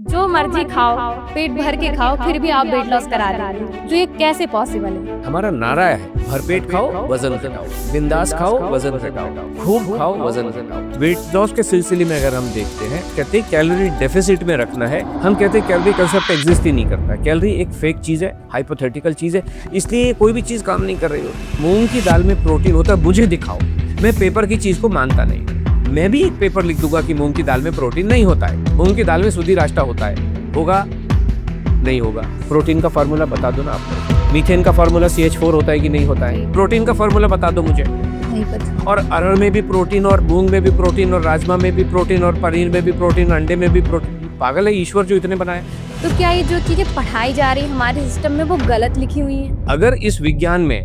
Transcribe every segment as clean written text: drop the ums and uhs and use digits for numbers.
जो मर्जी खाओ, पेट भर के खाओ, फिर भी आप वेट लॉस करा रहे हो। तो ये कैसे पॉसिबल है? हमारा नारा है, भरपेट खाओ वजन घटाओ, बिंदास खाओ वजन घटाओ, खूब खाओ वजन घटाओ। वेट लॉस के सिलसिले में अगर हम देखते हैं, कहते हैं कैलोरी डेफिसिट में रखना है। हम कहते हैं कैलोरी कंसेप्ट एग्जिस्ट ही नहीं करता। कैलोरी एक फेक चीज है, हाइपोथेटिकल चीज है, इसलिए कोई भी चीज काम नहीं कर रही हो। मूंग की दाल में प्रोटीन होता है, मुझे दिखाओ। मैं पेपर की चीज को मानता नहीं। मैं भी एक पेपर लिख दूंगा कि मूंग की दाल में प्रोटीन नहीं होता है, मूंग की दाल में सुधी राष्ट्र होता है। होगा नहीं होगा? प्रोटीन का फार्मूला बता दो ना आप। मीथेन का फार्मूला CH4 होता है कि नहीं होता है? प्रोटीन का फार्मूला बता दो मुझे। नहीं पता। और अरहर में भी प्रोटीन, और मूंग में भी प्रोटीन, और राजमा में भी प्रोटीन, और पनीर में भी प्रोटीन, अंडे में भी प्रोटीन। पागल है ईश्वर जो इतने बनाए। तो क्या ये जो चीजें पढ़ाई जा रही है हमारे सिस्टम में वो गलत लिखी हुई है? अगर इस विज्ञान में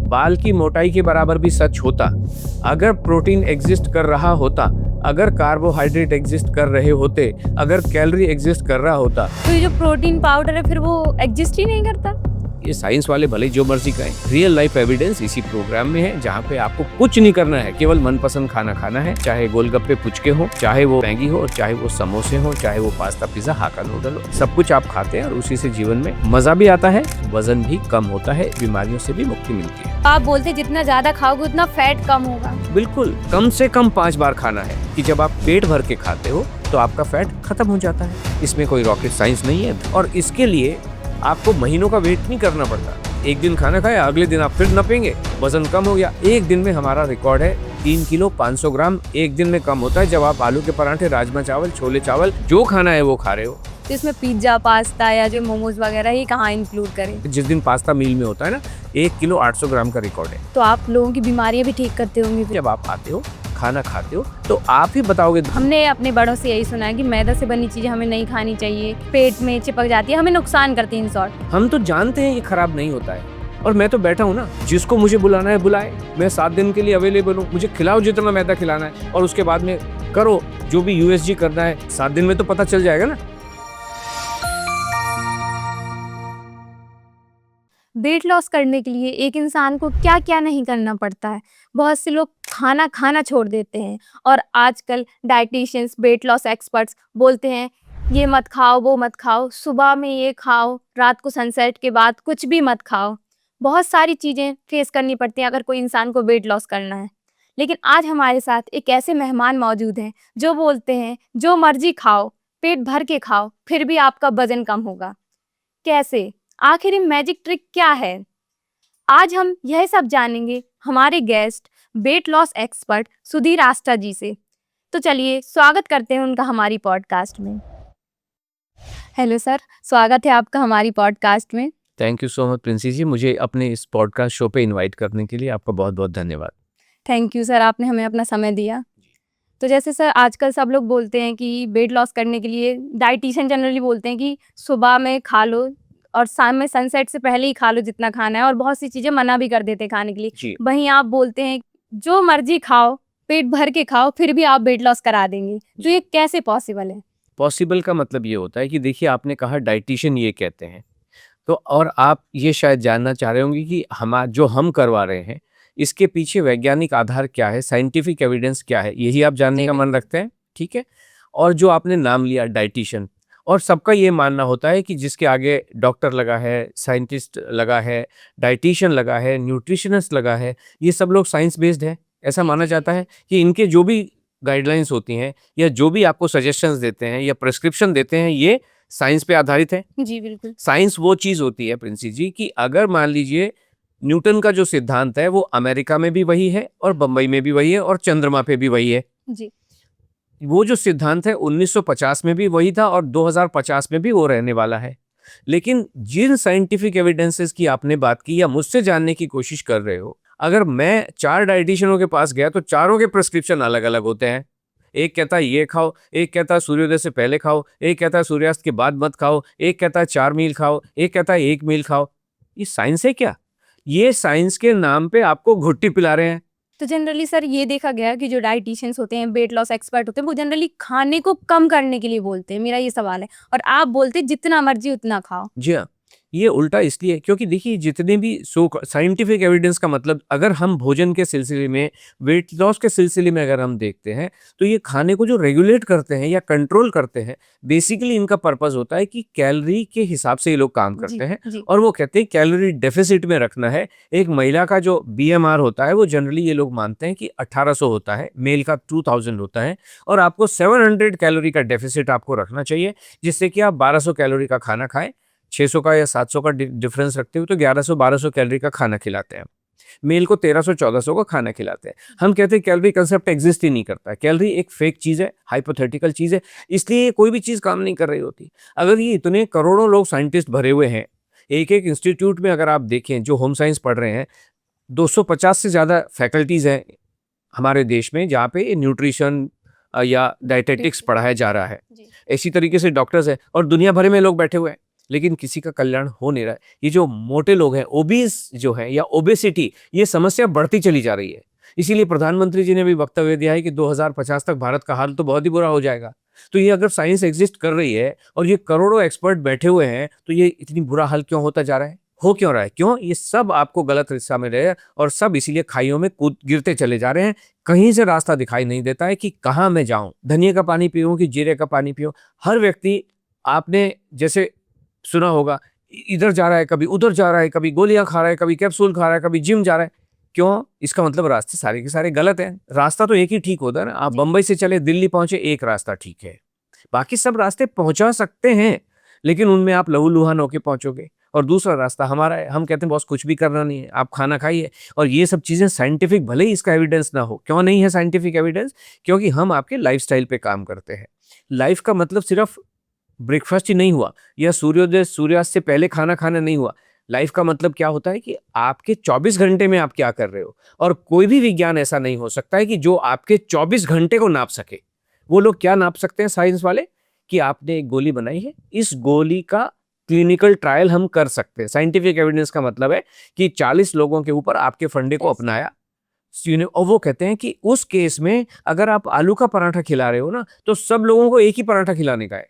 बाल की मोटाई के बराबर भी सच होता, अगर प्रोटीन एग्जिस्ट कर रहा होता, अगर कार्बोहाइड्रेट एग्जिस्ट कर रहे होते, अगर कैलोरी एग्जिस्ट कर रहा होता, तो ये जो प्रोटीन पाउडर है फिर वो एग्जिस्ट ही नहीं करता? ये साइंस वाले भले जो मर्जी कहें, रियल लाइफ एविडेंस इसी प्रोग्राम में है, जहाँ पे आपको कुछ नहीं करना है, केवल मनपसंद खाना खाना है। चाहे गोलगप्पे पुचके हो, चाहे वो मैगी हो, चाहे वो समोसे हो, चाहे वो पास्ता पिज्जा हाका नूडल हो, सब कुछ आप खाते हैं और उसी से जीवन में मजा भी आता है, वजन भी कम होता है, बीमारियों से भी मुक्ति मिलती है। आप बोलते जितना ज्यादा खाओगे उतना फैट कम होगा। बिल्कुल, कम से कम 5 बार खाना है कि जब आप पेट भर के खाते हो तो आपका फैट खत्म हो जाता है। इसमें कोई रॉकेट साइंस नहीं है, और इसके लिए आपको महीनों का वेट नहीं करना पड़ता। एक दिन खाना खाया, अगले दिन आप फिर नपेंगे, वजन कम हो गया। एक दिन में हमारा रिकॉर्ड है 3 किलो 500 ग्राम एक दिन में कम होता है, जब आप आलू के पराठे, राजमा चावल, छोले चावल जो खाना है वो खा रहे हो। तो इसमें पिज्जा, पास्ता या जो मोमोज वगैरह ये कहाँ इंक्लूड करें? जिस दिन पास्ता मील में होता है ना, 1 किलो 800 ग्राम का रिकॉर्ड है। तो आप लोगों की बीमारियां भी ठीक करते होंगे। जब आप आते हो, खाना खाते हो, तो आप ही बताओगे। हमने अपने बड़ों से यही सुना है कि मैदा से बनी चीजें हमें नहीं खानी चाहिए, पेट में चिपक जाती है, हमें नुकसान करती है। इन शॉर्ट, हम तो जानते हैं ये खराब नहीं होता है, और मैं तो बैठा हूँ ना, जिसको मुझे बुलाना है बुलाए। मैं 7 दिन के लिए अवेलेबल हूँ, मुझे खिलाओ जितना मैदा खिलाना है, और उसके बाद में करो जो भी USG करना है। 7 दिन में तो पता चल जाएगा ना। वेट लॉस करने के लिए एक इंसान को क्या क्या नहीं करना पड़ता है। बहुत से लोग खाना खाना छोड़ देते हैं, और आजकल डाइटिशियंस, वेट लॉस एक्सपर्ट्स बोलते हैं ये मत खाओ, वो मत खाओ, सुबह में ये खाओ, रात को सनसेट के बाद कुछ भी मत खाओ। बहुत सारी चीज़ें फेस करनी पड़ती हैं अगर कोई इंसान को वेट लॉस करना है। लेकिन आज हमारे साथ एक ऐसे मेहमान मौजूद हैं जो बोलते हैं जो मर्जी खाओ, पेट भर के खाओ, फिर भी आपका वजन कम होगा। कैसे? आखिर ये मैजिक ट्रिक क्या है? आज हम यह सब जानेंगे हमारे guest, weight loss expert Sudhir Astha ji से। तो चलिए स्वागत करते हैं उनका हमारी पॉडकास्ट में। हेलो सर, स्वागत है आपका हमारी पॉडकास्ट में। Thank you so much Princy ji, मुझे अपने इस पॉडकास्ट शो पे इनवाइट करने के लिए आपका बहुत बहुत धन्यवाद। थैंक यू सर, आपने हमें अपना समय दिया। तो जैसे सर आजकल सब लोग बोलते हैं कि वेट लॉस करने के लिए डाइटिशियन जनरली बोलते हैं कि सुबह में खा लो और शाम में सनसेट से पहले ही खा लो जितना खाना है, और बहुत सी चीज़ें मना भी कर देते हैं खाने के लिए। जी। वहीं आप बोलते हैं जो मर्जी खाओ, पेट भर के खाओ, फिर भी आप वेट लॉस करा देंगे। तो ये कैसे पॉसिबल है? पॉसिबल का मतलब ये होता है कि देखिए, आपने कहा डाइटिशियन ये कहते हैं, तो और आप ये शायद जानना चाह रहे होंगे कि जो हम करवा रहे हैं इसके पीछे वैज्ञानिक आधार क्या है, साइंटिफिक एविडेंस क्या है, यही आप जानने का मन रखते हैं, ठीक है। और जो आपने नाम लिया डाइटिशियन, और सबका ये मानना होता है कि जिसके आगे डॉक्टर लगा है, साइंटिस्ट लगा है, डाइटिशियन लगा है, न्यूट्रिशनिस्ट लगा है, ये सब लोग साइंस बेस्ड है। ऐसा माना जाता है कि इनके जो भी गाइडलाइंस होती हैं, या जो भी आपको सजेशंस देते हैं या प्रिस्क्रिप्शन देते हैं, ये साइंस पे आधारित है। जी बिल्कुल। साइंस वो चीज़ होती है प्रिंसी जी कि अगर मान लीजिए न्यूटन का जो सिद्धांत है वो अमेरिका में भी वही है, और बम्बई में भी वही है, और चंद्रमा पे भी वही है। जी। वो जो सिद्धांत है 1950 में भी वही था, और 2050 में भी वो रहने वाला है। लेकिन जिन साइंटिफिक एविडेंसेस की आपने बात की या मुझसे जानने की कोशिश कर रहे हो, अगर मैं 4 डाइटिशियनों के पास गया तो चारों के प्रिस्क्रिप्शन अलग अलग होते हैं। एक कहता है ये खाओ, एक कहता है सूर्योदय से पहले खाओ, एक कहता है सूर्यास्त के बाद मत खाओ, एक कहता है 4 मील खाओ, एक कहता है 1 मील खाओ। ये साइंस है क्या? ये साइंस के नाम पे आपको घुट्टी पिला रहे हैं। तो जनरली सर ये देखा गया है कि जो डाइटिशियंस होते हैं, वेट लॉस एक्सपर्ट होते हैं, वो जनरली खाने को कम करने के लिए बोलते हैं। मेरा ये सवाल है, और आप बोलते हैं जितना मर्जी उतना खाओ। जी हाँ, ये उल्टा इसलिए क्योंकि देखिए जितने भी साइंटिफिक एविडेंस का मतलब अगर हम भोजन के सिलसिले में, वेट लॉस के सिलसिले में अगर हम देखते हैं, तो ये खाने को जो रेगुलेट करते हैं या कंट्रोल करते हैं, बेसिकली इनका पर्पस होता है कि कैलोरी के हिसाब से ये लोग काम करते जी, हैं। जी। और वो कहते हैं कैलोरी डेफिसिट में रखना है। एक महिला का जो बीएमआर होता है वो जनरली ये लोग मानते हैं कि 1800 होता है, मेल का 2000 होता है, और आपको 700 कैलोरी का डेफिसिट आपको रखना चाहिए, जिससे कि आप 1200 कैलोरी का खाना खाएं। 600 का या 700 का डिफरेंस रखते हुए तो 1100-1200 कैलोरी का खाना खिलाते हैं। मेल को 1300-1400 का खाना खिलाते हैं। हम कहते हैं कैलोरी कंसेप्ट एग्जिस्ट ही नहीं करता है। कैलोरी एक फेक चीज़ है, हाइपोथेटिकल चीज़ है, इसलिए कोई भी चीज़ काम नहीं कर रही होती। अगर ये इतने करोड़ों लोग साइंटिस्ट भरे हुए हैं, एक-एक इंस्टीट्यूट में अगर आप देखें जो होम साइंस पढ़ रहे हैं, 250 से ज़्यादा फैकल्टीज़ हैं हमारे देश में जहाँ पे न्यूट्रिशन या डायटेटिक्स पढ़ाया जा रहा है। जी। इसी तरीके से डॉक्टर्स हैं और दुनिया भर में लोग बैठे हुए हैं, लेकिन किसी का कल्याण हो नहीं रहा है। ये जो मोटे लोग हैं, ओबीस जो हैं या ओबेसिटी, ये समस्या बढ़ती चली जा रही है। इसीलिए प्रधानमंत्री जी ने भी वक्तव्य दिया है कि 2050 तक भारत का हाल तो बहुत ही बुरा हो जाएगा। तो ये अगर साइंस एग्जिस्ट कर रही है और ये करोड़ों एक्सपर्ट बैठे हुए हैं, तो ये इतनी बुरा हाल क्यों होता जा रहा है? हो क्यों रहा है? क्यों? ये सब आपको गलत दिशा में ले रहे हैं और सब इसीलिए खाइयों में कूद गिरते चले जा रहे हैं। कहीं से रास्ता दिखाई नहीं देता है कि कहाँ मैं जाऊँ? धनिये का पानी पीऊँ कि जीरे का पानी पीऊँ? हर व्यक्ति आपने जैसे सुना होगा, इधर जा रहा है, कभी उधर जा रहा है, कभी गोलियाँ खा रहा है, कभी कैप्सूल खा रहा है, कभी जिम जा रहा है। क्यों? इसका मतलब रास्ते सारे के सारे गलत हैं। रास्ता तो एक ही ठीक होता है ना। आप जी। बम्बई से चले दिल्ली पहुँचे, एक रास्ता ठीक है। बाकी सब रास्ते पहुँचा सकते हैं, लेकिन उनमें आप लहूलुहान होके पहुँचोगे। और दूसरा रास्ता हमारा है, हम कहते हैं बॉस कुछ भी करना नहीं है, आप खाना खाइए। और ये सब चीज़ें साइंटिफिक भले ही इसका एविडेंस ना हो। क्यों नहीं है साइंटिफिक एविडेंस? क्योंकि हम आपके लाइफ़स्टाइल पे काम करते हैं। लाइफ़ का मतलब सिर्फ़ ब्रेकफ़ास्ट ही नहीं हुआ या सूर्योदय सूर्यास्त से पहले खाना खाना नहीं हुआ। लाइफ़ का मतलब क्या होता है कि आपके 24 घंटे में आप क्या कर रहे हो? और कोई भी विज्ञान ऐसा नहीं हो सकता है कि जो आपके 24 घंटे को नाप सके। वो लोग क्या नाप सकते हैं साइंस वाले? कि आपने एक गोली बनाई है, इस गोली का क्लिनिकल ट्रायल हम कर सकते हैं। साइंटिफिक एविडेंस का मतलब है कि 40 लोगों के ऊपर आपके फंडे को टेस्ट। अपनाया। और वो कहते हैं कि उस केस में अगर आप आलू का पराठा खिला रहे हो ना, तो सब लोगों को एक ही पराठा खिलाने का है।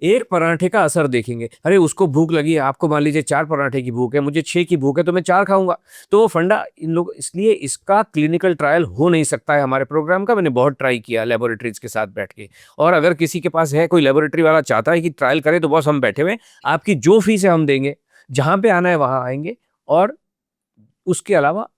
एक पराठे का असर देखेंगे। अरे उसको भूख लगी है, आपको मान लीजिए 4 पराठे की भूख है, मुझे 6 की भूख है तो मैं 4 खाऊँगा। तो वो फंडा इन लोग इसलिए इसका क्लिनिकल ट्रायल हो नहीं सकता है हमारे प्रोग्राम का। मैंने बहुत ट्राई किया लैबोरेटरीज़ के साथ बैठ के। और अगर किसी के पास है, कोई लैबोरेटरी वाला चाहता है कि ट्रायल करे, तो बॉस हम बैठे हुए हैं, आपकी जो फीस है हम देंगे, जहाँ पे आना है वहाँ आएँगे। और उसके अलावा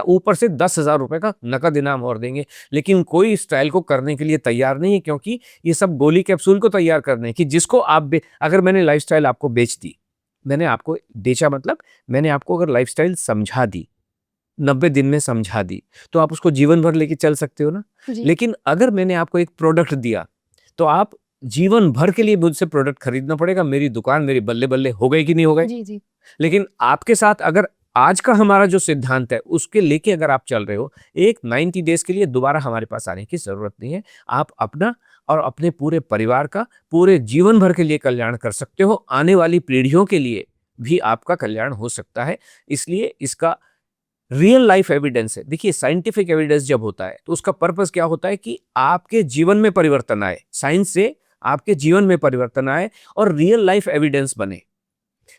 ऊपर से 10,000 रुपए का नकद इनाम और देंगे। लेकिन कोई इस ट्रायल को करने के लिए तैयार नहीं है, क्योंकि ये सब गोली कैप्सूल को तैयार करने हैं कि जिसको आप अगर मैंने लाइफ़स्टाइल आपको बेच दी, मैंने आपको बेचा मतलब मैंने आपको अगर लाइफ़स्टाइल समझा दी, 90 दिन में समझा दी, तो आप उसको जीवन भर लेके चल सकते हो ना। जी। लेकिन अगर मैंने आपको एक प्रोडक्ट दिया, तो आप जीवन भर के लिए मुझसे प्रोडक्ट खरीदना पड़ेगा। मेरी दुकान मेरी बल्ले-बल्ले हो गई कि नहीं हो गई? जी, जी। लेकिन आपके साथ अगर आज का हमारा जो सिद्धांत है, उसके लेके अगर आप चल रहे हो, एक 90 डेज़ के लिए दोबारा हमारे पास आने की ज़रूरत नहीं है। आप अपना और अपने पूरे परिवार का, पूरे जीवन भर के लिए कल्याण कर सकते हो। आने वाली पीढ़ियों के लिए भी आपका कल्याण हो सकता है। इसलिए इसका रियल लाइफ एविडेंस है। देखिए साइंटिफिक एविडेंस जब होता है, तो उसका पर्पस क्या होता है कि आपके जीवन में परिवर्तन आए। साइंस से आपके जीवन में परिवर्तन आए और रियल लाइफ एविडेंस बने।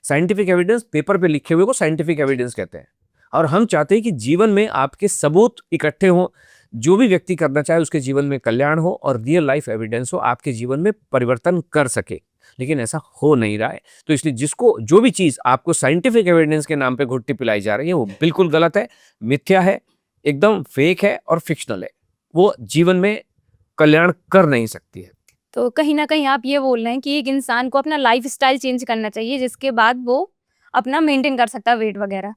साइंटिफिक एविडेंस पेपर पे लिखे हुए को साइंटिफिक एविडेंस कहते हैं। और हम चाहते हैं कि जीवन में आपके सबूत इकट्ठे हों, जो भी व्यक्ति करना चाहे उसके जीवन में कल्याण हो और रियल लाइफ एविडेंस हो, आपके जीवन में परिवर्तन कर सके। लेकिन ऐसा हो नहीं रहा है। तो इसलिए जिसको जो भी चीज़ आपको साइंटिफिक एविडेंस के नाम पे घुट्टी पिलाई जा रही है, वो बिल्कुल गलत है, मिथ्या है, एकदम फेक है और फिक्शनल है। वो जीवन में कल्याण कर नहीं सकती है। तो कहीं न कहीं आप ये बोल रहे हैं कि एक इंसान को अपना लाइफ़स्टाइल चेंज करना चाहिए, जिसके बाद वो अपना मेंटेन कर सकता है वेट वगैरह।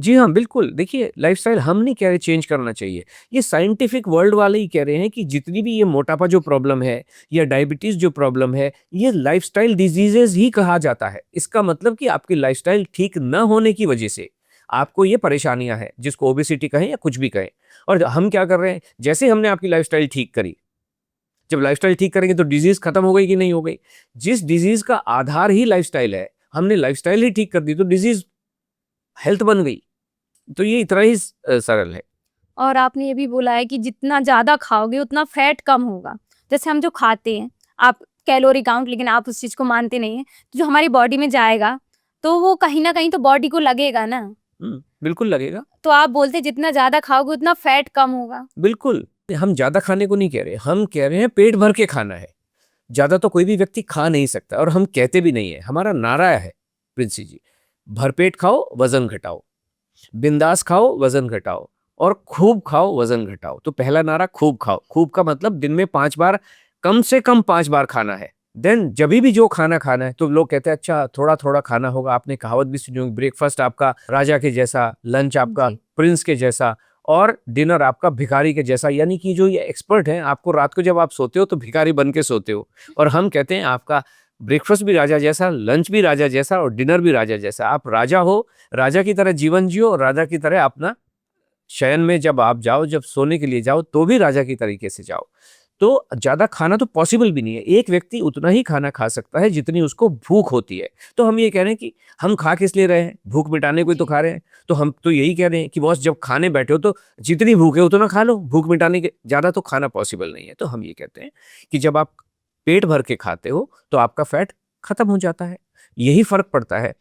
जी हाँ, बिल्कुल। देखिए, लाइफ़स्टाइल हम नहीं कह रहे चेंज करना चाहिए। ये साइंटिफ़िक वर्ल्ड वाले ही कह रहे हैं कि जितनी भी ये मोटापा जो प्रॉब्लम है या डायबिटीज़ जो प्रॉब्लम है, ये लाइफ़स्टाइल डिज़ीज़ेज़ ही कहा जाता है। इसका मतलब कि आपकी लाइफ़स्टाइल ठीक न होने की वजह से आपको ये परेशानियाँ हैं, जिसको ओबेसिटी कहें या कुछ भी कहें। और हम क्या कर रहे हैं, जैसे हमने आपकी लाइफ़स्टाइल ठीक करी, जब लाइफ़स्टाइल ठीक करेंगे तो डिज़ीज़ खत्म हो गई कि नहीं हो गई? जिस डिज़ीज़ का आधार ही लाइफ़स्टाइल है, हमने लाइफ़स्टाइल ही ठीक कर दी, तो डिज़ीज़ हेल्थ बन गई। तो ये इतना ही सरल है। और आपने ये भी बोला है कि जितना ज़्यादा खाओगे उतना फैट कम होगा। जैसे हम जो खाते हैं, आप कैलोरी काउंट, लेकिन आप उस चीज़ को मानते नहीं हैं। जो हमारी बॉडी में जाएगा, तो वो कहीं न कहीं तो बॉडी को लगेगा ना। बिल्कुल लगेगा। तो आप बोलते हैं जितना ज़्यादा खाओगे उतना फैट कम होगा। बिल्कुल, हम ज़्यादा खाने को नहीं कह रहे, हम कह रहे हैं पेट भर के खाना है। ज़्यादा तो कोई भी व्यक्ति खा नहीं सकता और हम कहते भी नहीं है। हमारा नारा है प्रिंसी जी, भरपेट खाओ, वज़न घटाओ, बिंदास खाओ, वज़न घटाओ और खूब खाओ, वज़न घटाओ। तो पहला नारा खूब खाओ, खूब का मतलब दिन में 5 बार, कम से कम 5 बार खाना है। देन जभी भी जो खाना खाना है, तो लोग कहते हैं अच्छा थोड़ा-थोड़ा खाना होगा। आपने कहावत भी सुनी होगी, ब्रेकफास्ट आपका राजा के जैसा, लंच आपका जी। प्रिंस के जैसा और डिनर आपका भिखारी के जैसा। यानी कि जो ये एक्सपर्ट हैं, आपको रात को जब आप सोते हो तो भिखारी बन के सोते हो और हम कहते हैं आपका ब्रेकफास्ट भी राजा जैसा, लंच भी राजा जैसा और डिनर भी राजा जैसा। आप राजा हो, राजा की तरह जीवन जियो और राजा की तरह अपना शयन में जब आप जाओ, जब सोने के लिए जाओ, तो भी राजा की तरीके से जाओ। तो ज़्यादा खाना तो पॉसिबल भी नहीं है। एक व्यक्ति उतना ही खाना खा सकता है जितनी उसको भूख होती है। तो हम ये कह रहे हैं कि हम खा किस लिए रहे हैं? भूख मिटाने को ही तो जी। खा रहे हैं। तो हम तो यही कह रहे हैं कि बॉस जब खाने बैठे हो तो जितनी भूख है उतना खा लो। भूख मिटाने के ज़्यादा तो खाना पॉसिबल नहीं है। तो हम ये कहते हैं कि जब आप पेट भर के खाते हो तो आपका फैट खत्म हो जाता है। यही फ़र्क पड़ता है।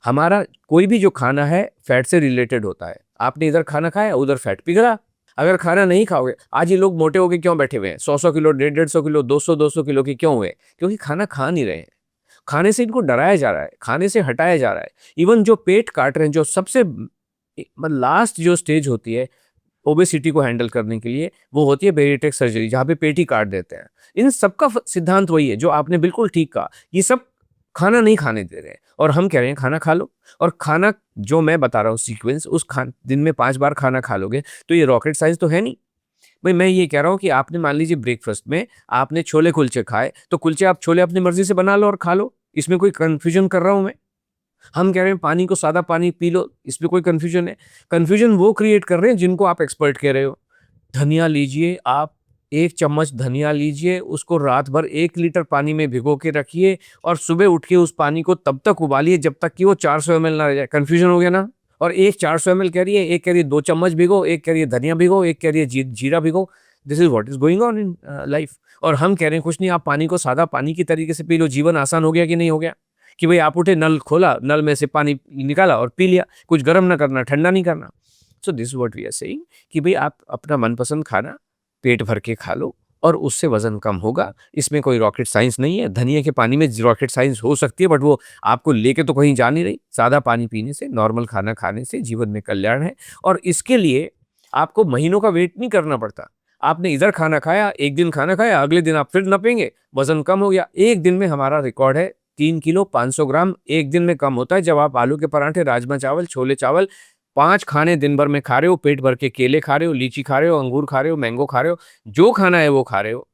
हमारा कोई भी जो खाना है फैट से रिलेटेड होता है। आपने इधर खाना खाया, उधर फैट पिघला। अगर खाना नहीं खाओगे, आज ये लोग मोटे होके क्यों बैठे हुए हैं? 100-100 किलो, 150-150 किलो, 200-200 किलो के क्यों हुए? क्योंकि खाना खा नहीं रहे हैं। खाने से इनको डराया जा रहा है, खाने से हटाया जा रहा है। इवन जो पेट काट रहे हैं, जो सबसे लास्ट जो स्टेज होती है ओबेसिटी को हैंडल करने के लिए, वो होती है बेरिएट्रिक सर्जरी, जहाँ पे पेट ही काट देते हैं। इन सबका सिद्धांत वही है जो आपने बिल्कुल ठीक कहा। ये सब खाना नहीं खाने दे रहे हैं और हम कह रहे हैं खाना खा लो। और खाना जो मैं बता रहा हूँ सीक्वेंस, उस खान दिन में 5 बार खाना खा लोगे तो ये रॉकेट साइंस तो है नहीं। भाई मैं ये कह रहा हूँ कि आपने मान लीजिए ब्रेकफास्ट में आपने छोले कुलचे खाए, तो कुलचे आप छोले अपनी मर्जी से बना लो और खा लो। इसमें कोई कन्फ्यूजन कर रहा हूँ मैं? हम कह रहे हैं पानी को सादा पानी पी लो, इसमें कोई कन्फ्यूजन है? कन्फ्यूजन वो क्रिएट कर रहे हैं जिनको आप एक्सपर्ट कह रहे हो। धनिया लीजिए आप, 1 चम्मच धनिया लीजिए, उसको रात भर 1 लीटर पानी में भिगो के रखिए और सुबह उठ के उस पानी को तब तक उबालिए जब तक कि वो 400 एमएल ना रह जाए। कन्फ्यूजन हो गया ना? और एक 400 एमएल कह रही है, एक कह रही है 2 चम्मच भिगो, एक कह रही है धनिया भिगो, एक कह रही है जीरा भिगो। This is what is going on in life. और हम कह रहे हैं कुछ नहीं, आप पानी को सादा पानी की तरीके से पी लो। जीवन आसान हो गया कि नहीं हो गया? कि भई आप उठे, नल खोला, नल में से पानी निकाला और पी लिया। कुछ गरम ना करना, ठंडा नहीं करना। So this is what we are saying कि भई आप अपना मनपसंद खाना पेट भर के खा लो और उससे वज़न कम होगा। इसमें कोई रॉकेट साइंस नहीं है। धनिया के पानी में रॉकेट साइंस हो सकती है, बट वो आपको लेके तो कहीं जा नहीं रही। सादा पानी पीने से, नॉर्मल खाना खाने से जीवन में कल्याण है और इसके लिए आपको महीनों का वेट नहीं करना पड़ता। आपने इधर खाना खाया, एक दिन खाना खाया, अगले दिन आप फिर नपेंगे, वज़न कम हो गया। एक दिन में हमारा रिकॉर्ड है 3 किलो 500 ग्राम एक दिन में कम होता है जब आप आलू के पराठे, राजमा चावल, छोले चावल 5 खाने दिन भर में खा रहे हो, पेट भर के केले खा रहे हो, लीची खा रहे हो, अंगूर खा रहे हो, मैंगो खा रहे हो, जो खाना है वो खा रहे हो।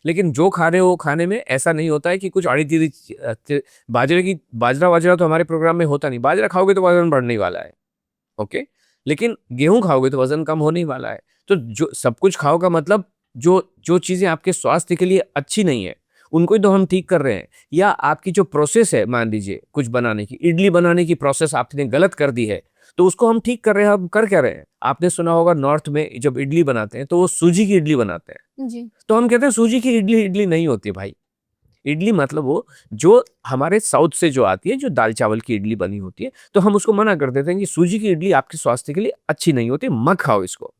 लेकिन जो खा रहे हो खाने में ऐसा नहीं होता है कि कुछ आड़ी-तिड़ी बाजरा-वाजरा तो हमारे प्रोग्राम में होता नहीं। बाजरा खाओगे तो वज़न बढ़ने ही वाला है, ओके? लेकिन गेहूँ खाओगे तो वज़न कम होने ही वाला है। तो जो सब कुछ खाओ का मतलब जो जो चीज़ें आपके स्वास्थ्य के लिए अच्छी नहीं है, उनको ही तो हम ठीक कर रहे हैं। या आपकी जो प्रोसेस है, मान लीजिए कुछ बनाने की, इडली बनाने की प्रोसेस आपने गलत कर दी है, तो उसको हम ठीक कर रहे हैं। हम कर क्या रहे हैं? आपने सुना होगा नॉर्थ में जब इडली बनाते हैं तो वो सूजी की इडली बनाते हैं। जी। तो हम कहते हैं सूजी की इडली, इडली नहीं होती भाई। इडली मतलब वो जो हमारे साउथ से जो आती है, जो दाल-चावल की इडली बनी होती है, तो हम उसको मना कर देते हैं कि सूजी की इडली आपके स्वास्थ्य के लिए अच्छी नहीं होती, मत खाओ इसको।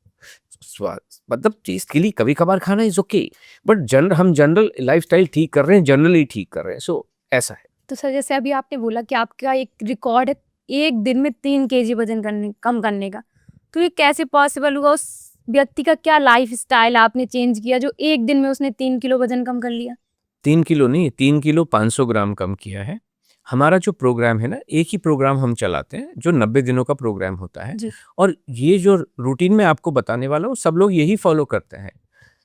मतलब चीज़ के लिए कभी-कभार खाना इज़ ओके, बट हम जनरल लाइफ़स्टाइल ठीक कर रहे हैं, जनरली ठीक कर रहे हैं। सो ऐसा है। तो सर जैसे अभी आपने बोला कि आपका एक रिकॉर्ड है 1 दिन में 3 केजी वज़न कम करने का। तो ये कैसे पॉसिबल हुआ? उस व्यक्ति का क्या लाइफ़स्टाइल आपने चेंज किया जो 1 दिन में उसने 3 किलो वज़न कम कर लिया? 3 किलो नहीं, 3 किलो 500 ग्राम कम किया है। हमारा जो प्रोग्राम है ना, एक ही प्रोग्राम हम चलाते हैं, जो 90 दिनों का प्रोग्राम होता है। जी। और ये जो रूटीन मैं आपको बताने वाला हूँ, सब लोग यही फ़ॉलो करते हैं।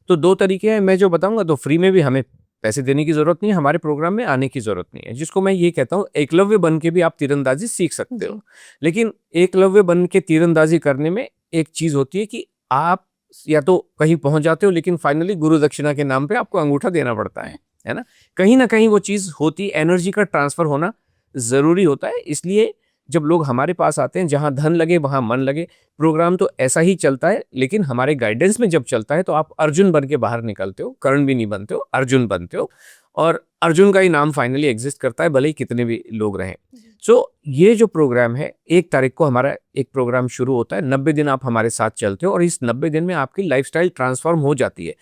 तो 2 तरीके हैं, मैं जो बताऊँगा तो फ्री में भी हमें पैसे देने की ज़रूरत नहीं है, हमारे प्रोग्राम में आने की ज़रूरत नहीं है। जिसको मैं ये कहता हूँ, एकलव्य बन के भी आप तीरंदाज़ी सीख सकते जी। हो। लेकिन एकलव्य बन के तीरंदाज़ी करने में एक चीज़ होती है कि आप या तो कहीं पहुँच जाते हो, लेकिन फाइनली गुरु दक्षिणा के नाम पे आपको अंगूठा देना पड़ता है ना? कहीं न कहीं वो चीज़ होती, एनर्जी का ट्रांसफ़र होना ज़रूरी होता है। इसलिए जब लोग हमारे पास आते हैं, जहाँ धन लगे वहाँ मन लगे। प्रोग्राम तो ऐसा ही चलता है, लेकिन हमारे गाइडेंस में जब चलता है तो आप अर्जुन बन के बाहर निकलते हो, कर्ण भी नहीं बनते हो, अर्जुन बनते हो। और अर्जुन का ही नाम फाइनली एग्जिस्ट करता है, भले ही कितने भी लोग रहें। सो ये जो प्रोग्राम है, 1 तारीख को हमारा एक प्रोग्राम शुरू होता है। 90 दिन आप हमारे साथ चलते हो और इस 90 दिन में आपकी लाइफस्टाइल ट्रांसफॉर्म हो जाती है।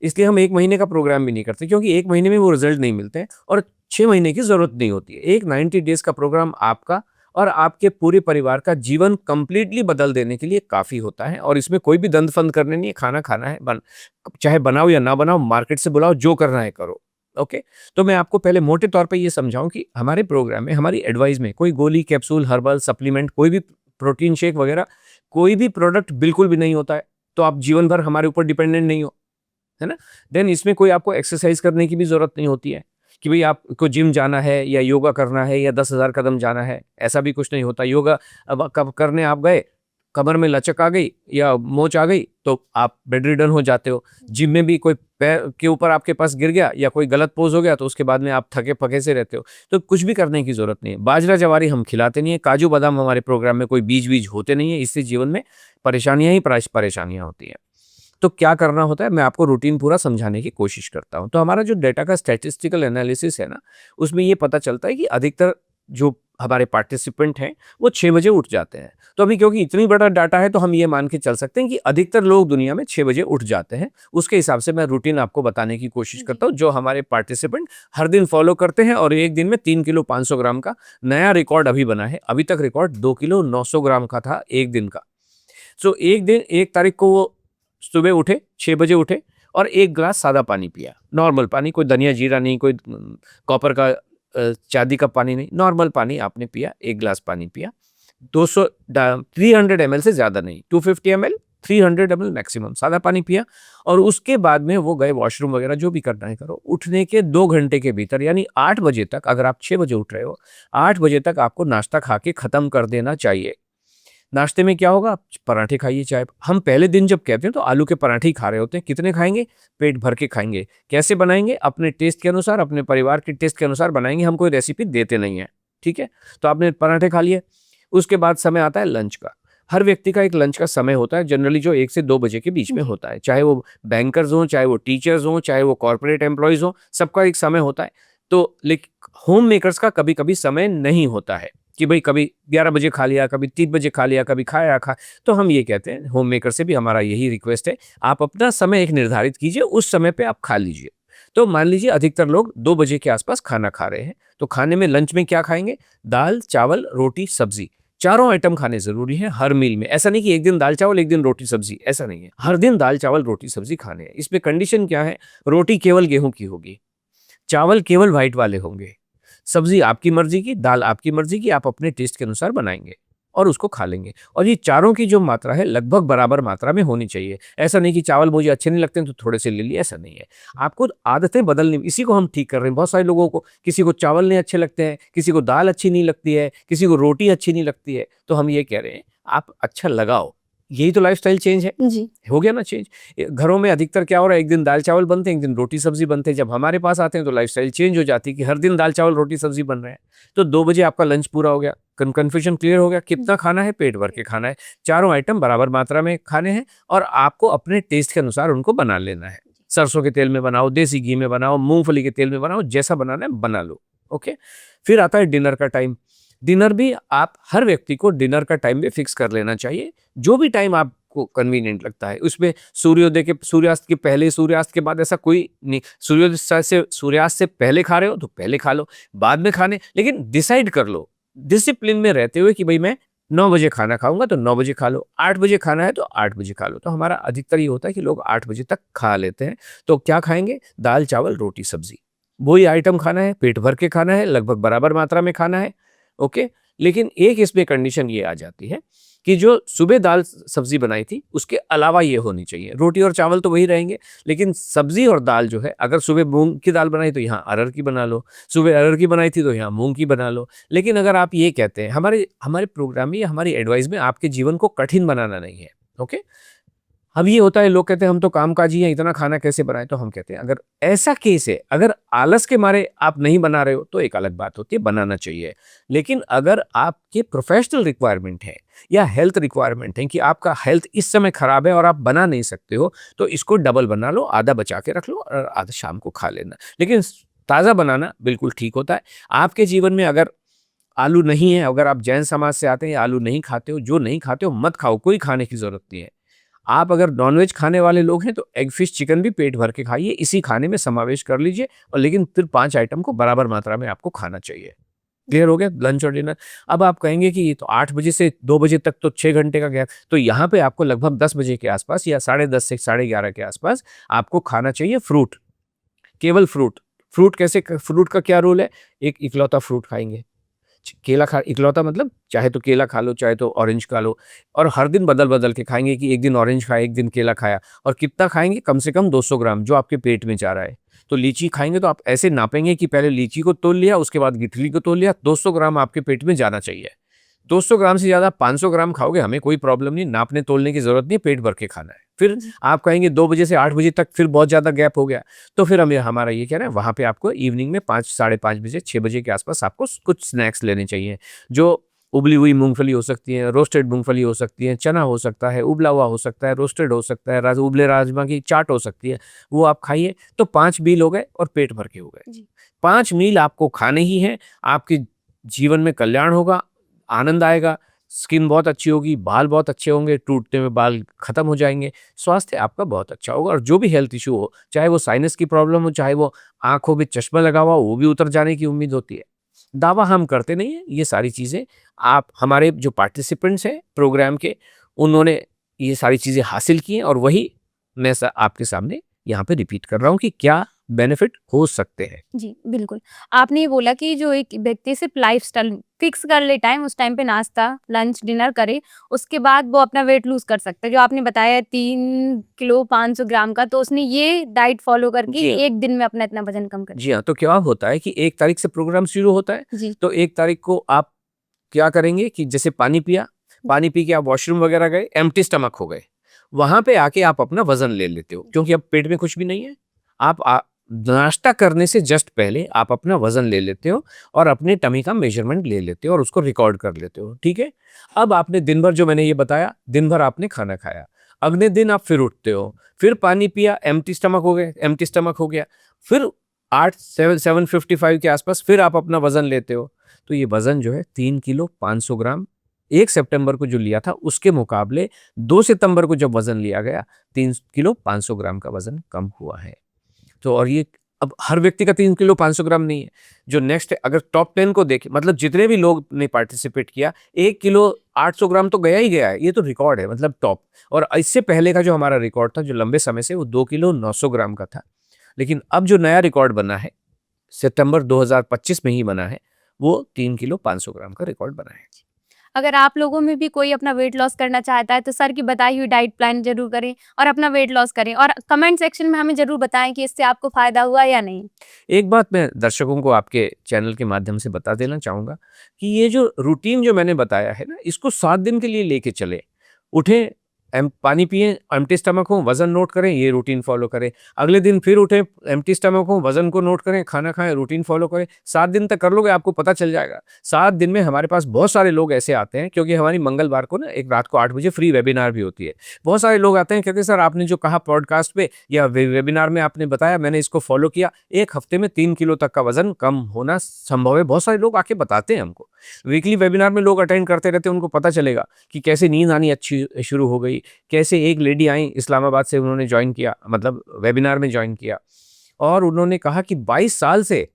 इसलिए हम 1 महीने का प्रोग्राम भी नहीं करते, क्योंकि 1 महीने में वो रिजल्ट नहीं मिलते हैं और 6 महीने की जरूरत नहीं होती है। एक 90 डेज का प्रोग्राम आपका और आपके पूरे परिवार का जीवन कंप्लीटली बदल देने के लिए काफी होता है। और इसमें कोई भी दंड फंद करने नहीं है, खाना खाना है, चाहे बनाओ या ना बनाओ, मार्केट से बुलाओ, जो करना है करो। ओके, तो मैं आपको पहले मोटे तौर पे ये समझाऊं कि हमारे प्रोग्राम में, हमारी एडवाइस में कोई गोली, कैप्सूल, हर्बल सप्लीमेंट, कोई भी प्रोटीन शेक वगैरह कोई भी प्रोडक्ट बिल्कुल भी नहीं होता है। तो आप जीवन भर हमारे ऊपर डिपेंडेंट नहीं हो, है ना। देन इसमें कोई आपको एक्सरसाइज करने की भी जरूरत नहीं होती है कि भाई आपको जिम जाना है या योगा करना है या 10,000 कदम जाना है, ऐसा भी कुछ नहीं होता। योगा अब कब करने आप गए, कमर में लचक आ गई या मोच आ गई तो आप बेड रिडन हो जाते हो। जिम में भी कोई पैर के ऊपर आपके पास गिर गया या कोई गलत पोज हो गया तो उसके बाद में आप थके पके से रहते हो। तो कुछ भी करने की जरूरत नहीं है। बाजरा जवारी हम खिलाते नहीं है, काजू बादाम हमारे प्रोग्राम में कोई बीज बीज होते नहीं है। इससे जीवन में परेशानियां ही परेशानियां होती हैं। तो क्या करना होता है, मैं आपको रूटीन पूरा समझाने की कोशिश करता हूं। तो हमारा जो डेटा का स्टैटिस्टिकल एनालिसिस है ना, उसमें ये पता चलता है कि अधिकतर जो हमारे पार्टिसिपेंट हैं वो 6 बजे उठ जाते हैं। तो अभी क्योंकि इतनी बड़ा डाटा है तो हम ये मान के चल सकते हैं कि अधिकतर लोग दुनिया में 6 बजे उठ जाते हैं। उसके हिसाब से मैं रूटीन आपको बताने की कोशिश करता हूँ, जो हमारे पार्टिसिपेंट हर दिन फॉलो करते हैं। और एक दिन में 3 किलो 500 ग्राम का नया रिकॉर्ड अभी बना है। अभी तक रिकॉर्ड 2 किलो 900 ग्राम का था एक दिन का। सो एक दिन 1 तारीख को वो सुबह उठे, 6 बजे उठे और 1 ग्लास सादा पानी पिया, नॉर्मल पानी, कोई धनिया जीरा नहीं, कोई कॉपर का चांदी का पानी नहीं, नॉर्मल पानी आपने पिया। 1 ग्लास पानी पिया, 300 ml से ज्यादा नहीं, 250 ml, 300 ml मैक्सिमम सादा पानी पिया। और उसके बाद में वो गए वॉशरूम वगैरह, जो भी करना है करो। उठने के 2 घंटे के भीतर, यानी 8 बजे तक, अगर आप 6 बजे उठ रहे हो, 8 बजे तक आपको नाश्ता खा के खत्म कर देना चाहिए। नाश्ते में क्या होगा, आप पराठे खाइए। चाहे हम पहले दिन जब कहते हैं तो आलू के पराठे ही खा रहे होते हैं। कितने खाएंगे, पेट भर के खाएंगे। कैसे बनाएंगे, अपने टेस्ट के अनुसार, अपने परिवार के टेस्ट के अनुसार बनाएंगे। हम कोई रेसिपी देते नहीं है, ठीक है। तो आपने पराठे खा लिए। उसके बाद समय आता है लंच का। हर व्यक्ति का एक लंच का समय होता है, जनरली जो 1 से 2 बजे के बीच में होता है। चाहे वो बैंकर्स हों, चाहे वो टीचर्स हों, चाहे वो कॉर्पोरेट एम्प्लॉयज हों, सबका एक समय होता है। तो लेकिन होम मेकर्स का कभी कभी समय नहीं होता है कि भाई कभी 11 बजे खा लिया, कभी 3 बजे खा लिया, कभी खाया खा। तो हम ये कहते हैं, होम मेकर से भी हमारा यही रिक्वेस्ट है, आप अपना समय एक निर्धारित कीजिए, उस समय पे आप खा लीजिए। तो मान लीजिए अधिकतर लोग 2 बजे के आसपास खाना खा रहे हैं, तो खाने में लंच में क्या खाएंगे, दाल चावल रोटी सब्जी, चारों आइटम खाने जरूरी है हर मील में। ऐसा नहीं कि एक दिन दाल चावल एक दिन रोटी सब्जी, ऐसा नहीं है। हर दिन दाल चावल रोटी सब्जी खाने हैं। इसमें कंडीशन क्या है, रोटी केवल गेहूं की होगी, चावल केवल व्हाइट वाले होंगे, सब्जी आपकी मर्जी की, दाल आपकी मर्जी की, आप अपने टेस्ट के अनुसार बनाएंगे और उसको खा लेंगे। और ये चारों की जो मात्रा है लगभग बराबर मात्रा में होनी चाहिए। ऐसा नहीं कि चावल मुझे अच्छे नहीं लगते हैं तो थोड़े से ले लिए, ऐसा नहीं है। आपको आदतें बदलनी, इसी को हम ठीक कर रहे हैं। बहुत सारे लोगों को, किसी को चावल नहीं अच्छे लगते हैं, किसी को दाल अच्छी नहीं लगती है, किसी को रोटी अच्छी नहीं लगती है। तो हम ये कह रहे हैं, आप अच्छा लगाओ। यही तो लाइफस्टाइल चेंज है, जी। हो गया ना चेंज। घरों में अधिकतर क्या हो रहा है, एक दिन दाल चावल बनते हैं, एक दिन रोटी सब्जी बनते हैं। जब हमारे पास आते हैं तो लाइफस्टाइल चेंज हो जाती है कि हर दिन दाल चावल रोटी सब्जी बन रहे हैं। तो 2 बजे आपका लंच पूरा हो गया, कन्फ्यूजन क्लियर हो गया। कितना खाना है, पेट भर के खाना है, चारों आइटम बराबर मात्रा में खाने हैं और आपको अपने टेस्ट के अनुसार उनको बना लेना है। सरसों के तेल में बनाओ, देसी घी में बनाओ, मूंगफली के तेल में बनाओ, जैसा बनाना है बना लो। ओके, फिर आता है डिनर का टाइम। डिनर भी आप, हर व्यक्ति को डिनर का टाइम भी फिक्स कर लेना चाहिए, जो भी टाइम आपको कन्वीनियंट लगता है। उसमें सूर्योदय के, सूर्यास्त के पहले, सूर्यास्त के बाद, ऐसा कोई नहीं। सूर्योदय से, सूर्यास्त से पहले खा रहे हो तो पहले खा लो, बाद में खाने, लेकिन डिसाइड कर लो डिसिप्लिन में रहते हुए कि भाई मैं 9 बजे खाना खाऊंगा तो 9 बजे खा लो, 8 बजे खाना है तो 8 बजे खा लो। तो हमारा अधिकतर ये होता है कि लोग 8 बजे तक खा लेते हैं। तो क्या खाएंगे, दाल चावल रोटी सब्जी, वही आइटम खाना है, पेट भर के खाना है, लगभग बराबर मात्रा में खाना है। ओके, लेकिन एक इसमें कंडीशन ये आ जाती है कि जो सुबह दाल सब्जी बनाई थी उसके अलावा ये होनी चाहिए। रोटी और चावल तो वही रहेंगे, लेकिन सब्जी और दाल जो है, अगर सुबह मूंग की दाल बनाई तो यहाँ अरहर की बना लो, सुबह अरहर की बनाई थी तो यहाँ मूंग की बना लो। लेकिन अगर आप ये कहते हैं, हमारे हमारे प्रोग्राम में या हमारी एडवाइस में आपके जीवन को कठिन बनाना नहीं है। ओके, अब ये होता है, लोग कहते हैं हम तो कामकाजी हैं, इतना खाना कैसे बनाए। तो हम कहते हैं, अगर ऐसा केस है, अगर आलस के मारे आप नहीं बना रहे हो तो एक अलग बात होती है, बनाना चाहिए। लेकिन अगर आपके प्रोफेशनल रिक्वायरमेंट है या हेल्थ रिक्वायरमेंट है कि आपका हेल्थ इस समय खराब है और आप बना नहीं सकते हो, तो इसको डबल बना लो, आधा बचा के रख लो और आधा शाम को खा लेना। लेकिन ताज़ा बनाना बिल्कुल ठीक होता है। आपके जीवन में अगर आलू नहीं है, अगर आप जैन समाज से आते हैं, आलू नहीं खाते हो, जो नहीं खाते हो मत खाओ, कोई खाने की ज़रूरत नहीं है। आप अगर नॉनवेज खाने वाले लोग हैं तो एग, फिश, चिकन भी पेट भर के खाइए, इसी खाने में समावेश कर लीजिए और लेकिन फिर 5 आइटम को बराबर मात्रा में आपको खाना चाहिए। क्लियर हो गया लंच और डिनर? अब आप कहेंगे कि ये तो 8 बजे से 2 बजे तक तो 6 घंटे का गैप, तो यहाँ पे आपको लगभग 10 बजे के आसपास या साढ़े 10 से साढ़े 11 के आसपास आपको खाना चाहिए फ्रूट, केवल फ्रूट। फ्रूट कैसे फ्रूट का क्या रूल है? एक इकलौता फ्रूट खाएँगे। केला खा इकलौता मतलब चाहे तो केला खा लो, चाहे तो ऑरेंज खा लो और हर दिन बदल-बदल के खाएँगे कि एक दिन ऑरेंज खाया, एक दिन केला खाया और कितना खाएँगे? कम से कम 200 ग्राम जो आपके पेट में जा रहा है। तो लीची खाएँगे तो आप ऐसे नापेंगे कि पहले लीची को तोल लिया, उसके बाद गिठली को तोल लिया, 200 ग्राम आपके पेट में जाना चाहिए। 200 ग्राम से ज़्यादा 500 ग्राम खाओगे, हमें कोई प्रॉब्लम नहीं, नापने-तोलने की ज़रूरत नहीं है, पेट भर के खाना है। फिर जी। आप कहेंगे 2 बजे से 8 बजे तक फिर बहुत ज़्यादा गैप हो गया, तो फिर हमें हमारा ये कहना है वहाँ पे आपको इवनिंग में 5 साढ़े 5 बजे 6 बजे के आसपास आपको कुछ स्नैक्स लेने चाहिए, जो उबली हुई मूँगफली हो सकती है, रोस्टेड मूँगफली हो सकती है, चना हो सकता है, उबला हुआ हो सकता है, रोस्टेड हो सकता है, उबले राजमा की चाट हो सकती है, वो आप खाइए, तो 5 मील हो गए और पेट भर के हो गए। जी। 5 मील आपको खाने ही हैं, आपके जीवन में कल्याण होगा, आनंद आएगा, स्किन बहुत अच्छी होगी, बाल बहुत अच्छे होंगे, टूटते हुए बाल खत्म हो जाएँगे, स्वास्थ्य आपका बहुत अच्छा होगा और जो भी हेल्थ इश्यू हो, चाहे वो साइनस की प्रॉब्लम हो, चाहे वो आँखों में चश्मा लगा हुआ हो, वो भी उतर जाने की उम्मीद होती है। दावा हम करते नहीं हैं, ये सारी चीज़ें आप हमारे जो पार्टिसिपेंट्स हैं प्रोग्राम के, उन्होंने ये सारी चीज़ें हासिल की हैं और वही मैं आपके सामने यहाँ पे रिपीट कर रहा हूँ कि क्या बेनिफिट हो सकते हैं। जी, बिल्कुल। आपने ये बोला कि जो एक व्यक्ति सिर्फ़ लाइफ़स्टाइल फ़िक्स कर ले टाइम, उस टाइम पे नाश्ता, लंच, डिनर करे, उसके बाद वो अपना वेट लूज़ कर सकता है। जो आपने बताया 3 किलो 500 ग्राम का, तो उसने ये डाइट फ़ॉलो करके जी हाँ। 1 दिन में अपना इतना वज़न कम कर जी लिया। हाँ, तो क्या होता है कि 1 तारीख से प्रोग्राम शुरू होता है, जी। तो 1 तारीख को आप क्या करेंगे कि जैसे पानी पिया, पानी पी के आप वॉशरूम वगैरह गए, एम्प्टी स्टमक हो गए। वहाँ पे आके आप अपना वज़न ले लेते हो, क्योंकि अब पेट में कुछ भी नहीं है। आप नाश्ता करने से जस्ट पहले आप अपना वज़न ले लेते हो और अपने टमी का मेज़रमेंट ले लेते हो और उसको रिकॉर्ड कर लेते हो, ठीक है? अब आपने दिन भर जो मैंने ये बताया, दिन भर आपने खाना खाया। अगले दिन आप फिर उठते हो, फिर पानी पिया, एम्प्टी स्टमक हो गया। फिर 7:55 के आसपास फिर आप अपना वज़न लेते हो। तो ये वज़न जो है 3 किलो 500 ग्राम 1 सितंबर को जो लिया था उसके मुकाबले 2 सितंबर को जब वज़न लिया गया 3 किलो 500 ग्राम का वज़न कम हुआ है। तो और ये अब हर व्यक्ति का 3 किलो 500 ग्राम नहीं है। जो नेक्स्ट अगर टॉप 10 को देखें मतलब जितने भी लोग ने पार्टिसिपेट किया 1 किलो 800 ग्राम तो गया ही गया है। ये तो रिकॉर्ड है मतलब टॉप। और इससे पहले का जो हमारा रिकॉर्ड था जो लंबे समय से वो 2 किलो 900 ग्राम का था। लेकिन अब जो नया रिकॉर्ड बना है सितंबर 2025 में ही बना है, वो 3 किलो 500 ग्राम का रिकॉर्ड बना है। अगर आप लोगों में भी कोई अपना वेट लॉस करना चाहता है, तो सर की बताई हुई डाइट प्लान ज़रूर करें और अपना वेट लॉस करें और कमेंट सेक्शन में हमें ज़रूर बताएँ कि इससे आपको फ़ायदा हुआ या नहीं। एक बात मैं दर्शकों को आपके चैनल के माध्यम से बता देना चाहूँगा कि ये जो रूटीन जो मैंने बताया है ना, इसको 7 दिन के लिए लेके चलें। उठें, पानी पिएँ, एम्प्टी स्टमक हो, वज़न नोट करें, ये रूटीन फ़ॉलो करें। अगले दिन फिर उठें, एम्प्टी स्टमक हो, वज़न को नोट करें, खाना खाएँ, रूटीन फ़ॉलो करें। 7 दिन तक कर लोगे, आपको पता चल जाएगा। 7 दिन में हमारे पास बहुत सारे लोग ऐसे आते हैं क्योंकि हमारी मंगलवार को ना एक रात को 8 बजे फ्री वेबिनार भी होती है। बहुत सारे लोग आते हैं कहते हैं, "सर, आपने जो कहा पॉडकास्ट पे या वेबिनार में आपने बताया, मैंने इसको फ़ॉलो किया। 1 हफ्ते में 3 किलो तक का वज़न कम होना संभव है।" बहुत सारे लोग आके बताते हैं हमको। वीकली वेबिनार में लोग अटेंड करते रहते हैं, उनको पता चलेगा कि कैसे नींद आनी अच्छी शुरू हो गई, कैसे एक लेडी आई इस्लामाबाद से उन्होंने जॉइन किया मतलब वेबिनार में जॉइन किया और उन्होंने कहा कि 22 साल से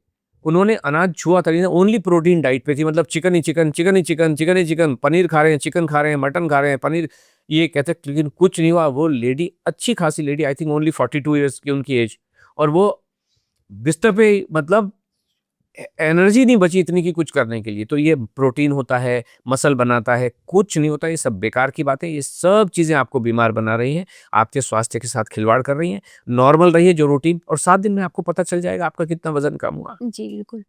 उन्होंने अनाज छुआ तक नहीं, ओनली प्रोटीन डाइट पे थी मतलब चिकन ही चिकन, चिकन ही चिकन, चिकन ही चिकन, पनीर खा रहे हैं, चिकन खा रहे हैं, मटन खा रहे हैं, पनीर ये कहते हैं, लेकिन कुछ नहीं हुआ। वो लेडी अच्छी खासी lady I think only 42 years की उनकी एज और वो बिस्तर पे मतलब एनर्जी नहीं बची इतनी कि कुछ करने के लिए। तो ये प्रोटीन होता है, मसल बनाता है, कुछ नहीं होता, ये सब बेकार की बातें। ये सब चीज़ें आपको बीमार बना रही हैं, आपके स्वास्थ्य के साथ खिलवाड़ कर रही हैं। नॉर्मल रहिए जो रूटीन और 7 दिन में आपको पता चल जाएगा आपका कितना वज़न कम हुआ। जी, बिल्कुल।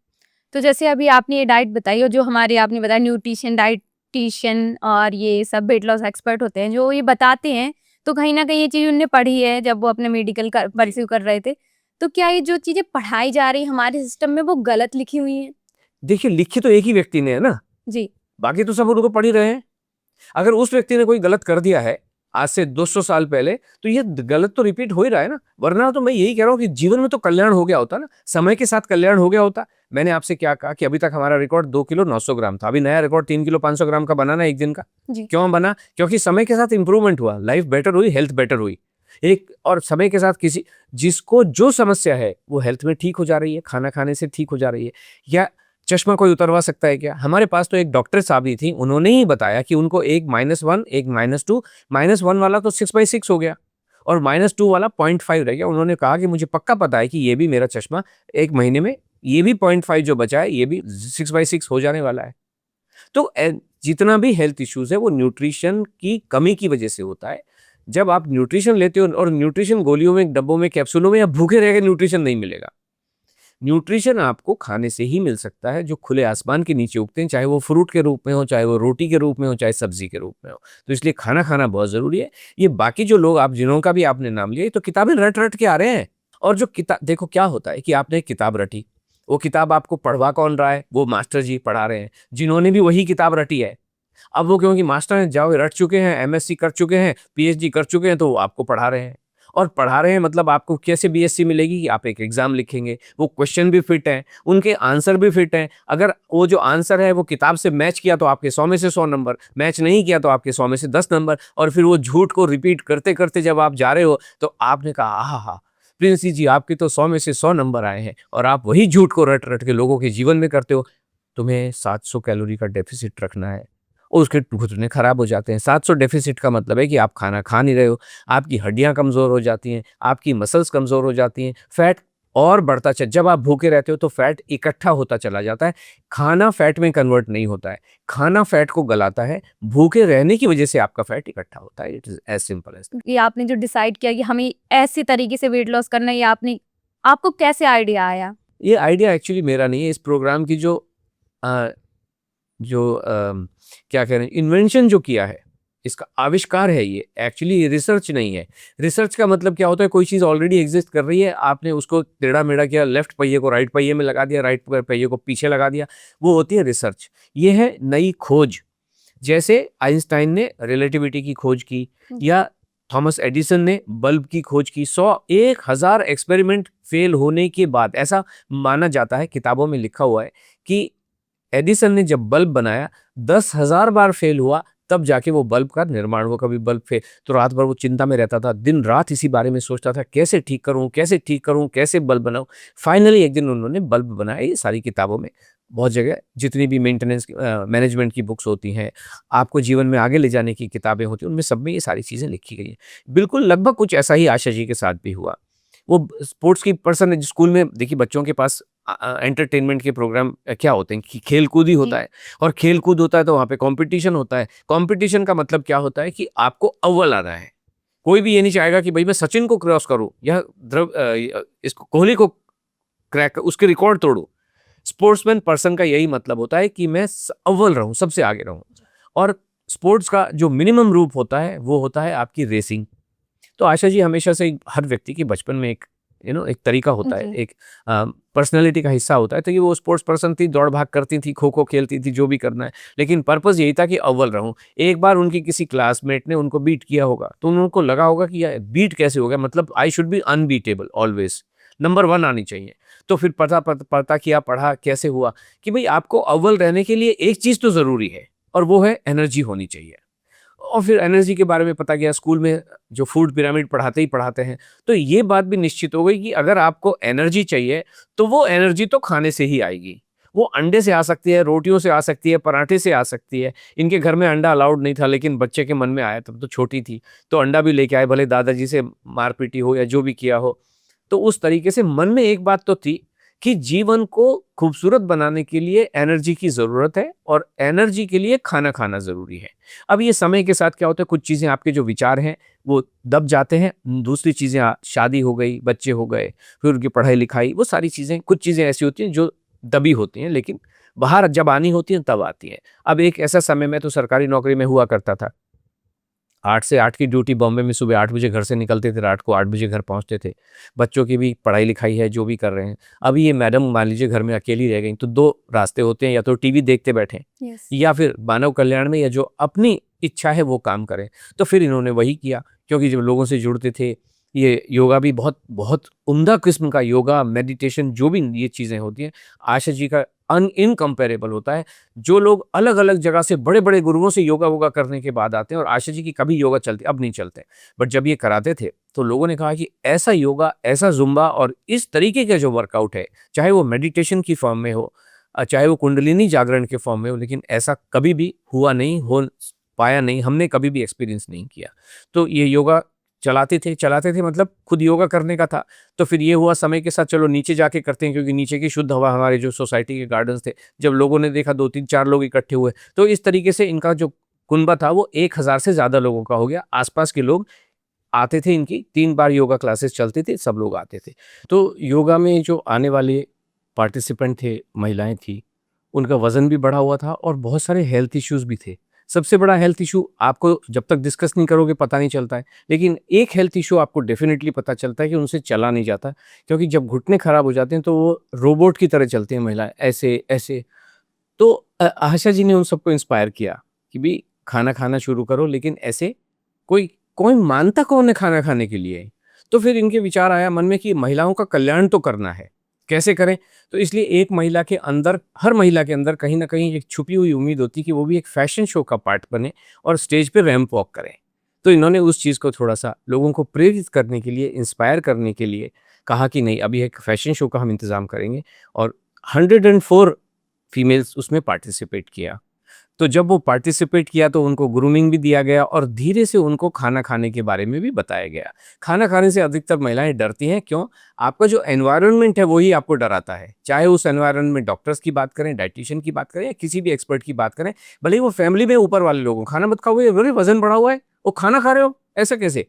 तो जैसे अभी आपने ये डाइट बताई और जो हमारे आपने बताया न्यूट्रिशन, डायटीशियन और ये सब वेट लॉस एक्सपर्ट होते हैं, जो ये बताते हैं, तो कहीं न कहीं ये चीज़ उन्होंने पढ़ी है जब वो अपने मेडिकल का जी। परस्यू कर रहे थे। तो क्या ये जो चीज़ें पढ़ाई जा रही हैं हमारे सिस्टम में वो गलत लिखी हुई हैं? देखिए लिखी तो एक ही व्यक्ति ने है ना, जी। बाकी तो सब उनको पढ़ ही रहे हैं। अगर उस व्यक्ति ने कोई गलत कर दिया है, आज से 200 साल पहले, तो ये गलत तो रिपीट हो ही रहा है ना। वरना तो मैं यही कह रहा हूँ कि जीवन में तो कल्याण हो गया होता ना, समय के साथ कल्याण हो गया होता। मैंने आपसे क्या कहा कि अभी तक हमारा रिकॉर्ड 2 किलो 900 ग्राम था, अभी नया रिकॉर्ड 3 किलो 500 ग्राम का बनाना एक दिन का। जी। क्यों बना? क्योंकि समय के साथ इंप्रूवमेंट हुआ, लाइफ बेटर हुई, हेल्थ बेटर हुई। एक और समय के साथ किसी जिसको जो समस्या है वो हेल्थ में ठीक हो जा रही है, खाना खाने से ठीक हो जा रही है। या चश्मा कोई उतरवा सकता है क्या? हमारे पास तो एक डॉक्टर साहब ही थी, उन्होंने ही बताया कि उनको एक -1 एक -2, -1 वाला तो 6/6 हो गया और -2 वाला 0.5 रह गया। उन्होंने कहा कि मुझे पक्का पता है कि ये भी मेरा चश्मा 1 महीने में ये भी 0.5 जो बचा है ये भी 6/6 हो जाने वाला है। तो जितना भी हेल्थ इश्यूज है वो न्यूट्रिशन की कमी की वजह से होता है। जब आप न्यूट्रिशन लेते हो, और न्यूट्रिशन गोलियों में, डब्बों में, कैप्सूलों में या भूखे रह के न्यूट्रिशन नहीं मिलेगा। न्यूट्रिशन आपको खाने से ही मिल सकता है जो खुले आसमान के नीचे उगते हैं, चाहे वो फ्रूट के रूप में हो, चाहे वो रोटी के रूप में हो, चाहे सब्जी के रूप में हो। तो इसलिए खाना खाना बहुत जरूरी है। ये बाकी जो लोग आप जिन्हों का भी आपने नाम लिया, ये तो किताबें रट रट के आ रहे हैं। और जो किताब देखो क्या होता है कि आपने एक किताब रटी, वो किताब आपको पढ़वा कौन रहा है? वो मास्टर जी पढ़ा रहे हैं जिन्होंने भी वही किताब रटी है। अब वो क्योंकि मास्टर हैं, जाओ रट चुके हैं, एमएससी कर चुके हैं, पीएचडी कर चुके हैं, तो वो आपको पढ़ा रहे हैं। और पढ़ा रहे हैं मतलब आपको कैसे बीएससी मिलेगी कि आप एक एग्जाम लिखेंगे, वो क्वेश्चन भी फिट हैं, उनके आंसर भी फिट हैं। अगर वो जो आंसर है वो किताब से मैच किया तो आपके 100 में से 100 नंबर, मैच नहीं किया तो आपके 100 में से 10 नंबर। और फिर वो झूठ को रिपीट करते करते जब आप जा रहे हो तो आपने कहा आहा, प्रिंस जी आपके तो 100 में से 100 नंबर आए हैं, और आप वही झूठ को रट रट के लोगों के जीवन में करते हो। तुम्हें 700 कैलोरी का डेफिसिट रखना है और उसके घुटने खराब हो जाते हैं। 700 डेफिसिट का मतलब है कि आप खाना खा नहीं रहे हो, आपकी हड्डियां कमजोर हो जाती हैं, आपकी मसल्स कमजोर हो जाती हैं, फैट और बढ़ता चल। जब आप भूखे रहते हो तो फैट इकट्ठा होता चला जाता है, खाना फैट में कन्वर्ट नहीं होता है, खाना फैट को गलाता है। भूखे रहने की वजह से आपका फैट इकट्ठा होता है। It is as simple as. ये आपने जो डिसाइड किया कि हमें ऐसे तरीके से वेट लॉस करना है, ये आपको कैसे आइडिया आया? ये आइडिया एक्चुअली मेरा नहीं है। इस प्रोग्राम की अ, क्या कह रहे हैं, इन्वेंशन जो किया है, इसका आविष्कार है, ये एक्चुअली रिसर्च नहीं है। रिसर्च का मतलब क्या होता है? कोई चीज़ ऑलरेडी एग्जिस्ट कर रही है, आपने उसको टेढ़ा मेढ़ा किया, लेफ्ट पहिए को राइट पहिए में लगा दिया, राइट पहिए को पीछे लगा दिया, वो होती है रिसर्च। ये है नई खोज। जैसे आइंस्टाइन ने रिलेटिविटी की खोज की, या थॉमस एडिसन ने बल्ब की खोज की। 1,000 एक्सपेरिमेंट फेल होने के बाद, ऐसा माना जाता है, किताबों में लिखा हुआ है कि एडिसन ने जब बल्ब बनाया 10,000 बार फेल हुआ, तब जाके वो बल्ब का निर्माण हुआ। कभी बल्ब फेल तो रात भर वो चिंता में रहता था, दिन रात इसी बारे में सोचता था, कैसे ठीक करूं, कैसे ठीक करूं, कैसे बल्ब बनाऊं। फाइनली एक दिन उन्होंने बल्ब बनाया। ये सारी किताबों में, बहुत जगह जितनी भी मेंटेनेंस मैनेजमेंट की बुक्स होती हैं, आपको जीवन में आगे ले जाने की किताबें होती हैं, उनमें सब में ये सारी चीज़ें लिखी गई हैं। बिल्कुल लगभग कुछ ऐसा ही आशा जी के साथ भी हुआ। वो स्पोर्ट्स की पर्सन है। स्कूल में देखिए बच्चों के पास एंटरटेनमेंट के प्रोग्राम क्या होते हैं कि खेल कूद ही जी। होता है, और खेल कूद होता है तो वहाँ पे कंपटीशन होता है। कंपटीशन का मतलब क्या होता है कि आपको अव्वल आना है। कोई भी ये नहीं चाहेगा कि भाई मैं सचिन को क्रॉस करूं या इसको कोहली को क्रैक, उसके रिकॉर्ड तोड़ूं। स्पोर्ट्समैन पर्सन का यही मतलब होता है कि मैं अव्वल रहूं, सबसे आगे रहूं। और स्पोर्ट्स का जो मिनिमम रूप होता है वो होता है आपकी रेसिंग। तो आशा जी हमेशा से हर व्यक्ति की बचपन में एक एक तरीका होता है, जी। एक पर्सनैलिटी का हिस्सा होता है। तो ये वो स्पोर्ट्स पर्सन थी, दौड़ भाग करती थी, खो खो खेलती थी, जो भी करना है, लेकिन पर्पस यही था कि अव्वल रहूं। एक बार उनकी किसी क्लासमेट ने उनको बीट किया होगा, तो उनको लगा होगा कि यार बीट कैसे हो गया, मतलब I should be unbeatable always, number 1 आनी चाहिए। तो फिर पता किया, पढ़ा, कैसे हुआ कि भाई आपको अव्वल रहने के लिए एक चीज़ तो ज़रूरी है, और वो है एनर्जी होनी चाहिए। और फिर एनर्जी के बारे में पता किया, स्कूल में जो फूड पिरामिड पढ़ाते ही पढ़ाते हैं, तो ये बात भी निश्चित हो गई कि अगर आपको एनर्जी चाहिए तो वो एनर्जी तो खाने से ही आएगी। वो अंडे से आ सकती है, रोटियों से आ सकती है, पराठे से आ सकती है। इनके घर में अंडा अलाउड नहीं था, लेकिन बच्चे के मन में आया, तब तो छोटी थी, तो अंडा भी लेके आए, भले दादाजी से मारपीटी हो या जो भी किया हो। तो उस तरीके से मन में एक बात तो थी कि जीवन को खूबसूरत बनाने के लिए एनर्जी की ज़रूरत है, और एनर्जी के लिए खाना खाना ज़रूरी है। अब ये समय के साथ क्या होता है, कुछ चीज़ें आपके जो विचार हैं वो दब जाते हैं, दूसरी चीज़ें शादी हो गई, बच्चे हो गए, फिर उनकी पढ़ाई लिखाई, वो सारी चीज़ें, कुछ चीज़ें ऐसी होती हैं जो दबी होती हैं, लेकिन बाहर जब आनी होती हैं तब आती हैं। अब एक ऐसा समय में तो सरकारी नौकरी में हुआ करता था, 8 से 8 की ड्यूटी बॉम्बे में, सुबह 8 बजे घर से निकलते थे, रात को 8 बजे घर पहुंचते थे। बच्चों की भी पढ़ाई लिखाई है, जो भी कर रहे हैं। अभी ये मैडम मान लीजिए घर में अकेली रह गई, तो 2 रास्ते होते हैं, या तो टीवी देखते बैठें, यस। या फिर मानव कल्याण में, या जो अपनी इच्छा है वो काम करें। तो फिर इन्होंने वही किया, क्योंकि जब लोगों से जुड़ते थे, ये योगा भी बहुत बहुत उम्दा किस्म का योगा, मेडिटेशन जो भी ये चीज़ें होती हैं, आशा जी का इनकम्पेरेबल होता है। जो लोग अलग-अलग जगह से बड़े-बड़े गुरुओं से योगा-वोगा करने के बाद आते हैं, और आशा जी की कभी योगा चलती, अब नहीं चलते। बट जब ये कराते थे, तो लोगों ने कहा कि ऐसा योगा, ऐसा ज़ुम्बा और इस तरीके का जो वर्कआउट है, चाहे वो मेडिटेशन की फॉर्म में हो, चाहे वो कुंडलिनी जागरण के फॉर्म में हो, लेकिन ऐसा कभी भी हुआ नहीं, हो पाया नहीं, हमने कभी भी एक्सपीरियंस नहीं किया। तो ये योगा चलाते थे मतलब खुद योगा करने का था। तो फिर ये हुआ समय के साथ, चलो नीचे जाके करते हैं, क्योंकि नीचे की शुद्ध हवा, हमारे जो सोसाइटी के गार्डन्स थे, जब लोगों ने देखा 2-3-4 लोग इकट्ठे हुए, तो इस तरीके से इनका जो कुनबा था वो 1000 से ज़्यादा लोगों का हो गया। आस-पास के लोग आते थे, इनकी 3 बार योगा क्लासेस चलती थी, सब लोग आते थे। तो योगा में जो आने वाले पार्टिसिपेंट थे, महिलाएँ थी, उनका वज़न भी बढ़ा हुआ था और बहुत सारे हेल्थ इश्यूज़ भी थे। सबसे बड़ा हेल्थ इश्यू आपको जब तक डिस्कस नहीं करोगे पता नहीं चलता है, लेकिन एक हेल्थ इश्यू आपको डेफ़िनिटली पता चलता है कि उनसे चला नहीं जाता, क्योंकि जब घुटने खराब हो जाते हैं तो वो रोबोट की तरह चलती हैं महिलाएँ, ऐसे। तो आशा जी ने उन सबको इंस्पायर किया कि भई खाना खाना शुरू करो, लेकिन ऐसे कोई कोई मानता कौन है खाना खाने के लिए? तो फिर इनके विचार आया मन में कि महिलाओं का कल्याण तो करना है, कैसे करें? तो इसलिए एक महिला के अंदर, हर महिला के अंदर कहीं न कहीं एक छुपी हुई उम्मीद होती है कि वो भी एक फैशन शो का पार्ट बने और स्टेज पे रैंप वॉक करें। तो इन्होंने उस चीज़ को थोड़ा-सा लोगों को प्रेरित करने के लिए, इंस्पायर करने के लिए कहा कि नहीं, अभी एक फैशन शो का हम इंतज़ाम करेंगे, और 104 फीमेल्स उसमें पार्टिसिपेट किया। तो जब वो पार्टिसिपेट किया तो उनको ग्रूमिंग भी दिया गया और धीरे से उनको खाना खाने के बारे में भी बताया गया। खाना खाने से अधिकतर महिलाएँ डरती हैं, क्यों? आपका जो एनवायरनमेंट है वही आपको डराता है। चाहे उस एनवायरनमेंट में डॉक्टर्स की बात करें, डायटीशियन की बात करें या किसी भी एक्सपर्ट की बात करें, भले ही वो फैमिली में ऊपर वाले लोग हों, खाना मत खाओ, ये अरे वज़न बढ़ा हुआ है, वो खाना खा रहे हो, ऐसा कैसे?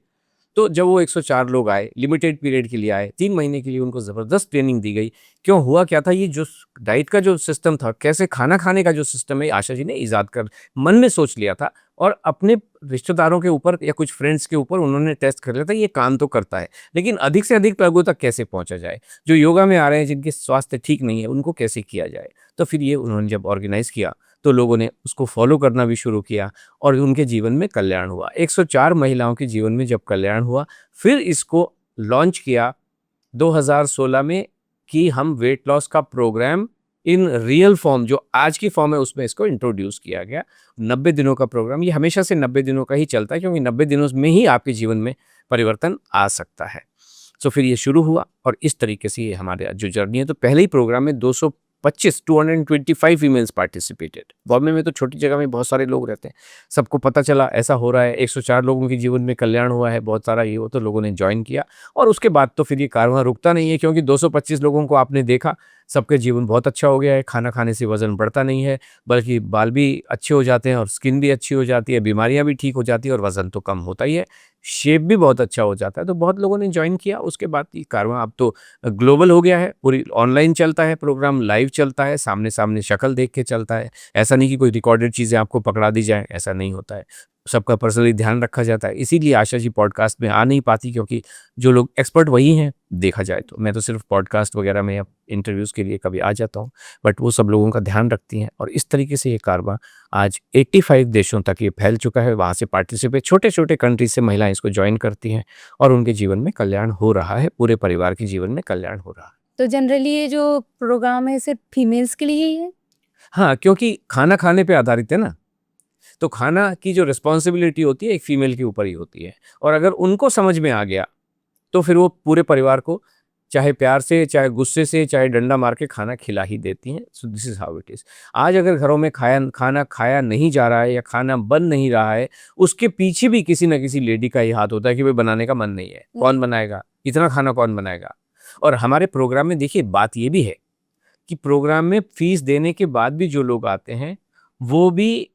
तो जब वो 104 लोग आए, लिमिटेड पीरियड के लिए आए, 3 महीने के लिए उनको ज़बरदस्त ट्रेनिंग दी गई। क्यों, हुआ क्या था, ये जो डाइट का जो सिस्टम था, कैसे खाना खाने का जो सिस्टम है, आशा जी ने ईज़ाद कर मन में सोच लिया था, और अपने रिश्तेदारों के ऊपर या कुछ फ्रेंड्स के ऊपर उन्होंने टेस्ट कर लिया था, ये काम तो करता है, लेकिन अधिक से अधिक लोगों तक कैसे पहुँचा जाए? जो योगा में आ रहे हैं, जिनके स्वास्थ्य ठीक नहीं है, उनको कैसे किया जाए? तो फिर ये उन्होंने जब ऑर्गेनाइज़ किया, तो लोगों ने उसको फ़ॉलो करना भी शुरू किया और उनके जीवन में कल्याण हुआ। 104 महिलाओं के जीवन में जब कल्याण हुआ, फिर इसको लॉन्च किया 2016 में कि हम वेट लॉस का प्रोग्राम इन रियल फॉर्म, जो आज की फॉर्म है, उसमें इसको इंट्रोड्यूस किया गया। 90 दिनों का प्रोग्राम, ये हमेशा से 90 दिनों का ही चलता है, क्योंकि 90 दिनों में ही आपके जीवन में परिवर्तन आ सकता है। सो फिर ये शुरू हुआ और इस तरीके से ये हमारे जो जर्नी है, तो पहले ही प्रोग्राम में 225 फीमेल्स पार्टिसिपेटेड। बॉम्बे में तो छोटी जगह में बहुत सारे लोग रहते हैं, सबको पता चला ऐसा हो रहा है, 104 लोगों के जीवन में कल्याण हुआ है, बहुत सारा ये हो, तो लोगों ने ज्वाइन किया। और उसके बाद तो फिर ये कारवां रुकता नहीं है, क्योंकि 225 लोगों को आपने देखा, सबके जीवन बहुत अच्छा हो गया है। खाना खाने से वजन बढ़ता नहीं है, बल्कि बाल भी अच्छे हो जाते हैं और स्किन भी अच्छी हो जाती है, बीमारियां भी ठीक हो जाती है, और वजन तो कम होता ही है, शेप भी बहुत अच्छा हो जाता है। तो बहुत लोगों ने ज्वाइन किया। उसके बाद ये कारवां अब तो ग्लोबल हो गया है, पूरी ऑनलाइन चलता है, प्रोग्राम लाइव चलता है, सामने-सामने शक्ल देख के चलता है। ऐसा नहीं कि कोई रिकॉर्डेड चीज़ें आपको पकड़ा दी जाएँ, ऐसा नहीं होता है। सबका पर्सनली ध्यान रखा जाता है। इसीलिए आशा जी पॉडकास्ट में आ नहीं पाती, क्योंकि जो लोग एक्सपर्ट वही हैं, देखा जाए तो। मैं तो सिर्फ़ पॉडकास्ट वगैरह में या इंटरव्यूज़ के लिए कभी आ जाता हूँ, बट वो सब लोगों का ध्यान रखती हैं, और इस तरीके से ये कारवां आज 85 देशों तक ये फैल चुका है। वहाँ से पार्टिसिपेट, छोटे-छोटे कंट्रीज़ से महिलाएँ इसको जॉइन करती हैं, और उनके जीवन में कल्याण हो रहा है, पूरे परिवार के जीवन में कल्याण हो रहा है। तो जनरली ये जो प्रोग्राम है सिर्फ फीमेल्स के लिए ही है? हाँ, क्योंकि खाना खाने पे आधारित है ना, तो खाना की जो रिस्पॉन्सिबिलिटी होती है एक फीमेल के ऊपर ही होती है, और अगर उनको समझ में आ गया, तो फिर वो पूरे परिवार को चाहे प्यार से, चाहे गुस्से से, चाहे डंडा मार के खाना खिला ही देती हैं। सो this is how it is. आज अगर घरों में खाना खाया नहीं जा रहा है या खाना बन नहीं रहा है, उसके पीछे भी किसी न किसी लेडी का ही हाथ होता है कि भाई बनाने का मन नहीं है, कौन बनाएगा? इतना खाना कौन बनाएगा? और हमारे प्रोग्राम में देखिए बात ये भी है कि प्रोग्राम में फीस देने के बाद भी जो लोग आते हैं, वो भी,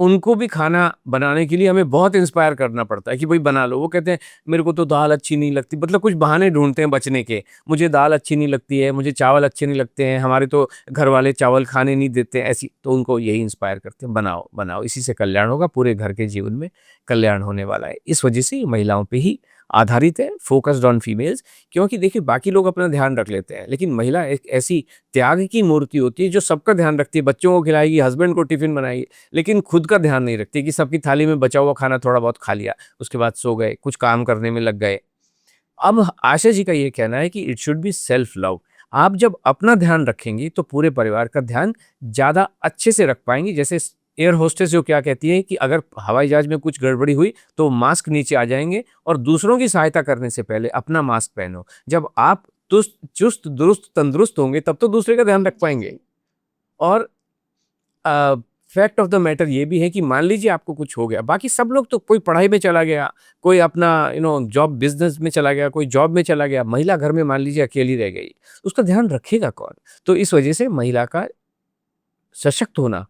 उनको भी खाना बनाने के लिए हमें बहुत इंस्पायर करना पड़ता है कि भाई बना लो। वो कहते हैं मेरे को तो दाल अच्छी नहीं लगती, मतलब कुछ बहाने ढूँढते हैं बचने के। मुझे दाल अच्छी नहीं लगती है, मुझे चावल अच्छे नहीं लगते हैं, हमारे तो घर वाले चावल खाने नहीं देते हैं, ऐसी। तो उनको यही इंस्पायर करते हैं, बनाओ, बनाओ, इसी से कल्याण होगा, पूरे घर के जीवन में कल्याण होने वाला है। इस वजह से ये महिलाओं पे ही आधारित है, फोकस्ड ऑन फीमेल्स। क्योंकि देखिए बाकी लोग अपना ध्यान रख लेते हैं, लेकिन महिला एक ऐसी त्याग की मूर्ति होती है जो सबका ध्यान रखती है, बच्चों को खिलाएगी, हस्बैंड को टिफिन बनाएगी, लेकिन खुद का ध्यान नहीं रखती कि सबकी थाली में बचा हुआ खाना थोड़ा बहुत खा लिया, उसके बाद सो गए, कुछ काम करने में लग गए। अब आशा जी का ये कहना है कि it should be self love. आप जब अपना ध्यान रखेंगी तो पूरे परिवार का ध्यान ज़्यादा अच्छे से रख पाएंगी। जैसे एयर होस्टेस जो क्या कहती है कि अगर हवाई जहाज में कुछ गड़बड़ी हुई तो मास्क नीचे आ जाएंगे, और दूसरों की सहायता करने से पहले अपना मास्क पहनो। जब आप चुस्त दुरुस्त तंदुरुस्त होंगे तब तो दूसरे का ध्यान रख पाएंगे। और फैक्ट ऑफ द मैटर ये भी है कि मान लीजिए आपको कुछ हो गया, बाकी सब लोग तो कोई पढ़ाई में चला गया, कोई अपना जॉब बिजनेस में चला गया, कोई जॉब में चला गया, महिला घर में मान लीजिए अकेली रह गई, उसका ध्यान रखेगा कौन? तो इस वजह से महिला का सशक्त होना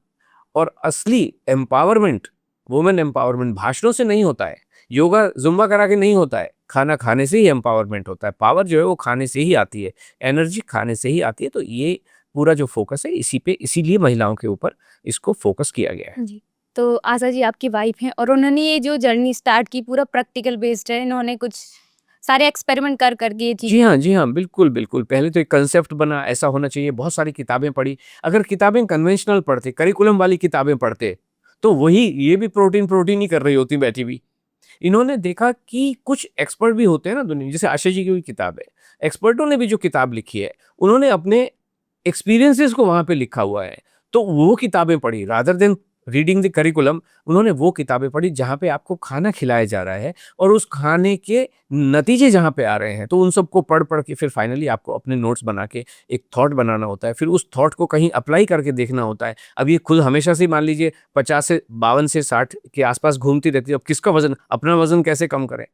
और असली एम्पावरमेंट, वुमेन एम्पावरमेंट भाषणों से नहीं होता है, योगा जुम्बा करा के नहीं होता है, खाना खाने से ही एम्पावरमेंट होता है। पावर जो है वो खाने से ही आती है, एनर्जी खाने से ही आती है। तो ये पूरा जो फोकस है इसी पे, इसीलिए महिलाओं के ऊपर इसको फोकस किया गया है। जी। तो आशा जी आपकी वाइफ हैं और उन्होंने ये जो जर्नी स्टार्ट की पूरा प्रैक्टिकल बेस्ड है, इन्होंने कुछ सारे एक्सपेरिमेंट कर करके ये चीज़। जी हाँ, बिल्कुल, बिल्कुल। पहले तो एक कांसेप्ट बना, ऐसा होना चाहिए, बहुत सारी किताबें पढ़ी। अगर किताबें कन्वेंशनल पढ़ते, करिकुलम वाली किताबें पढ़ते, तो वही ये भी प्रोटीन ही कर रही होती बैठी हुई। इन्होंने देखा कि कुछ एक्सपर्ट भी होते हैं ना दुनिया में, जैसे आशा जी की भी किताब है। एक्सपर्टों ने भी जो किताब लिखी है, उन्होंने अपने एक्सपीरियंसेस को वहाँ पे लिखा हुआ है। तो वो किताबें पढ़ी rather than reading the curriculum. उन्होंने वो किताबें पढ़ी जहाँ पे आपको खाना खिलाया जा रहा है और उस खाने के नतीजे जहाँ पे आ रहे हैं, तो उन सबको पढ़ के फिर फाइनली आपको अपने नोट्स बना के एक थॉट बनाना होता है। फिर उस थॉट को कहीं अप्लाई करके देखना होता है। अब ये खुद हमेशा से मान लीजिए 50 से 52 से 60 के आसपास घूमती रहती है। अब किसका वजन, अपना वजन कैसे कम करें?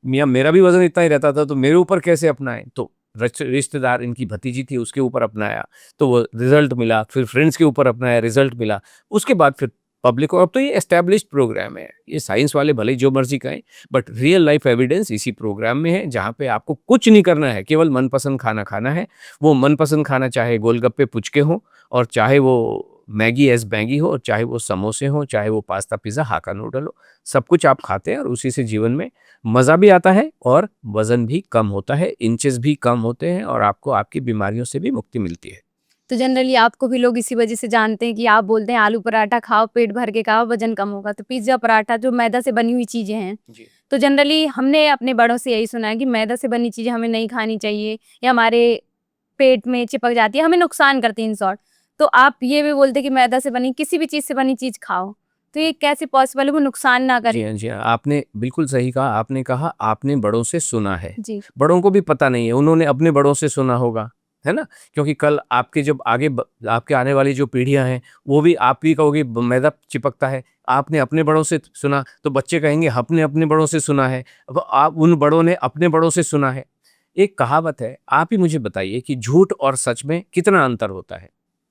मियाँ मेरा भी वज़न इतना ही रहता था, तो मेरे ऊपर कैसे अपनाएँ? तो रिश्तेदार, इनकी भतीजी थी, उसके ऊपर अपनाया, तो वो रिज़ल्ट मिला। फिर फ्रेंड्स के ऊपर अपनाया, रिज़ल्ट मिला। उसके बाद फिर पब्लिक को। अब तो ये एस्टैब्लिश्ड प्रोग्राम है। ये साइंस वाले भले ही जो मर्ज़ी कहें, बट रियल लाइफ़ एविडेंस इसी प्रोग्राम में है, जहाँ पे आपको कुछ नहीं करना है, केवल मनपसंद खाना खाना है। वो मनपसंद खाना चाहे गोलगप्पे पुचके हों, और चाहे वो मैगी एज़ मैगी हो, और चाहे वो समोसे हों, चाहे वो पास्ता, पिज़्ज़ा, हाक्का नूडल हो। सब कुछ आप खाते हैं और उसी से जीवन में मज़ा भी आता है और वज़न भी कम होता है, इंचेस भी कम होते हैं, और आपको आपकी बीमारियों से भी मुक्ति मिलती है। तो जनरली आपको भी लोग इसी वजह से जानते हैं कि आप बोलते हैं आलू पराठा खाओ, पेट भर के खाओ, वजन कम होगा। तो पिज़्ज़ा, पराठा जो मैदा से बनी हुई चीज़ें हैं, जी। तो जनरली हमने अपने बड़ों से यही सुना है कि मैदा से बनी चीज़ें हमें नहीं खानी चाहिए या हमारे पेट में चिपक जाती है, हमें नुकसान करती है इन शॉर्ट। तो आप ये भी बोलते हैं कि मैदा से बनी किसी भी चीज़ से बनी चीज़ खाओ, तो ये कैसे पॉसिबल है वो नुकसान ना करे? जी हाँ, आपने बिल्कुल सही कहा। आपने कहा आपने बड़ों से सुना है। जी, बड़ों को भी पता नहीं है, उन्होंने अपने बड़ों से सुना होगा, है ना? क्योंकि कल आपके जब आपके आने वाली जो पीढ़ियाँ हैं, वो भी आप भी कहोगे मैदा चिपकता है। आपने अपने बड़ों से सुना, तो बच्चे कहेंगे हमने अपने बड़ों से सुना है। अब आप उन बड़ों ने अपने बड़ों से सुना है। एक कहावत है, आप ही मुझे बताइए कि झूठ और सच में कितना अंतर होता है?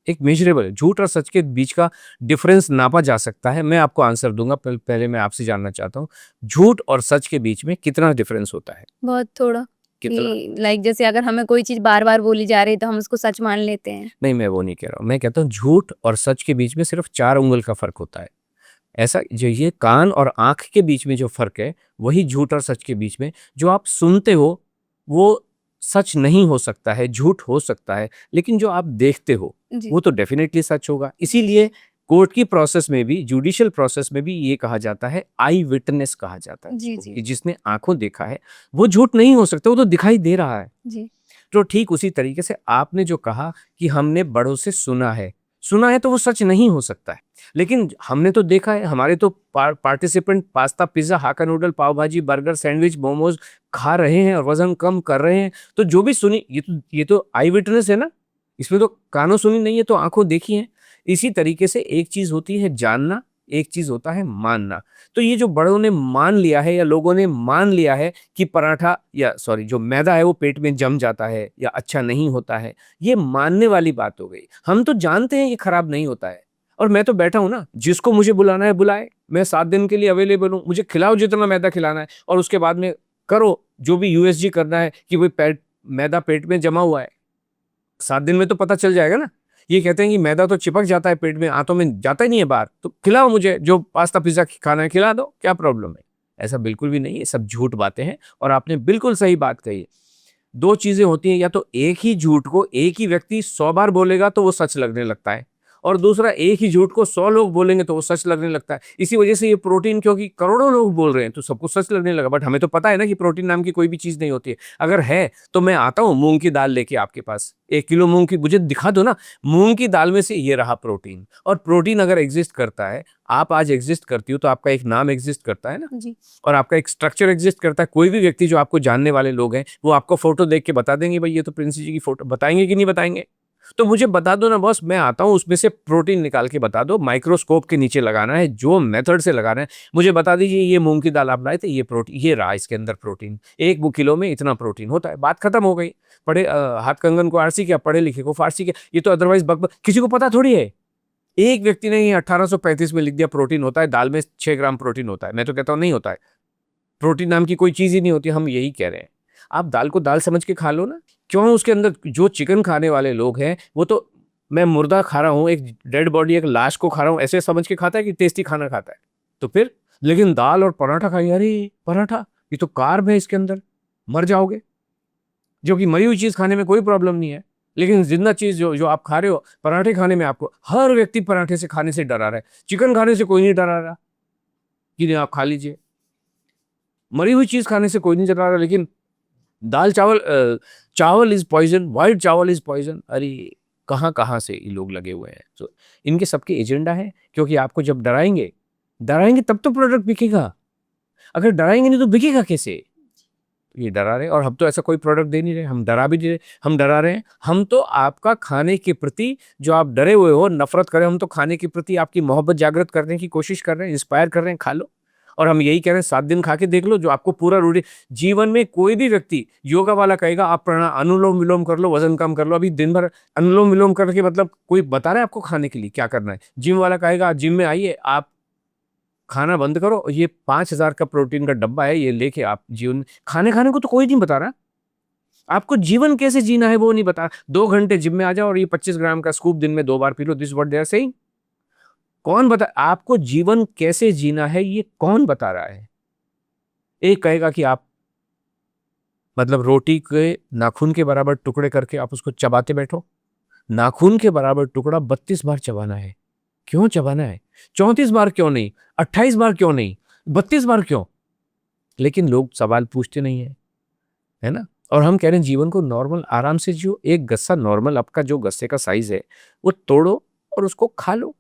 एक मेजरेबल, झूठ और सच के बीच का डिफरेंस नापा जा सकता है। मैं आपको आंसर दूँगा, पहले मैं आपसे जानना चाहता हूँ, झूठ और सच के बीच में कितना डिफरेंस होता है? बहुत थोड़ा कितना? कि लाइक जैसे अगर हमें कोई चीज़ बार-बार बोली जा रही है तो हम उसको सच मान लेते हैं। नहीं, मैं वो नहीं कह रहा हूँ। मैं कहता हूँ झूठ और सच के बीच में सिर्फ़ 4 उँगल का फ़र्क होता है। ऐसा जो ये कान और आँख के बीच में जो फ़र्क है, वही झूठ और सच के बीच में। जो आप सुनते हो, वो सच नहीं हो सकता है, झूठ हो सकता है, लेकिन जो आप देखते हो, जी। वो तो डेफ़िनेटली सच होगा। इसीलिए कोर्ट की प्रोसेस में भी, जुडिशियल प्रोसेस में भी ये कहा जाता है, आई विटनेस कहा जाता है जी, उसको, जी। कि जिसने आँखों देखा है, वो झूठ नहीं हो सकता, वो तो दिखाई दे रहा है। जी। तो ठीक उसी तरीके से आपने जो कहा कि हमने बड़ों से सुना है तो वो सच नहीं हो सकता है। लेकिन हमने तो देखा है, हमारे तो पार्टिसिपेंट पास्ता, पिज़्ज़ा, हाक्का नूडल, पाव भाजी, बर्गर, सैंडविच, मोमोज़ खा रहे हैं और वज़न कम कर रहे हैं। तो जो भी सुनी, ये तो आई विटनेस है ना? इसमें तो कानों सुनी नहीं है, तो आँखों देखी है। इसी तरीके से एक चीज़ होती है जानना, एक चीज़ होता है मानना। तो ये जो बड़ों ने मान लिया है या लोगों ने मान लिया है कि पराठा या सॉरी जो मैदा है वो पेट में जम जाता है या अच्छा नहीं होता है, ये मानने वाली बात हो गई। हम तो जानते हैं ये खराब नहीं होता है, और मैं तो बैठा हूँ ना, जिसको मुझे बुलाना है बुलाए, मैं 7 दिन के लिए अवेलेबल हूँ, मुझे खिलाओ जितना मैदा खिलाना है, और उसके बाद में करो जो भी यूएसजी करना है कि भाई मैदा पेट में जमा हुआ है। 7 दिन में तो पता चल जाएगा ना। ये कहते हैं कि मैदा तो चिपक जाता है पेट में, आंतों में जाता ही नहीं है बाहर, तो खिलाओ मुझे जो पास्ता पिज़्ज़ा खाना है, खिला दो, क्या प्रॉब्लम है? ऐसा बिल्कुल भी नहीं है, सब झूठ बातें हैं। और आपने बिल्कुल सही बात कही है। 2 चीज़ें होती हैं, या तो एक ही झूठ को एक ही व्यक्ति 100 बार बोलेगा तो वो सच लगने लगता है, और दूसरा एक ही झूठ को 100 लोग बोलेंगे तो वो सच लगने लगता है। इसी वजह से ये प्रोटीन, क्योंकि करोड़ों लोग बोल रहे हैं तो सबको सच लगने लगा, बट हमें तो पता है ना कि प्रोटीन नाम की कोई भी चीज़ नहीं होती है। अगर है तो मैं आता हूँ मूँग की दाल लेके आपके पास, 1 किलो मूँग की मुझे दिखा दो ना, मूँग की दाल में से ये रहा प्रोटीन। और प्रोटीन अगर एग्ज़िस्ट करता है, आप आज एग्ज़िस्ट करती हो तो आपका एक नाम एग्ज़िस्ट करता है ना, जी। और आपका एक स्ट्रक्चर एग्जिस्ट करता है। कोई भी व्यक्ति जो आपको जानने वाले लोग हैं, वो आपको फ़ोटो देख के बता देंगे, भाई ये तो प्रिंसी जी की फ़ोटो, बताएँगे कि नहीं बताएँगे? तो मुझे बता दो ना बॉस, मैं आता हूँ, उसमें से प्रोटीन निकाल के बता दो, माइक्रोस्कोप के नीचे लगाना है, जो मेथड से लगाना है, मुझे बता दीजिए ये मूँग की दाल आप लाए थे, ये प्रोटीन, ये रहा इसके अंदर प्रोटीन, 1 वो किलो में इतना प्रोटीन होता है, बात खत्म हो गई। हाथ कंगन को आरसी क्या, पढ़े लिखे को फारसी क्या, ये तो अदरवाइज़ बक-बक, किसी को पता थोड़ी है। एक व्यक्ति ने ये 1835 में लिख दिया प्रोटीन होता है, दाल में 6 ग्राम प्रोटीन होता है, मैं तो कहता हूँ नहीं होता है। प्रोटीन नाम की कोई चीज़ ही नहीं होती, हम यही कह रहे हैं। आप दाल को दाल समझ के खा लो ना, क्यों उसके अंदर जो चिकन खाने वाले लोग हैं, वो तो मैं मुर्दा खा रहा हूँ, एक डेड बॉडी, एक लाश को खा रहा हूँ, ऐसे समझ के खाता है कि टेस्टी खाना खाता है। तो फिर लेकिन दाल और पराठा खाइए, अरे! पराठा, ये तो कार्ब है इसके अंदर, मर जाओगे। जो कि मरी हुई चीज़ खाने में कोई प्रॉब्लम नहीं है, लेकिन ज़िंदा चीज़ जो जो आप खा रहे हो, पराठे खाने में आपको हर व्यक्ति पराठे से खाने से डरा रहा है। चिकन खाने से कोई नहीं डरा रहा, कि नहीं आप खा लीजिए। मरी हुई चीज़ खाने से कोई नहीं डरा रहा, लेकिन चावल इज़ पॉइज़न, व्हाइट चावल इज़ पॉइज़न। अरे! कहाँ-कहाँ से ये लोग लगे हुए हैं। तो इनके सबके एजेंडा है, क्योंकि आपको जब डराएँगे, डराएँगे तब तो प्रोडक्ट बिकेगा। अगर डराएँगे नहीं तो बिकेगा कैसे? ये डरा रहे हैं, और हम तो ऐसा कोई प्रोडक्ट दे नहीं रहे, हम डरा भी नहीं रहे, हम डरा रहे हैं, हम तो आपका खाने के प्रति, जो आप डरे हुए हो, नफ़रत कर रहे हो, हम तो खाने के प्रति आपकी मोहब्बत जागृत करने की कोशिश कर रहे हैं, इंस्पायर कर रहे हैं, खा लो। और हम यही कह रहे हैं, 7 दिन खा के देख लो, जो आपको पूरा रूटी जीवन में कोई भी व्यक्ति योगा वाला कहेगा आप अनुलोम-विलोम कर लो, वज़न कम कर लो। अभी दिन भर अनुलोम-विलोम करके मतलब कोई बता रहा है आपको खाने के लिए क्या करना है? जिम वाला कहेगा आप जिम में आइए, आप खाना बंद करो, ये 5,000 का प्रोटीन का डब्बा है, ये लेके आप जीवन खाने को तो कोई नहीं बता रहा। आपको जीवन कैसे जीना है वो नहीं बता। 2 घंटे जिम में आ जाओ और ये 25 ग्राम का स्कूप दिन में 2 बार पी लो, this what they are saying. कौन बता आपको जीवन कैसे जीना है, ये कौन बता रहा है? एक कहेगा कि आप मतलब रोटी के नाखून के बराबर टुकड़े करके आप उसको चबाते बैठो। नाखून के बराबर टुकड़ा 32 बार चबाना है। क्यों चबाना है? 34 बार क्यों नहीं? 28 बार क्यों नहीं? 32 बार क्यों? लेकिन लोग सवाल पूछते नहीं हैं, है ना? और हम कह रहे हैं जीवन को नॉर्मल आराम से जियो। एक गस्सा नॉर्मल आपका जो गस्से का साइज़ है, वो तोड़ो और उसको खा लो।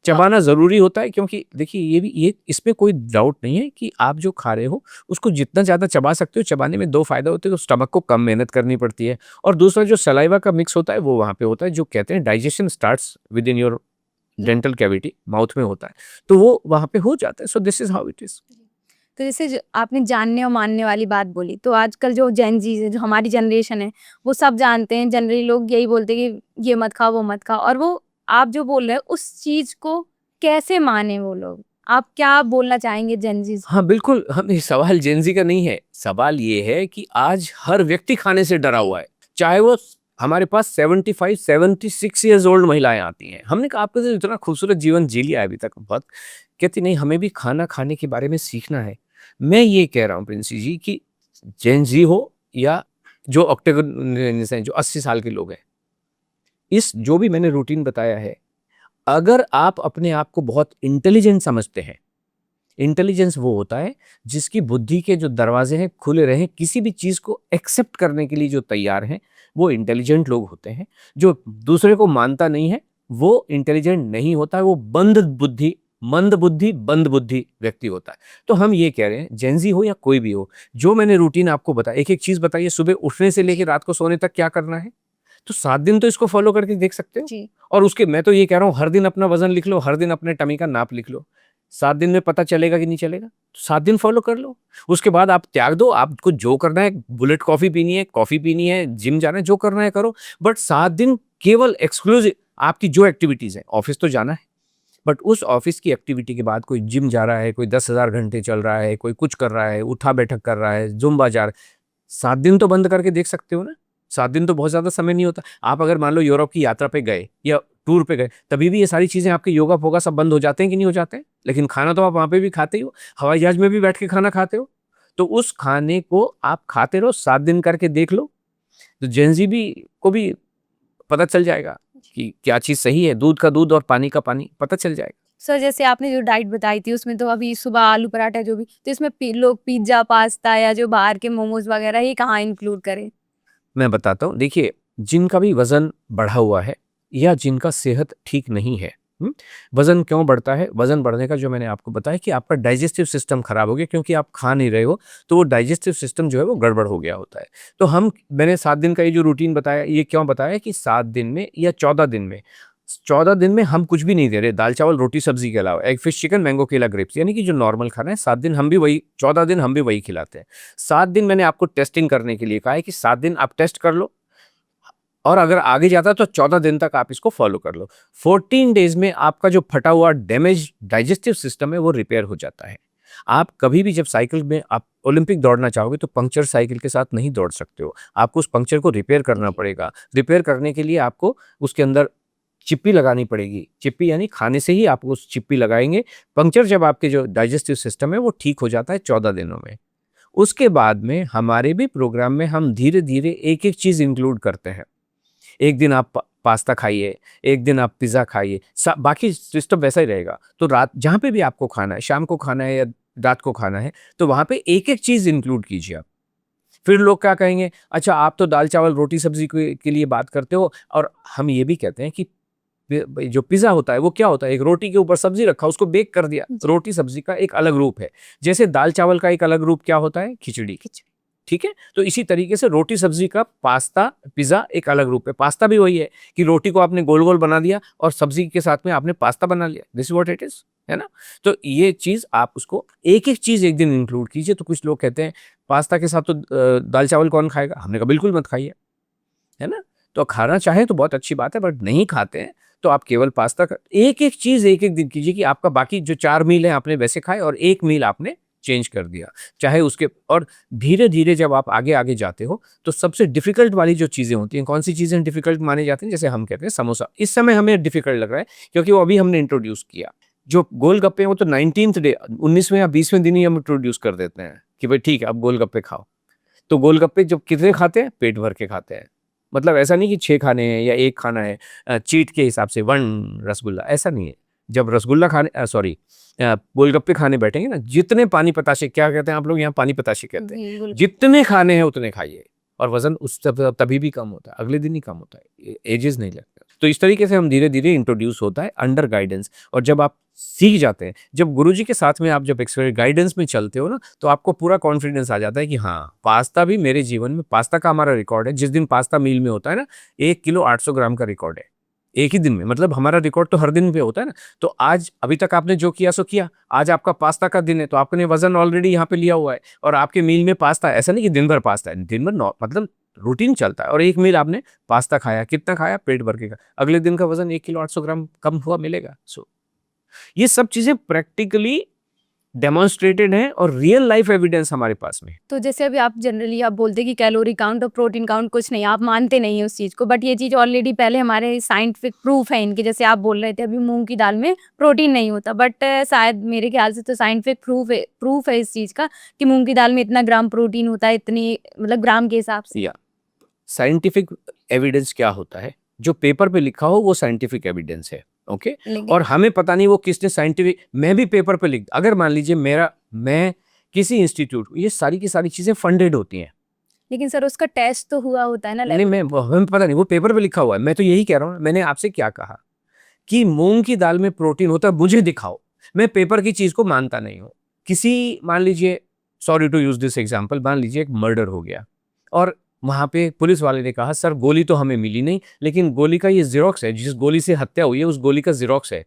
चबाना ज़रूरी होता है, क्योंकि देखिए ये इसमें कोई डाउट नहीं है कि आप जो खा रहे हो, उसको जितना ज़्यादा चबा सकते हो, चबाने में 2 फ़ायदा होते हैं, तो स्टमक को कम मेहनत करनी पड़ती है, और दूसरा जो सलाइवा का मिक्स होता है, वो वहाँ पे होता है, जो कहते हैं digestion starts with in your dental cavity, mouth में होता है। तो वो वहाँ पे हो जाता है। सो this is how it is. तो जैसे आपने जानने और मानने वाली बात बोली, तो आजकल जो जेन जी है, जो हमारी जनरेशन है, वो सब जानते हैं। जनरली लोग यही बोलते हैं कि ये मत खाओ, वो मत खाओ, और वो आप जो बोल रहे हैं उस चीज़ को कैसे माने वो लोग? आप क्या बोलना चाहेंगे जेन जीज़ को? हाँ, बिल्कुल, हम ये सवाल जेन ज़ी का नहीं है। सवाल ये है कि आज हर व्यक्ति खाने से डरा हुआ है। चाहे वो हमारे पास 75, 76 इयर्स ओल्ड महिलाएँ आती हैं। हमने कहा आपने तो इतना खूबसूरत जीवन जी लिया है अभी तक, बहुत कहती नहीं, हमें भी खाना खाने के बारे में सीखना है। मैं ये कह रहा हूँ प्रिंसी जी कि जेन ज़ी हो या जो ऑक्टोगोनियंस हैं, जो 80 साल के लोग हैं, इस जो भी मैंने रूटीन बताया है, अगर आप अपने आप को बहुत इंटेलिजेंट समझते हैं, इंटेलिजेंस वो होता है जिसकी बुद्धि के जो दरवाजे हैं खुले रहें, किसी भी चीज़ को एक्सेप्ट करने के लिए जो तैयार हैं, वो इंटेलिजेंट लोग होते हैं। जो दूसरे को मानता नहीं है, वो इंटेलिजेंट नहीं होता है, वो मंद बुद्धि, बंद बुद्धि व्यक्ति होता है। तो हम ये कह रहे हैं, जेन ज़ी हो या कोई भी हो, जो मैंने रूटीन आपको बताया, एक-एक चीज़ बताइए, सुबह उठने से लेके रात को सोने तक क्या करना है, तो 7 दिन तो इसको फ़ॉलो करके देख सकते हो। जी। और उसके मैं तो ये कह रहा हूँ, हर दिन अपना वज़न लिख लो, हर दिन अपने टमी का नाप लिख लो। 7 दिन में पता चलेगा कि नहीं चलेगा? तो 7 दिन फ़ॉलो कर लो। उसके बाद आप त्याग दो, आपको जो करना है, बुलेट कॉफ़ी पीनी है, जिम जाना है, जो करना है करो। बट 7 दिन केवल एक्सक्लूसिव आपकी जो एक्टिविटीज़ हैं, ऑफ़िस तो जाना है, बट उस ऑफ़िस की एक्टिविटी के बाद कोई जिम जा रहा है, कोई 10,000 घंटे चल रहा है, कोई कुछ कर रहा है, उठा-बैठक कर रहा है, ज़ुम्बा जा रहा है। 7 दिन तो बंद करके देख सकते हो ना? 7 दिन तो बहुत ज़्यादा समय नहीं होता। आप अगर मान लो यूरोप की यात्रा पे गए या टूर पे गए, तभी भी ये सारी चीजें आपके योगा फोगा सब बंद हो जाते हैं कि नहीं हो जाते हैं? लेकिन खाना तो आप वहां पे भी खाते ही हो, हवाई जहाज में भी बैठ के खाना खाते हो। तो उस खाने को आप खाते रहो, 7 दिन करके देख लो, तो जेनजी भी को भी पता चल जाएगा कि क्या चीज सही है। दूध का दूध और पानी का पानी पता चल जाएगा। सर जैसे आपने जो डाइट बताई थी उसमें तो अभी सुबह आलू पराठा जो भी, तो इसमें लोग पिज्जा पास्ता या जो बाहर के मोमोज वगैरह ये कहाँ इंक्लूड करें? मैं बताता हूँ, देखिए, जिनका भी वजन बढ़ा हुआ है या जिनका सेहत ठीक नहीं है, वजन क्यों बढ़ता है? वजन बढ़ने का जो मैंने आपको बताया कि आपका डाइजेस्टिव सिस्टम खराब हो गया, क्योंकि आप खा नहीं रहे हो, तो वो डाइजेस्टिव सिस्टम जो है वो गड़बड़ हो गया होता है। तो मैंने 7 दिन का ये जो रूटीन बताया, ये क्यों बताया कि 7 दिन में या 14 दिन में, 14 दिन में हम कुछ भी नहीं दे रहे, दाल चावल रोटी सब्जी के अलावा, एग फिश चिकन मैंगो केला ग्रेप्स, यानी कि जो नॉर्मल खाना है, 7 दिन हम भी वही, 14 दिन हम भी वही खिलाते हैं। 7 दिन मैंने आपको टेस्टिंग करने के लिए कहा है कि 7 दिन आप टेस्ट कर लो, और अगर आगे जाता है तो 14 दिन तक आप इसको फॉलो कर लो। 14 डेज में आपका जो फटा हुआ डैमेज डाइजेस्टिव सिस्टम है वो रिपेयर हो जाता है। आप कभी भी जब साइकिल में आप ओलंपिक दौड़ना चाहोगे तो पंक्चर साइकिल के साथ नहीं दौड़ सकते हो, आपको उस पंक्चर को रिपेयर करना पड़ेगा। रिपेयर करने के लिए आपको उसके अंदर चिप्पी लगानी पड़ेगी, चिप्पी यानी खाने से ही आप उस चिप्पी लगाएंगे। पंक्चर जब आपके जो डाइजेस्टिव सिस्टम है वो ठीक हो जाता है 14 दिनों में। उसके बाद में हमारे भी प्रोग्राम में हम धीरे धीरे एक एक चीज इंक्लूड करते हैं। एक दिन आप पास्ता खाइए, एक दिन आप पिज़्ज़ा खाइए, बाकी सिस्टम वैसा ही रहेगा। तो रात जहाँ पे भी आपको खाना है, शाम को खाना है या रात को खाना है, तो वहाँ पे एक-एक चीज़ इंक्लूड कीजिए आप। फिर लोग क्या कहेंगे, अच्छा आप तो दाल चावल रोटी सब्जी के लिए बात करते हो, और हम ये भी कहते हैं कि जो पिज़्ज़ा होता है वो क्या होता है, एक रोटी के ऊपर सब्जी रखा, उसको बेक कर दिया। जी। रोटी सब्जी का एक अलग रूप है। जैसे दाल चावल का एक अलग रूप क्या होता है, खिचड़ी। ठीक है? तो इसी तरीके से रोटी सब्जी का पास्ता, पिज़्ज़ा एक अलग रूप है। पास्ता भी वही है कि रोटी को आपने गोल-गोल बना दिया और सब्जी के साथ में आपने पास्ता बना लिया। This is what it is, है ना? तो ये चीज़ आप उसको एक-एक चीज़ एक दिन इंक्लूड कीजिए। तो कुछ लोग कहते हैं पास्ता के साथ तो दाल चावल कौन खाएगा? हमने कहा बिल्कुल मत खाइए, है ना? तो खाना चाहें तो बहुत अच्छी बात है, बट नहीं खाते हैं तो आप केवल पास्ता का एक-एक चीज़ एक-एक दिन कीजिए कि आपका बाकी जो 4 मील हैं आपने वैसे खाए और 1 मील आपने चेंज कर दिया। चाहे उसके, और धीरे-धीरे जब आप आगे-आगे जाते हो तो सबसे डिफ़िकल्ट वाली जो चीज़ें होती हैं, कौन-सी चीज़ें डिफ़िकल्ट मानी जाती हैं? जैसे हम कहते हैं समोसा, इस समय हमें डिफ़िकल्ट लग रहा है क्योंकि वो अभी हमने इंट्रोड्यूस किया। जो गोलगप्पे हैं वो तो 19th डे, 19वें या 20वें दिन ही हम इंट्रोड्यूस कर देते हैं कि भाई ठीक है अब गोलगप्पे खाओ। तो गोलगप्पे जब कितने खाते हैं? पेट भर के खाते हैं। मतलब ऐसा नहीं कि 6 खाने हैं या 1 खाना है, चीट के हिसाब से 1 रसगुल्ला, ऐसा नहीं है। जब रसगुल्ला सॉरी, गोलगप्पे खाने बैठेंगे ना, जितने पानी पताशे, क्या कहते हैं आप लोग यहाँ, पानी पताशे कहते हैं। बिल्कुल। जितने खाने हैं उतने खाइए, और वज़न उस तभी भी कम होता है, अगले दिन ही कम होता है, एजेस नहीं लगते। तो इस तरीके से हम धीरे-धीरे इंट्रोड्यूस होता है अंडर गाइडेंस, और जब आप सीख जाते हैं, जब गुरुजी के साथ में आप जब एक्सपीरियंस गाइडेंस में चलते हो ना, तो आपको पूरा कॉन्फिडेंस आ जाता है कि हाँ, पास्ता भी मेरे जीवन में, पास्ता का हमारा रिकॉर्ड है, जिस दिन पास्ता मील में होता है ना, 1 किलो 800 ग्राम का रिकॉर्ड है। एक ही दिन में, मतलब हमारा रिकॉर्ड तो हर दिन पे होता है ना। तो आज अभी तक आपने जो किया सो किया, आज आपका पास्ता का दिन है, तो आपने वज़न ऑलरेडी यहाँ पे लिया हुआ है, और आपके मील में पास्ता है। ऐसा नहीं कि दिन भर पास्ता है, दिन भर मतलब रूटीन चलता है, और एक मील आपने पास्ता खाया, कितना खाया? पेट भर के खाया। अगले दिन का वज़न 1 किलो 800 ग्राम कम हुआ मिलेगा। ये सब चीज़ें प्रैक्टिकली डेमोंस्ट्रेटेड हैं और रियल लाइफ एविडेंस हमारे पास में है। तो जैसे अभी आप जनरली आप बोलते हैं कि कैलोरी काउंट और प्रोटीन काउंट कुछ नहीं, आप मानते नहीं हैं उस चीज़ को, बट ये चीज़ ऑलरेडी पहले हमारे साइंटिफिक प्रूफ है इनके, जैसे आप बोल रहे थे अभी मूंग की दाल में प्रोटीन नहीं होता, बट शायद मेरे ख्याल से तो साइंटिफिक प्रूफ है इस चीज़ का कि मूंग की दाल में इतना ग्राम प्रोटीन होता है, इतनी मतलब ग्राम के हिसाब से। या साइंटिफिक एविडेंस क्या होता है? जो पेपर पे लिखा हो वो साइंटिफिक एविडेंस है, ओके? लेकिन और हमें पता नहीं वो किसने साइंटिफिक, मैं भी पेपर पे अगर मान लीजिए मैं किसी इंस्टीट्यूट, ये सारी की सारी चीज़ें फंडेड होती हैं। लेकिन सर उसका टेस्ट तो हुआ होता है ना नहीं, हमें पता नहीं, वो पेपर पे लिखा हुआ है। मैं तो यही कह रहा हूँ, मैंने आपसे क्या कहा कि मूँग की दाल में प्रोटीन होता है, मुझे दिखाओ। मैं पेपर की चीज़ को मानता नहीं हूँ। मान लीजिए, sorry to use this example, मान लीजिए एक मर्डर हो गया और वहाँ पे पुलिस वाले ने कहा सर गोली तो हमें मिली नहीं, लेकिन गोली का ये ज़ेरॉक्स है, जिस गोली से हत्या हुई है उस गोली का ज़ेरॉक्स है।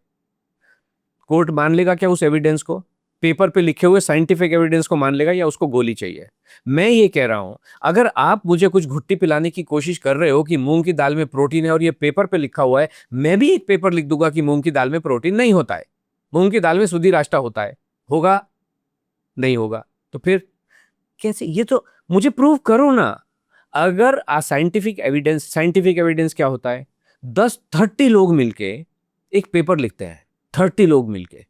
कोर्ट मान लेगा क्या उस एविडेंस को? पेपर पे लिखे हुए साइंटिफिक एविडेंस को मान लेगा, या उसको गोली चाहिए? मैं ये कह रहा हूँ, अगर आप मुझे कुछ घुट्टी पिलाने की कोशिश कर रहे हो कि मूँग की दाल में प्रोटीन है और ये पेपर पे लिखा हुआ है, मैं भी एक पेपर लिख दूँगा कि मूँग की दाल में प्रोटीन नहीं होता है। मूँग की दाल में सुधीर आष्टा होता है। होगा? नहीं होगा। तो फिर कैसे? ये तो मुझे प्रूव करो ना। अगर साइंटिफिक एविडेंस क्या होता है? 30 लोग मिलके एक पेपर लिखते हैं, 30 लोग मिलके।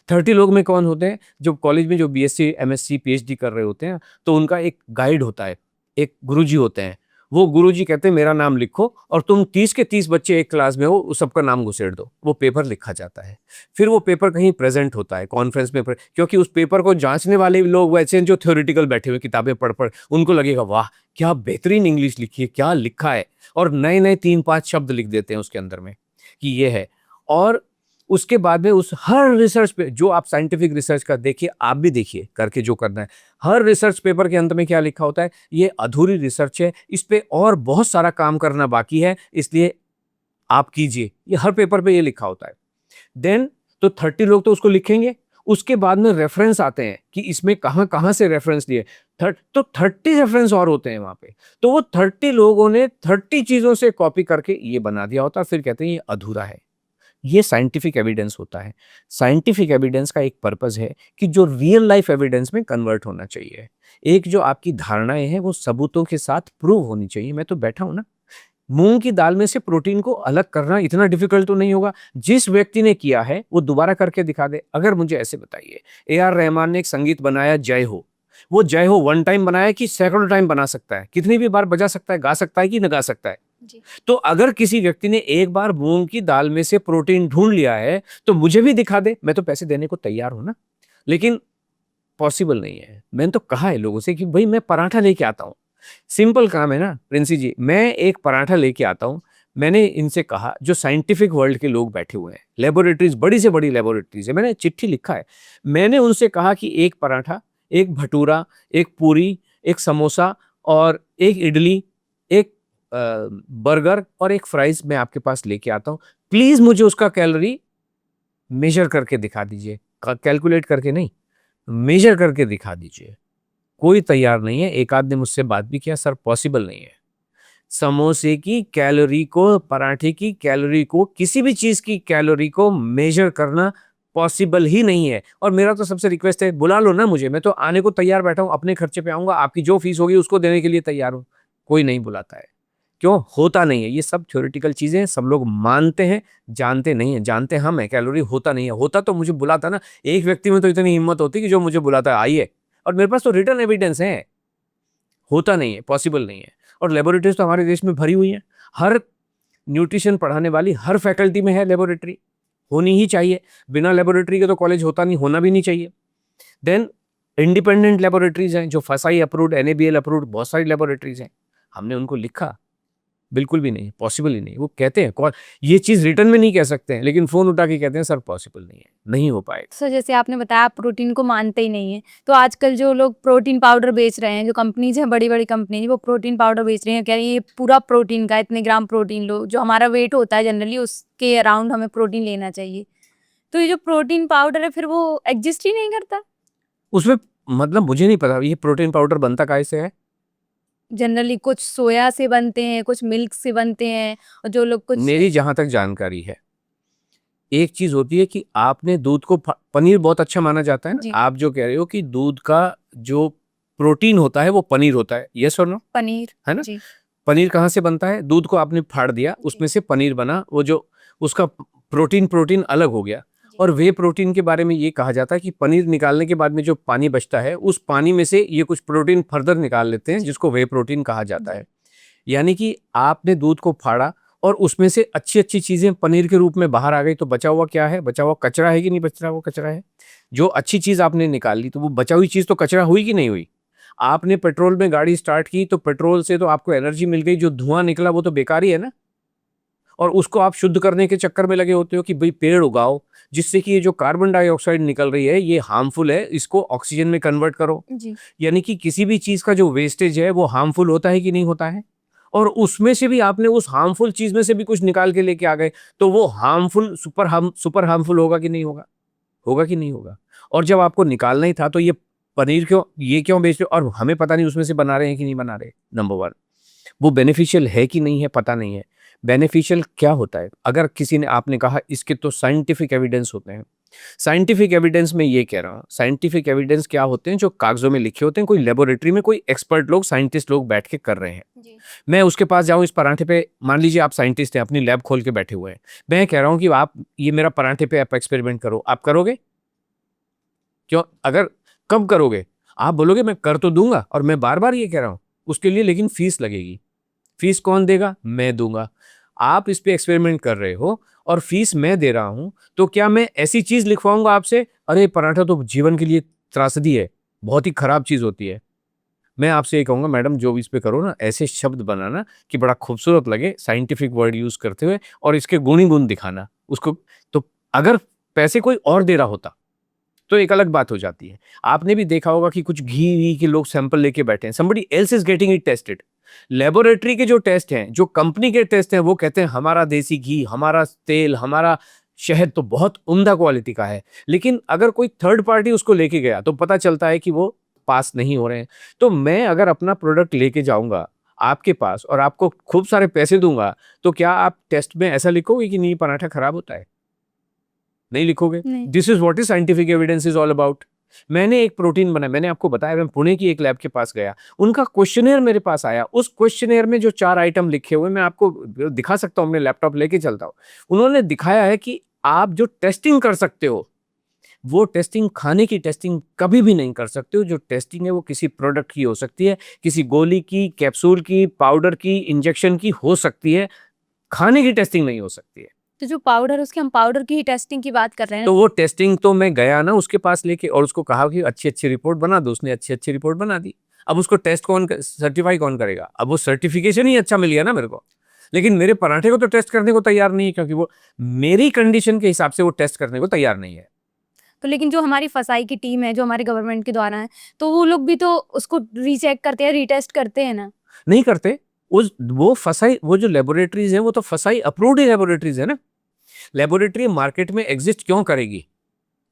30 लोग में कौन होते हैं? जो कॉलेज में जो बीएससी, एमएससी, पीएचडी कर रहे होते हैं, तो उनका एक गाइड होता है, एक गुरुजी होते हैं। वो गुरुजी कहते हैं मेरा नाम लिखो और तुम 30 के 30 बच्चे एक क्लास में हो, उस सबका नाम घुसेड़ दो। वो पेपर लिखा जाता है। फिर वो पेपर कहीं प्रेजेंट होता है, कॉन्फ्रेंस में, क्योंकि उस पेपर को जांचने वाले लोग वैसे हैं जो थ्योरेटिकल बैठे हुए किताबें पढ़ पढ़, उनको लगेगा वाह क्या बेहतरीन इंग्लिश लिखी है, क्या लिखा है, और नए नए 3-5 शब्द लिख देते हैं उसके अंदर में कि ये है। और उसके बाद में उस हर रिसर्च पे, जो आप साइंटिफिक रिसर्च का देखिए, आप भी देखिए करके जो करना है, हर रिसर्च पेपर के अंत में क्या लिखा होता है? ये अधूरी रिसर्च है, इस पे और बहुत सारा काम करना बाकी है, इसलिए आप कीजिए। ये हर पेपर पे ये लिखा होता है। देन तो 30 लोग तो उसको लिखेंगे, उसके बाद में रेफरेंस आते हैं कि इसमें कहाँ कहाँ से रेफरेंस लिए। तो 30 रेफरेंस और होते हैं वहां पे। तो वो 30 लोगों ने 30 चीजों से कॉपी करके ये बना दिया होता है, फिर कहते हैं ये अधूरा है। ये साइंटिफिक एविडेंस होता है। साइंटिफिक एविडेंस का एक पर्पस है कि जो रियल लाइफ एविडेंस में कन्वर्ट होना चाहिए। एक जो आपकी धारणाएं हैं वो सबूतों के साथ प्रूव होनी चाहिए। मैं तो बैठा हूं ना, मूंग की दाल में से प्रोटीन को अलग करना इतना डिफिकल्ट तो नहीं होगा। जिस व्यक्ति ने किया है वो दोबारा करके दिखा दे। अगर मुझे ऐसे बताइए, ए आर रहमान ने एक संगीत बनाया जय हो, वो जय हो वन टाइम बनाया कि सैकड़ों टाइम बना सकता है? कितनी भी बार बजा सकता है, गा सकता है कि न गा सकता है? जी। तो अगर किसी व्यक्ति ने एक बार मूंग की दाल में से प्रोटीन ढूंढ लिया है तो मुझे भी दिखा दे, मैं तो पैसे देने को तैयार हूं ना। लेकिन पॉसिबल नहीं है। मैंने तो कहा है लोगों से कि भाई मैं पराठा लेके आता हूं, सिंपल काम है ना प्रिंसी जी, मैं एक पराठा लेके आता हूं। मैंने इनसे कहा, जो साइंटिफिक वर्ल्ड के लोग बैठे हुए हैं, लेबोरेटरीज, बड़ी से बड़ी लेबोरेटरीज है, मैंने चिट्ठी लिखा है। मैंने उनसे कहा कि एक पराठा, एक भटूरा, एक पूरी, एक समोसा और एक इडली, एक बर्गर और एक फ्राइज मैं आपके पास लेके आता हूं। प्लीज मुझे उसका कैलोरी मेजर करके दिखा दीजिए, कैलकुलेट करके नहीं, मेजर करके दिखा दीजिए। कोई तैयार नहीं है। एक आध ने मुझसे बात भी किया, सर पॉसिबल नहीं है। समोसे की कैलोरी को, पराठे की कैलोरी को, किसी भी चीज की कैलोरी को मेजर करना पॉसिबल ही नहीं है। और मेरा तो सबसे रिक्वेस्ट है, बुला लो ना मुझे, मैं तो आने को तैयार बैठा हूं, अपने खर्चे पे आऊंगा, आपकी जो फीस होगी उसको देने के लिए तैयार हूं। कोई नहीं बुलाता है। क्यों? होता नहीं है। ये सब थ्योरेटिकल चीजें हैं, सब लोग मानते हैं, जानते नहीं है। जानते हम है कैलोरी, होता नहीं है। होता तो मुझे बुलाता ना। एक व्यक्ति में तो इतनी हिम्मत होती कि जो मुझे बुलाता है आइए, और मेरे पास तो रिटर्न एविडेंस है। होता नहीं है, पॉसिबल नहीं है। और लेबोरेटरीज तो हमारे देश में भरी हुई हैं। हर न्यूट्रिशन पढ़ाने वाली हर फैकल्टी में है लेबोरेटरी, होनी ही चाहिए। बिना लेबोरेटरी के तो कॉलेज होता नहीं, होना भी नहीं चाहिए। देन इंडिपेंडेंट लेबोरेटरीज हैं जो फसाई अप्रूव्ड, एनएबीएल अप्रूव्ड, बहुत सारी लेबोरेटरीज हैं। हमने उनको लिखा, बिल्कुल भी नहीं, पॉसिबल ही नहीं। वो कहते हैं कौन, ये चीज रिटर्न में नहीं कह सकते हैं, लेकिन फोन उठा के कहते हैं सर पॉसिबल नहीं है, नहीं हो पाएगा। सर जैसे आपने बताया आप प्रोटीन को मानते ही नहीं है, तो आजकल जो लोग प्रोटीन पाउडर बेच रहे हैं, जो कंपनीज हैं, बड़ी बड़ी कंपनी, वो प्रोटीन पाउडर बेच रही हैं, कह रही है ये पूरा प्रोटीन का, इतने ग्राम प्रोटीन लो, जो हमारा वेट होता है जनरली उसके अराउंड हमें प्रोटीन लेना चाहिए। तो ये जो प्रोटीन पाउडर है फिर वो एग्जिस्ट ही नहीं करता उसमें मतलब मुझे नहीं पता ये प्रोटीन पाउडर बनता काहे से है। जनरली? कुछ सोया से बनते हैं, कुछ मिल्क से बनते हैं, और जो लोग कुछ मेरी जहां तक जानकारी है, एक चीज होती है कि आपने दूध को, पनीर बहुत अच्छा माना जाता है ना, जी आप जो कह रहे हो कि दूध का जो प्रोटीन होता है वो पनीर होता है, यस और नो, पनीर, है ना? जी पनीर कहाँ से बनता है? दूध को आपने फाड़ दिया, जी उसमें से पनीर बना, वो जो उसका प्रोटीन प्रोटीन अलग हो गया। जी और वे प्रोटीन के बारे में ये कहा जाता है कि पनीर निकालने के बाद में जो पानी बचता है, उस पानी में से ये कुछ प्रोटीन फर्दर निकाल लेते हैं, जिसको वे प्रोटीन कहा जाता जी है। यानी कि आपने दूध को फाड़ा और उसमें से अच्छी अच्छी चीजें पनीर के रूप में बाहर आ गई, तो बचा हुआ क्या है? बचा हुआ कचरा है कि नहीं बच रहा? वो कचरा है। जो अच्छी चीज आपने निकाल ली, तो वो बचा हुई चीज तो कचरा हुई कि नहीं हुई? आपने पेट्रोल में गाड़ी स्टार्ट की तो पेट्रोल से तो आपको एनर्जी मिल गई, जो धुआं निकला वो तो बेकार ही है ना। और उसको आप शुद्ध करने के चक्कर में लगे होते हो कि भाई पेड़ उगाओ, जिससे कि ये जो कार्बन डाइऑक्साइड निकल रही है ये हार्मफुल है, इसको ऑक्सीजन में कन्वर्ट करो। जी यानी कि किसी भी चीज का जो वेस्टेज है वो हार्मफुल होता है कि नहीं होता है? और उसमें से भी आपने उस हार्मफुल चीज में से भी कुछ निकाल के लेके आ गए, तो वो हार्मफुल सुपर हार्मफुल होगा कि नहीं होगा? होगा कि नहीं होगा? और जब आपको निकालना ही था तो ये पनीर क्यों, ये क्यों बेच रहे हो? और हमें पता नहीं उसमें से बना रहे हैं कि नहीं बना रहे। नंबर वन, वो बेनिफिशियल है कि नहीं है पता नहीं है। बेनिफिशियल क्या होता है? अगर किसी ने आपने कहा इसके तो साइंटिफिक एविडेंस होते हैं। साइंटिफिक एविडेंस में ये कह रहा हूँ, साइंटिफिक एविडेंस क्या होते हैं? जो कागज़ों में लिखे होते हैं, कोई लेबोरेटरी में कोई एक्सपर्ट लोग, साइंटिस्ट लोग बैठ के कर रहे हैं। जी। मैं उसके पास जाऊँ इस पराठे पे, मान लीजिए आप साइंटिस्ट हैं, अपनी लैब खोल के बैठे हुए हैं। मैं कह रहा हूँ कि आप ये मेरा पराठे पे आप एक्सपेरिमेंट करो, आप करोगे? क्यों? अगर कब करोगे? आप बोलोगे मैं कर तो दूँगा और मैं बार-बार ये कह रहा हूँ, उसके लिए लेकिन फीस लगेगी। फीस कौन देगा? मैं दूँगा। आप इस पे एक्सपेरिमेंट कर रहे हो और फीस मैं दे रहा हूँ, तो क्या मैं ऐसी चीज़ लिखवाऊँगा आपसे? अरे! पराठा तो जीवन के लिए त्रासदी है, बहुत ही खराब चीज़ होती है। मैं आपसे ये कहूँगा मैडम जो इस पे करो ना, ऐसे शब्द बनाना कि बड़ा खूबसूरत लगे, साइंटिफिक वर्ड यूज़ करते हुए और इसके गुण ही गुण दिखाना। उसको तो अगर पैसे कोई और दे रहा होता तो एक अलग बात हो जाती है। आपने भी देखा होगा कि कुछ घी-वी के लोग सैंपल लेके बैठे हैं। Somebody else is getting it tested. Laboratory के जो टेस्ट हैं, जो कंपनी के टेस्ट हैं, वो कहते हैं हमारा देसी घी, हमारा तेल, हमारा शहद तो बहुत उम्दा क्वालिटी का है। लेकिन अगर कोई थर्ड पार्टी उसको लेके गया, तो पता चलता है कि वो पास नहीं हो रहे हैं। तो मैं अगर अपना प्रोडक्ट लेके जाऊँगा आपके पास और आपको खूब सारे पैसे दूँगा, तो क्या आप टेस्ट में ऐसा लिखोगे कि नहीं पराठा खराब होता है? नहीं लिखोगे। नहीं। This is what is scientific evidence is all about. मैंने एक प्रोटीन बनाया, मैंने आपको बताया मैं पुणे की एक लैब के पास गया, उनका क्वेश्चनेयर मेरे पास आया, उस क्वेश्चनेयर में जो 4 आइटम लिखे हुए मैं आपको दिखा सकता हूँ, अपने लैपटॉप लेके चलता हूँ। उन्होंने दिखाया है कि आप जो टेस्टिंग कर सकते हो, वो टेस्टिंग खाने की टेस्टिंग कभी भी नहीं कर सकते हो। जो टेस्टिंग है वो किसी प्रोडक्ट की हो सकती है, किसी गोली की, कैप्सूल की, पाउडर की, इंजेक्शन की हो सकती है, खाने की टेस्टिंग नहीं हो सकती है। तो जो पाउडर है उसकी हम पाउडर की ही टेस्टिंग की बात कर रहे हैं। तो वो टेस्टिंग तो मैं गया ना उसके पास लेके और उसको कहा कि अच्छी-अच्छी रिपोर्ट बना दो, उसने अच्छी-अच्छी रिपोर्ट बना दी। अब उसको टेस्ट कौन क सर्टिफ़ाई कौन करेगा? अब वो सर्टिफ़िकेशन ही अच्छा मिल गया ना मेरे को। लेकिन मेरे पराठे को तो टेस्ट करने को तैयार नहीं है क्योंकि वो मेरी कंडीशन के हिसाब से वो टेस्ट करने को तैयार नहीं है। तो लेकिन जो हमारी फसाई की टीम है, जो हमारे गवर्नमेंट के द्वारा है, तो वो लोग भी तो उसको रीचेक करते हैं, रीटेस्ट करते हैं ना। नहीं करते। उस वो फसाई वो जो लैबोरेटरीज़ हैं वो तो फसाई अप्रूव्ड लैबोरेटरीज़ है ना। लैबोरेटरी मार्केट में एग्ज़िस्ट क्यों करेगी?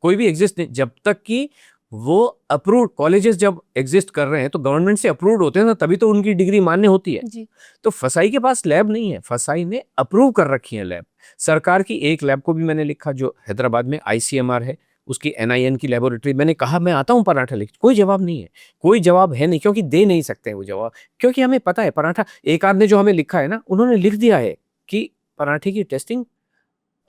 कोई भी एग्जिस्ट नहीं जब तक कि वो अप्रूव्ड कॉलेजेस जब एग्जिस्ट कर रहे हैं तो गवर्नमेंट से अप्रूव्ड होते हैं ना, तभी तो उनकी डिग्री मान्य होती है। जी। तो फसाई के पास लैब नहीं है, फसाई ने अप्रूव कर रखी है लैब। सरकार की एक लैब को भी मैंने लिखा जो हैदराबाद में आईसीएमआर है, उसकी एनआईएन की लैबोरेटरी, मैंने कहा मैं आता हूँ पराठा लेके, कोई जवाब नहीं है। कोई जवाब है नहीं क्योंकि दे नहीं सकते हैं वो जवाब, क्योंकि हमें पता है पराठा, एक आध ने जो हमें लिखा है ना, उन्होंने लिख दिया है कि पराठे की टेस्टिंग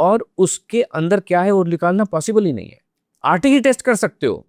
और उसके अंदर क्या है वो निकालना पॉसिबल ही नहीं है। आटे ही टेस्ट कर सकते हो,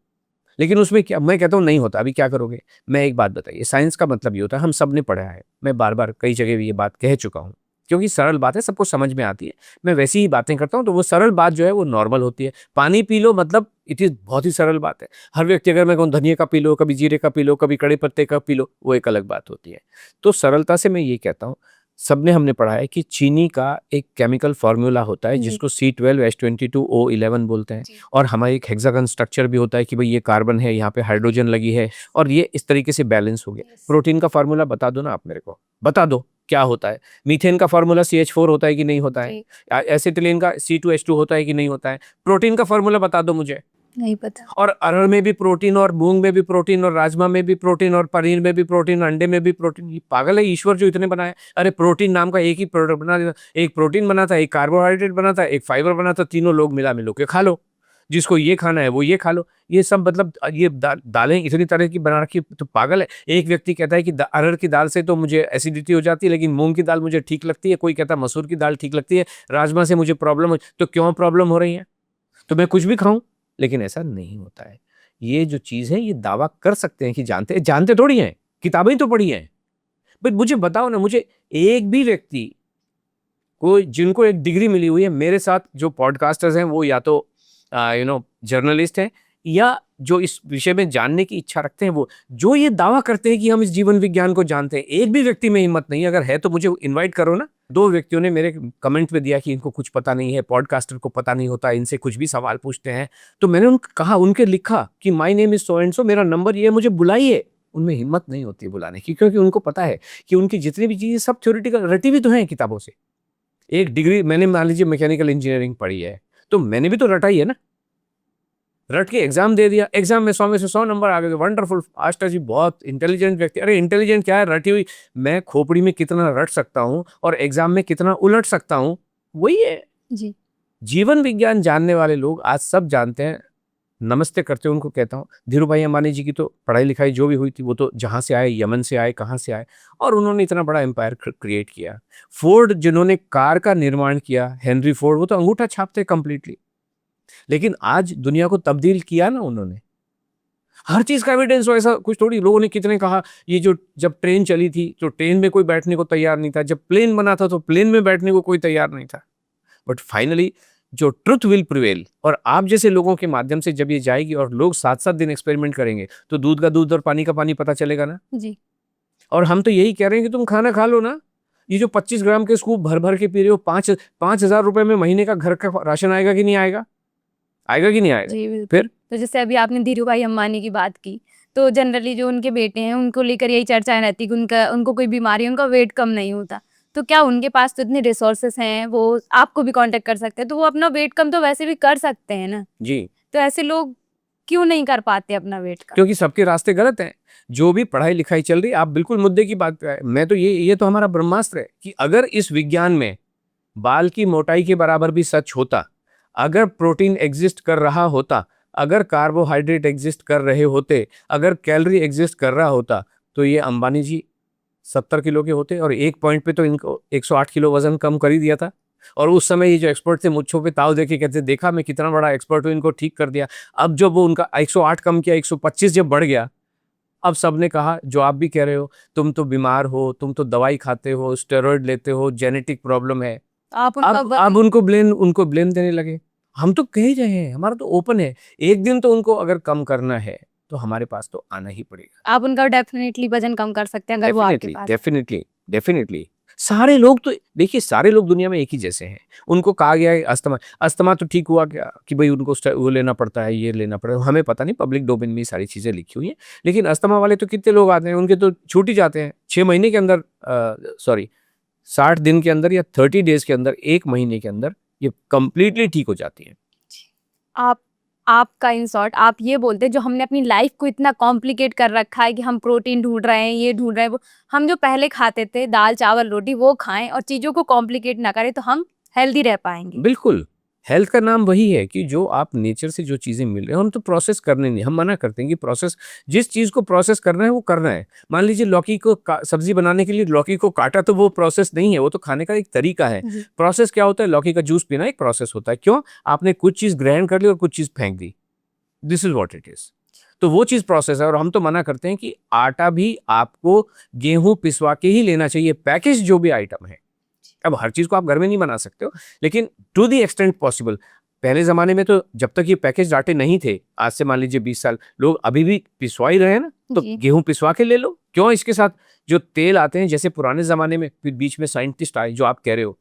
लेकिन उसमें क्या, मैं कहता हूँ नहीं होता, अभी क्या करोगे? मैं एक बात बताइए, साइंस का मतलब ये होता है, हम सब ने पढ़ा है, मैं बार-बार कई जगह भी ये बात कह चुका हूँ, क्योंकि सरल बात है, सबको समझ में आती है। मैं वैसी ही बातें करता हूँ, तो वो सरल बात जो है वो नॉर्मल होती है। पानी पी लो मतलब इट इज़ बहुत ही सरल बात है। हर व्यक्ति अगर मैं कहूँ धनिये का पी लो, कभी जीरे का पी लो, कभी कड़ी पत्ते का पी लो, वो एक अलग बात होती है। तो सरलता से मैं ये कहता हूँ, सबने हमने पढ़ा है कि चीनी का एक केमिकल फ़ॉर्मूला होता है जी। जिसको C12H22O11 बोलते हैं। जी। और हमारा एक हेक्सागन स्ट्रक्चर भी होता है कि भाई ये कार्बन है, यहाँ पे हाइड्रोजन लगी है और ये इस तरीके से बैलेंस हो गया। यस। प्रोटीन का फ़ॉर्मूला बता दो ना आप मेरे को, बता दो क्या होता है? मीथेन का फ़ॉर्मूला CH4 होता है कि नहीं होता है? जी। एसिटिलीन का C2H2 होता है कि नहीं होता है? प्रोटीन का फ़ॉर्मूला बता दो मुझे। नहीं पता। और अरहर में भी प्रोटीन और मूँग में भी प्रोटीन और राजमा में भी प्रोटीन और पनीर में भी प्रोटीन, अंडे में भी प्रोटीन। ये पागल है ईश्वर जो इतने बनाए। अरे प्रोटीन नाम का एक ही प्रोडक्ट बना देता, एक प्रोटीन बनाता है, एक कार्बोहाइड्रेट बनाता है, एक फाइबर बनाता है, तीनों लोग मिला-मिलू के खा लो। जिसको ये खाना है वो ये खा लो। ये सब मतलब ये दालें इतनी तरह की बना रखी है, तो पागल है। एक व्यक्ति कहता है कि अरहर की दाल से तो मुझे एसिडिटी हो जाती है, लेकिन मूँग की दाल मुझे ठीक लगती है। कोई कहता है मसूर की दाल ठीक लगती है, राजमा से मुझे प्रॉब्लम हो, तो क्यों प्रॉब्लम हो रही है? तो मैं कुछ भी खाऊँ? लेकिन ऐसा नहीं होता है। ये जो चीज़ है ये दावा कर सकते हैं कि जानते हैं, जानते थोड़ी हैं, किताबें ही तो पढ़ी हैं। बट मुझे बताओ ना, मुझे एक भी व्यक्ति को जिनको एक डिग्री मिली हुई है, मेरे साथ जो पॉडकास्टर्स हैं वो या तो जर्नलिस्ट हैं या जो इस विषय में जानने की इच्छा रखते हैं, वो जो ये दावा करते हैं कि हम इस जीवन विज्ञान को जानते हैं, एक भी व्यक्ति में हिम्मत नहीं है। अगर है तो मुझे इनवाइट करो ना। 2 व्यक्तियों ने मेरे कमेंट में दिया कि इनको कुछ पता नहीं है, पॉडकास्टर को पता नहीं होता, इनसे कुछ भी सवाल पूछते हैं। तो मैंने उनको कहा, उनके लिखा कि my name is so and so, मेरा नंबर ये है, मुझे बुलाइए। उनमें हिम्मत नहीं होती है बुलाने की, क्योंकि उनको पता है कि उनकी जितनी भी चीज़ें सब थ्योरेटिकल रटी हुई तो हैं किताबों से। एक डिग्री मैंने मान लीजिए मैकेनिकल इंजीनियरिंग पढ़ी है, तो मैंने भी तो रटा ही है ना। रट के एग्जाम दे दिया, एग्जाम में 100 में से 100 नंबर आ गए, वंडरफुल, आष्टा जी बहुत इंटेलिजेंट व्यक्ति। अरे इंटेलिजेंट क्या है, रटी हुई, मैं खोपड़ी में कितना रट सकता हूँ और एग्जाम में कितना उलट सकता हूँ, वही है। जी। जीवन विज्ञान जानने वाले लोग आज सब जानते हैं, नमस्ते करते उनको कहता हूँ। धीरूभाई अंबानी जी की तो पढ़ाई लिखाई जो भी हुई थी वो तो जहाँ से आए, यमन से आए, कहाँ से आए, और उन्होंने इतना बड़ा एम्पायर क्रिएट किया। फोर्ड जिन्होंने कार का निर्माण किया, हेनरी फोर्ड, वो तो अंगूठा छापते कंप्लीटली, लेकिन आज दुनिया को तब्दील किया ना उन्होंने। हर चीज का एविडेंस हो, ऐसा कुछ थोड़ी। लोगों ने कितने कहा, ये जो जब ट्रेन चली थी तो ट्रेन में कोई बैठने को तैयार नहीं था, जब प्लेन बना था तो प्लेन में बैठने को कोई तैयार नहीं था, बट फाइनली जो ट्रुथ विल प्रिवेल, और आप जैसे लोगों के माध्यम से जब ये जाएगी और लोग 7-7 दिन एक्सपेरिमेंट करेंगे तो दूध का दूध और पानी का पानी पता चलेगा ना। जी। और हम तो यही कह रहे हैं कि तुम खाना खा लो ना। ये जो 25 ग्राम के स्कूप भर भर के पी रहे हो, 5,000 रुपए में महीने का घर का राशन आएगा कि नहीं आएगा? आएगा कि नहीं आएगा? जी, बिल्कुल। फिर तो जैसे अभी आपने धीरूभाई अंबानी की बात की, तो जनरली जो उनके बेटे हैं, उनको लेकर यही चर्चाएँ रहती कि उनको कोई बीमारी है, उनका वेट कम नहीं होता। तो क्या उनके पास तो इतने रिसोर्सेज़ हैं, वो आपको भी कॉन्टैक्ट कर सकते हैं, तो वो अपना वेट कम तो वैसे भी कर सकते हैं ना? जी, तो ऐसे लोग क्यों नहीं कर पाते अपना वेट कम? क्योंकि सबके रास्ते गलत हैं। जो भी पढ़ाई लिखाई चल रही है, आप बिल्कुल मुद्दे की बात पे आए। मैं तो ये तो हमारा ब्रह्मास्त्र है कि अगर इस विज्ञान में बाल की मोटाई के बराबर भी सच होता, अगर प्रोटीन एग्जिस्ट कर रहा होता, अगर कार्बोहाइड्रेट एग्जिस्ट कर रहे होते, अगर कैलोरी एग्जिस्ट कर रहा होता, तो ये अंबानी जी 70 किलो के होते, और एक पॉइंट पे तो इनको 108 किलो वजन कम कर ही दिया था। और उस समय ये जो एक्सपर्ट थे मुझको पे ताव देके कहते, देखा मैं कितना बड़ा एक्सपर्ट हूँ, इनको ठीक कर दिया। अब जब वो उनका 108 कम किया, 125 जब बढ़ गया, अब सबने कहा जो आप भी कह रहे हो, तुम तो बीमार हो, तुम तो दवाई खाते हो, स्टेरॉइड लेते हो, जेनेटिक प्रॉब्लम है। आप उनका अब उनको ब्लेम देने लगे। हम तो कह ही रहे हैं, हमारा तो ओपन है। एक दिन तो उनको अगर कम करना है तो हमारे पास तो आना ही पड़ेगा। आप उनका डेफ़िनेटली वज़न कम कर सकते हैं अगर वो आपके डेफिनेटली, पास। Definitely, definitely. सारे लोग तो देखिए, सारे लोग दुनिया में एक ही जैसे हैं। उनको कहा गया है अस्थमा, अस्थमा तो ठीक हुआ क्या कि भाई उनको वो लेना पड़ता है, ये लेना पड़ता है। हमें पता नहीं, पब्लिक डोमेन में ये सारी चीज़ें लिखी हुई हैं। लेकिन अस्थमा वाले तो कितने लोग आते हैं, उनके तो छूट ही जाते हैं 6 महीने के अंदर, सॉरी 60 दिन के अंदर या 30 डेज़ के अंदर, 1 महीने के अंदर ये कंप्लीटली ठीक हो जाती हैं। आप आपका इन शॉर्ट आप ये बोलते हैं जो हमने अपनी लाइफ को इतना कॉम्प्लिकेट कर रखा है कि हम प्रोटीन ढूंढ रहे हैं, ये ढूंढ रहे हैं, वो हम जो पहले खाते थे दाल चावल रोटी वो खाएं और चीज़ों को कॉम्प्लिकेट ना करें तो हम हेल्दी रह पाएंगे। बिल्कुल, हेल्थ का नाम वही है कि जो आप नेचर से जो चीज़ें मिल रही हैं, हम तो प्रोसेस करने नहीं, हम मना करते हैं कि प्रोसेस, जिस चीज़ को प्रोसेस करना है वो करना है। मान लीजिए लौकी को सब्जी बनाने के लिए लौकी को काटा, तो वो प्रोसेस नहीं है, वो तो खाने का एक तरीका है। जी। प्रोसेस क्या होता है? लौकी का जूस पीना एक प्रोसेस होता है। क्यों? आपने कुछ चीज़ ग्रहण कर ली और कुछ चीज़ फेंक दी। This is what it is. तो वो चीज़ प्रोसेस है, और हम तो मना करते हैं कि आटा भी आपको गेहूं पिसवा के ही लेना चाहिए, पैकेज जो भी आइटम है। अब हर चीज़ को आप घर में नहीं बना सकते हो, लेकिन टू द एक्सटेंट पॉसिबल। पहले ज़माने में तो जब तक ये पैकेज आटे नहीं थे, आज से मान लीजिए 20 साल, लोग अभी भी पिसवा ही रहे हैं ना, तो जी। गेहूं पिसवा के ले लो। क्यों? इसके साथ जो तेल आते हैं, जैसे पुराने ज़माने में, फिर बीच में साइंटिस्ट आए, जो आप कह रहे हो,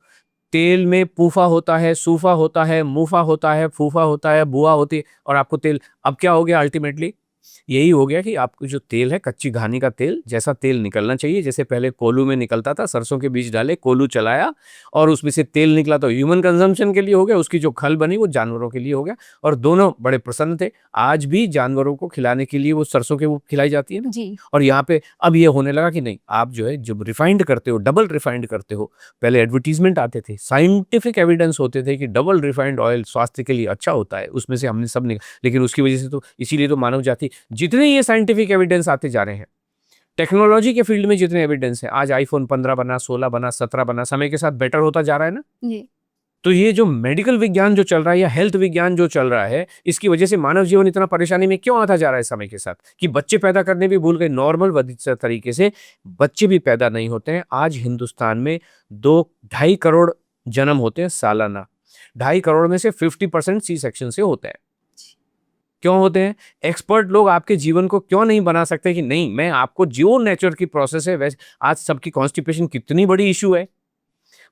तेल में पूफा होता है, सूफा होता है, मूफा होता है, फूफा होता है, बुआ होती है, और आपको तेल। अब क्या हो गया अल्टीमेटली? यही हो गया कि आपको जो तेल है, कच्ची घानी का तेल जैसा तेल निकलना चाहिए, जैसे पहले कोलू में निकलता था, सरसों के बीज डाले, कोलू चलाया और उसमें से तेल निकला, तो ह्यूमन कंजम्पशन के लिए हो गया, उसकी जो खल बनी वो जानवरों के लिए हो गया, और दोनों बड़े प्रसन्न थे। आज भी जानवरों को खिलाने के लिए वो सरसों के वो खिलाई जाती है ना। जी। और यहाँ पे अब ये होने लगा कि नहीं, आप जो है जब रिफाइंड करते हो, डबल रिफाइंड करते हो, पहले एडवर्टीजमेंट आते थे, साइंटिफिक एविडेंस होते थे कि डबल रिफाइंड ऑयल स्वास्थ्य के लिए अच्छा होता है, उसमें से हमने सब लेकिन उसकी वजह से तो, इसीलिए तो मानव जाति, जितने ये साइंटिफिक एविडेंस आते जा रहे हैं, टेक्नोलॉजी के फील्ड में जितने एविडेंस हैं, आज आईफोन 15 बना, 16 बना, 17 बना, समय के साथ बेटर होता जा रहा है ना। जी। तो ये जो मेडिकल विज्ञान जो चल रहा है या हेल्थ विज्ञान जो चल रहा है, इसकी वजह से मानव जीवन इतना परेशानी में क्यों आता जा रहा है समय के साथ, कि बच्चे पैदा करने भी भूल गए। नॉर्मल तरीके से बच्चे भी पैदा नहीं होते हैं। आज हिंदुस्तान में 2-2.5 करोड़ जन्म होते हैं सालाना। 2.5 करोड़ में से 50% सी सेक्शन से होते हैं। क्यों होते हैं? एक्सपर्ट लोग आपके जीवन को क्यों नहीं बना सकते कि नहीं, मैं आपको, जो नेचर की प्रोसेस है वैसे। आज सबकी कॉन्स्टिपेशन कितनी बड़ी इशू है,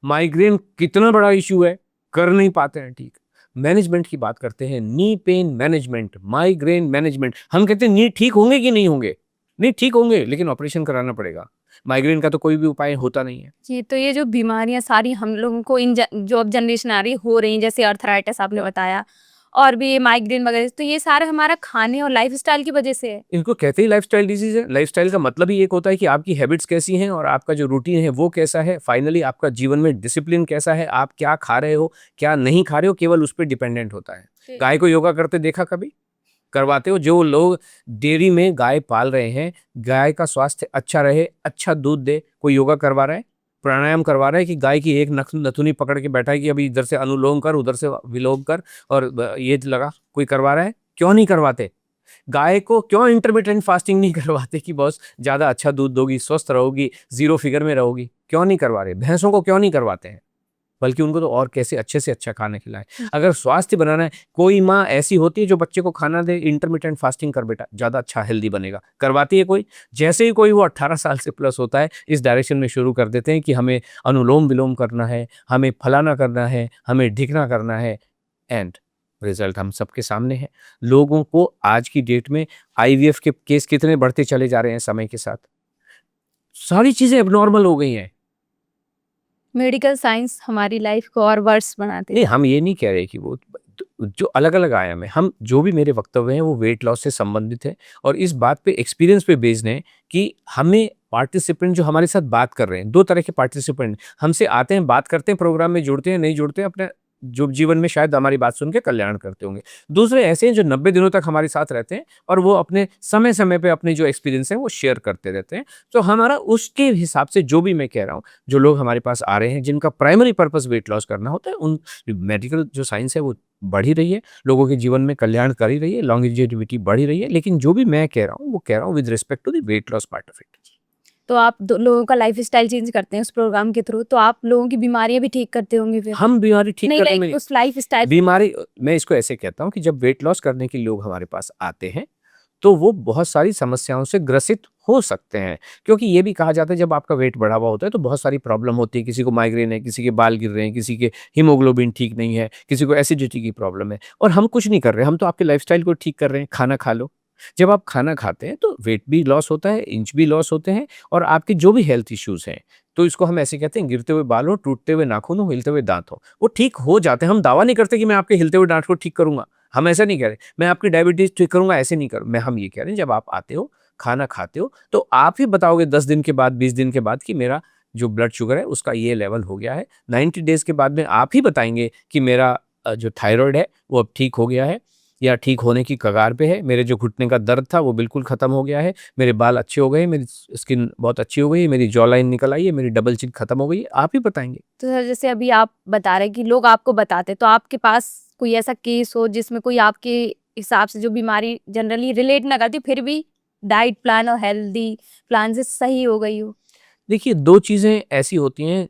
माइग्रेन कितना बड़ा इशू है, कर नहीं पाते हैं ठीक। मैनेजमेंट की बात करते हैं, knee pain management, migraine management. हम कहते हैं नी ठीक होंगे कि नहीं होंगे? नहीं ठीक होंगे, लेकिन ऑपरेशन कराना पड़ेगा। माइग्रेन का तो कोई भी उपाय होता नहीं है। जी, तो ये जो बीमारियाँ सारी हम लोगों को जो अब जनरेशन आ रही हो रही हैं, जैसे अर्थराइटिस आपने बताया, और भी माइग्रेन वगैरह। तो ये सारा हमारा खाने और लाइफस्टाइल की वजह से है। इनको कहते ही लाइफस्टाइल डिजीज है। लाइफस्टाइल का मतलब ही एक होता है कि आपकी हैबिट्स कैसी हैं और आपका जो रूटीन है वो कैसा है। फाइनली आपका जीवन में डिसिप्लिन कैसा है, आप क्या खा रहे हो, क्या नहीं खा रहे हो, केवल उस पर डिपेंडेंट होता है। गाय को योगा करते देखा कभी? करवाते हो? जो लोग डेयरी में गाय पाल रहे हैं, गाय का स्वास्थ्य अच्छा रहे, अच्छा दूध दे, कोई योगा करवा रहा है, प्राणायाम करवा रहा है कि गाय की एक नथुनी पकड़ के बैठा है कि अभी इधर से अनुलोम कर, उधर से विलोम कर और ये लगा? कोई करवा रहा है? क्यों नहीं करवाते? गाय को क्यों इंटरमिटेंट फास्टिंग नहीं करवाते कि बॉस ज्यादा अच्छा दूध दोगी, स्वस्थ रहोगी, जीरो फिगर में रहोगी? क्यों नहीं करवा रहे? भैंसों को क्यों नहीं करवाते हैं? बल्कि उनको तो और कैसे अच्छे से अच्छा खाना खिलाएं। अगर स्वास्थ्य बनाना है, कोई माँ ऐसी होती है जो बच्चे को खाना दे, इंटरमिटेंट फास्टिंग कर बेटा, ज्यादा अच्छा हेल्दी बनेगा, करवाती है कोई? जैसे ही कोई वो 18 साल से प्लस होता है, इस डायरेक्शन में शुरू कर देते हैं कि हमें अनुलोम विलोम करना है, हमें फलाना करना है, हमें ढिकना करना है। एंड रिजल्ट हम सबके सामने है। लोगों को आज की डेट में आईवीएफ के केस कितने बढ़ते चले जा रहे हैं समय के साथ। सारी चीजें एबनॉर्मल हो गई हैं। मेडिकल साइंस हमारी लाइफ को और वर्स बनाते नहीं, हैं। हम ये नहीं कह रहे कि वो जो अलग-अलग आयाम है, हम जो भी मेरे वक्तव्य हैं वो वेट लॉस से संबंधित है और इस बात पे एक्सपीरियंस पे बेस्ड हैं कि हमें पार्टिसिपेंट जो हमारे साथ बात कर रहे हैं, 2 तरह के पार्टिसिपेंट हमसे आते हैं, बात करते हैं, प्रोग्राम में जुड़ते हैं, नहीं जुड़ते हैं, अपने जो जीवन में शायद हमारी बात सुन के कल्याण करते होंगे। दूसरे ऐसे हैं जो 90 दिनों तक हमारे साथ रहते हैं और वो अपने समय-समय पे अपने जो एक्सपीरियंस है वो शेयर करते रहते हैं। तो हमारा उसके हिसाब से जो भी मैं कह रहा हूँ, जो लोग हमारे पास आ रहे हैं जिनका प्राइमरी पर्पस वेट लॉस करना होता है, उन मेडिकल जो साइंस है वो बढ़ ही रही है, लोगों के जीवन में कल्याण कर ही रही है, लॉन्जेविटी बढ़ ही रही है। लेकिन जो भी मैं कह रहा हूँ, वो कह रहा हूँ with respect to the weight loss part of it. तो आप लोगों का लाइफस्टाइल चेंज करते हैं उस प्रोग्राम के थ्रू, तो आप लोगों की बीमारियां भी ठीक करते होंगे फिर। हम बीमारी ठीक नहीं, करने में लाइक उस लाइफस्टाइल बीमारी, मैं इसको ऐसे कहता हूँ कि जब वेट लॉस करने के लोग हमारे पास आते हैं, तो वो बहुत सारी समस्याओं से ग्रसित हो सकते हैं। क्योंकि ये भी कहा जाता है जब आपका वेट बढ़ा हुआ होता है तो बहुत सारी प्रॉब्लम होती है। किसी को माइग्रेन है, किसी के बाल गिर रहे हैं, किसी के हीमोग्लोबिन ठीक नहीं है, किसी को एसिडिटी की प्रॉब्लम है और हम कुछ नहीं कर रहे हैं, हम तो आपके लाइफ़स्टाइल को ठीक कर रहे हैं, खाना खा लो। जब आप खाना खाते हैं तो वेट भी लॉस होता है, इंच भी लॉस होते हैं और आपके जो भी हेल्थ इश्यूज़ हैं, तो इसको हम ऐसे कहते हैं गिरते हुए बाल हो, टूटते हुए नाखून हो, हिलते हुए दाँत हो, वो ठीक हो जाते हैं। हम दावा नहीं करते कि मैं आपके हिलते हुए दाँत को ठीक करूँगा, हम ऐसा नहीं कह रहे। मैं आपकी डायबिटीज़ ठीक करूँगा, ऐसे नहीं करूँ मैं। हम ये कह रहे हैं जब आप आते हो, खाना खाते हो, तो आप ही बताओगे 10 दिन के बाद, 20 दिन के बाद कि मेरा जो ब्लड शुगर है उसका ये लेवल हो गया है। 90 डेज़ के बाद में आप ही बताएँगे कि मेरा जो थायरॉइड है वो अब ठीक हो गया है या ठीक होने की कगार पे है। मेरे जो घुटने का दर्द था वो बिल्कुल ख़त्म हो गया है। मेरे बाल अच्छे हो गए, मेरी स्किन बहुत अच्छी हो गई है, मेरी जॉ लाइन निकल आई है, मेरी डबल चिन ख़त्म हो गई है। आप ही बताएँगे। तो सर जैसे अभी आप बता रहे हैं कि लोग आपको बताते हैं, तो आपके पास कोई ऐसा केस हो जिसमें कोई आपके हिसाब से जो बीमारी जनरली रिलेट ना करती फिर भी डाइट प्लान और हेल्दी प्लान से सही हो गई हो? देखिए 2 चीज़ें ऐसी होती हैं,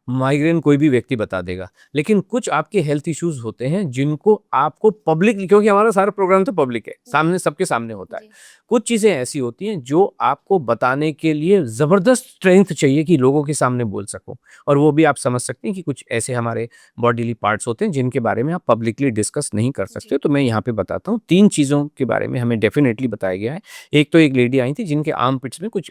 माइग्रेन कोई भी व्यक्ति बता देगा, लेकिन कुछ आपके हेल्थ इश्यूज़ होते हैं जिनको आपको पब्लिकली, क्योंकि हमारा सारा प्रोग्राम तो पब्लिक है, सामने सबके सामने होता है। जी। कुछ चीज़ें ऐसी होती हैं जो आपको बताने के लिए ज़बरदस्त स्ट्रेंथ चाहिए कि लोगों के सामने बोल सको और वो भी आप समझ सकते हैं कि कुछ ऐसे हमारे बॉडीली पार्ट्स होते हैं जिनके बारे में आप पब्लिकली डिस्कस नहीं कर सकते हो। तो मैं यहाँ पे बताता हूँ 3 चीज़ों के बारे में हमें डेफ़िनेटली बताया गया है। एक तो एक लेडी आई थी जिनके आर्म पिट्स में कुछ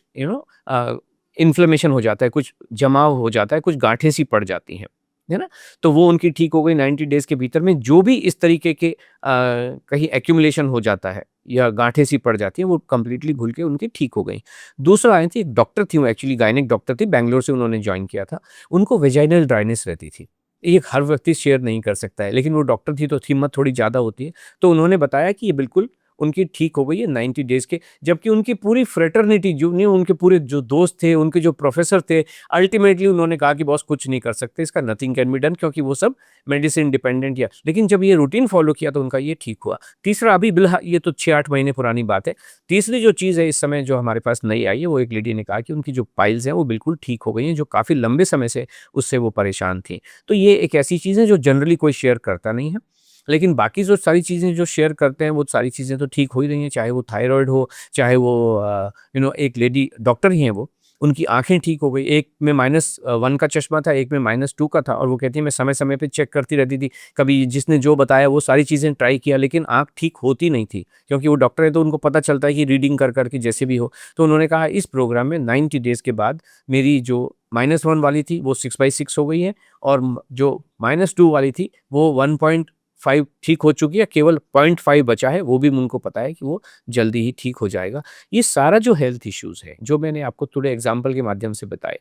इन्फ्लेमेशन हो जाता है, कुछ जमाव हो जाता है, कुछ गाँठें सी पड़ जाती हैं, है ना? तो वो उनकी ठीक हो गई 90 डेज़ के भीतर में। जो भी इस तरीके के कहीं एक्यूमुलेशन हो जाता है या गाँठें सी पड़ जाती हैं, वो कंप्लीटली घुल के उनकी ठीक हो गई। दूसरा आई थी, एक डॉक्टर थी, वो एक्चुअली गायनेक डॉक्टर थी, बैंगलोर से उन्होंने जॉइन किया था। उनको वेजाइनल ड्राइनेस रहती थी। ये हर व्यक्ति शेयर नहीं कर सकता है, लेकिन वो डॉक्टर थी तो हिम्मत थोड़ी ज़्यादा होती है। तो उन्होंने बताया कि ये बिल्कुल उनकी ठीक हो गई है 90 डेज़ के, जबकि उनकी पूरी फ्रेटर्निटी जो नहीं, उनके पूरे जो दोस्त थे, उनके जो प्रोफ़ेसर थे, अल्टीमेटली उन्होंने कहा कि बॉस कुछ नहीं कर सकते, इसका नथिंग कैन बी डन, क्योंकि वो सब मेडिसिन डिपेंडेंट या, लेकिन जब ये रूटीन फ़ॉलो किया तो उनका ये ठीक हुआ। तीसरा अभी ये तो 6-8 महीने पुरानी बात है। तीसरी जो चीज़ है इस समय जो हमारे पास नई आई है, वो एक लेडी ने कहा कि उनकी जो पाइल्स हैं वो बिल्कुल ठीक हो गई हैं, जो काफ़ी लंबे समय से उससे वो परेशान थीं। तो ये एक ऐसी चीज़ है जो जनरली कोई शेयर करता नहीं है। लेकिन बाकी जो सारी चीज़ें जो शेयर करते हैं, वो सारी चीज़ें तो ठीक हो ही रही हैं, चाहे वो थायरॉइड हो, चाहे वो एक लेडी डॉक्टर ही हैं वो, उनकी आँखें ठीक हो गई। एक में -1 का चश्मा था, एक में -2 का था और वो कहती है मैं समय-समय पे चेक करती रहती थी। कभी जिसने जो बताया वो सारी चीज़ें ट्राई किया, लेकिन आँख ठीक होती नहीं थी, क्योंकि वो डॉक्टर है तो उनको पता चलता है कि रीडिंग कर के जैसे भी हो। तो उन्होंने कहा इस प्रोग्राम में 90 डेज़ के बाद मेरी जो -1 वाली थी वो 6/6 हो गई है और जो -2 वाली थी वो 1. 0.5 ठीक हो चुकी है, केवल 0.5 बचा है, वो भी उनको पता है कि वो जल्दी ही ठीक हो जाएगा। ये सारा जो हेल्थ इश्यूज है, जो मैंने आपको थोड़े एग्जाम्पल के माध्यम से बताए,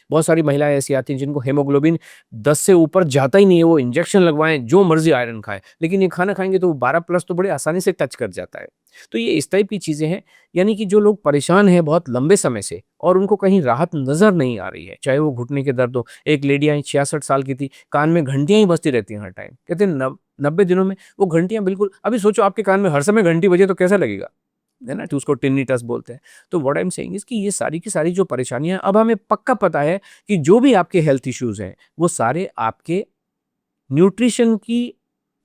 बहुत सारी महिलाएं ऐसी आती हैं जिनको हेमोग्लोबिन 10 से ऊपर जाता ही नहीं है, वो इंजेक्शन लगवाएं, जो मर्जी आयरन खाएं, लेकिन ये खाना खाएंगे तो 12 प्लस तो बड़े आसानी से टच कर जाता है। तो ये इस टाइप की चीजें हैं, यानी कि जो लोग परेशान हैं बहुत लंबे समय से और उनको कहीं राहत नजर नहीं आ रही है, चाहे वो घुटने के दर्द हो। एक लेडी आई 66 साल की थी, कान में घंटियां ही बजती रहती हैं हर टाइम, कहते हैं 90 दिनों में वो घंटियां बिल्कुल, अभी सोचो आपके कान में हर समय घंटी बजे तो कैसा लगेगा, है ना, तो उसको टिनिटस बोलते हैं। तो what I am saying is कि ये सारी की सारी जो परेशानियां, अब हमें पक्का पता है कि जो भी आपके हेल्थ इश्यूज हैं वो सारे आपके न्यूट्रिशन की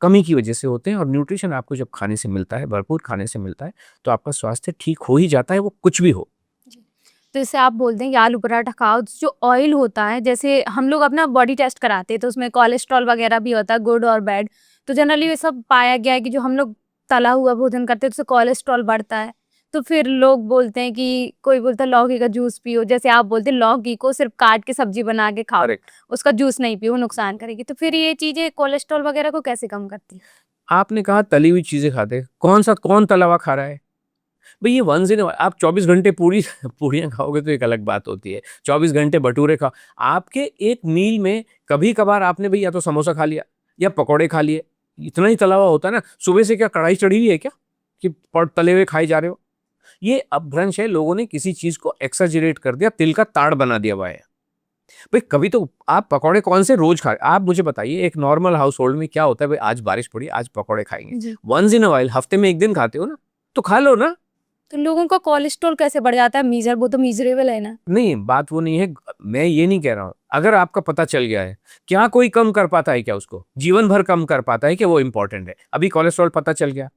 कमी की वजह से होते हैं, और न्यूट्रिशन आपको जब खाने से मिलता है, भरपूर खाने से मिलता है, तो आपका स्वास्थ्य ठीक हो ही जाता है, वो कुछ भी हो। जी। तो जैसे आप बोलते हैं कि आलू पराठा खाओ, जो ऑयल होता है, जैसे हम लोग अपना बॉडी टेस्ट कराते हैं तो उसमें कोलेस्ट्रॉल वगैरह भी होता है, गुड और बैड। तो जनरली ये सब पाया गया है कि जो हम लोग तला हुआ भोजन करते हैं तो उससे कोलेस्ट्रॉल बढ़ता है। तो फिर लोग बोलते हैं कि कोई बोलता है लौकी का जूस पियो, जैसे आप बोलते हैं लौकी को सिर्फ काट के सब्जी बना के खाओ, करेक्ट। उसका जूस नहीं पियो, वो नुकसान करेगी। तो फिर ये चीजें कोलेस्ट्रॉल वगैरह को कैसे कम करती हैं? आपने कहा तली हुई चीजें खाते हैं, कौन तला हुआ खा रहा है भाई? ये वंस इन, आप 24 घंटे पूरी पूरियां खाओगे तो एक अलग बात होती है, 24 घंटे भटूरे खाओ, आपके एक मील में कभी कभार आपने भाई या तो समोसा खा लिया या पकौड़े खा लिए, इतना ही तला हुआ होता है ना। सुबह से क्या कढ़ाई चढ़ी हुई है क्या कि तले हुए खाए जा रहे हो? ये अपभ्रंश है, लोगों ने किसी चीज को एक्साजरेट कर दिया, तिल का ताड़ बना दिया हुआ है। भाई कभी तो आप पकौड़े कौन से रोज खा, आप मुझे बताइए, एक नॉर्मल हाउस होल्ड में क्या होता है, भाई आज बारिश पड़ी, आज पकौड़े खाएंगे, जी। वंस इन अ वाइल, हफ्ते में एक दिन खाते हो ना, तो खा लो ना। तो लोगों का कोलेस्ट्रॉल कैसे बढ़ जाता है? मीजर वो तो मीजरेबल है ना। नहीं, बात वो नहीं है, मैं ये नहीं कह रहा हूं, अगर आपका पता चल गया है, क्या कोई कम कर पाता है क्या? उसको जीवन भर कम कर पाता है कि वो इंपॉर्टेंट है? अभी कोलेस्ट्रॉल पता चल गया,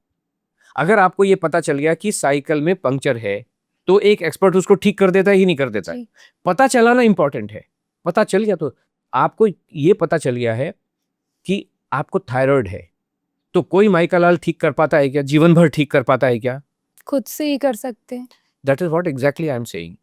अगर आपको ये पता चल गया कि साइकिल में पंक्चर है, तो एक एक्सपर्ट उसको ठीक कर देता है ही नहीं कर देता है? जी। पता चलाना इंपॉर्टेंट है, पता चल गया तो आपको ये पता चल गया है कि आपको थायराइड है, तो कोई माइका लाल ठीक कर पाता है क्या? जीवन भर ठीक कर पाता है क्या? खुद से ही कर सकते हैं। That is what exactly I am saying,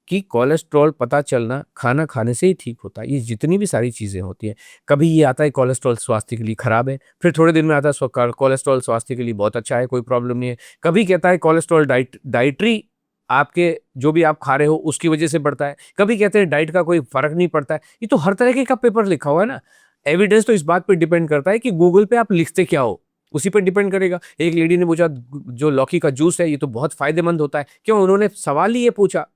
कि कोलेस्ट्रॉल पता चलना खाना खाने से ही ठीक होता है। ये जितनी भी सारी चीज़ें होती हैं, कभी ये आता है कोलेस्ट्रॉल स्वास्थ्य के लिए खराब है, फिर थोड़े दिन में आता है कोलेस्ट्रॉल स्वास्थ्य के लिए बहुत अच्छा है, कोई प्रॉब्लम नहीं है। कभी कहता है कोलेस्ट्रॉल डाइटरी, आपके जो भी आप खा रहे हो उसकी वजह से बढ़ता है, कभी कहते हैं डाइट का कोई फर्क नहीं पड़ता है। ये तो हर तरीके का पेपर लिखा हुआ है ना। एविडेंस तो इस बात पर डिपेंड करता है कि गूगल पे आप लिखते क्या हो, उसी पर डिपेंड करेगा। एक लेडी ने पूछा जो लौकी का जूस है ये तो बहुत फायदेमंद होता है, क्यों? उन्होंने सवाल ही ये पूछा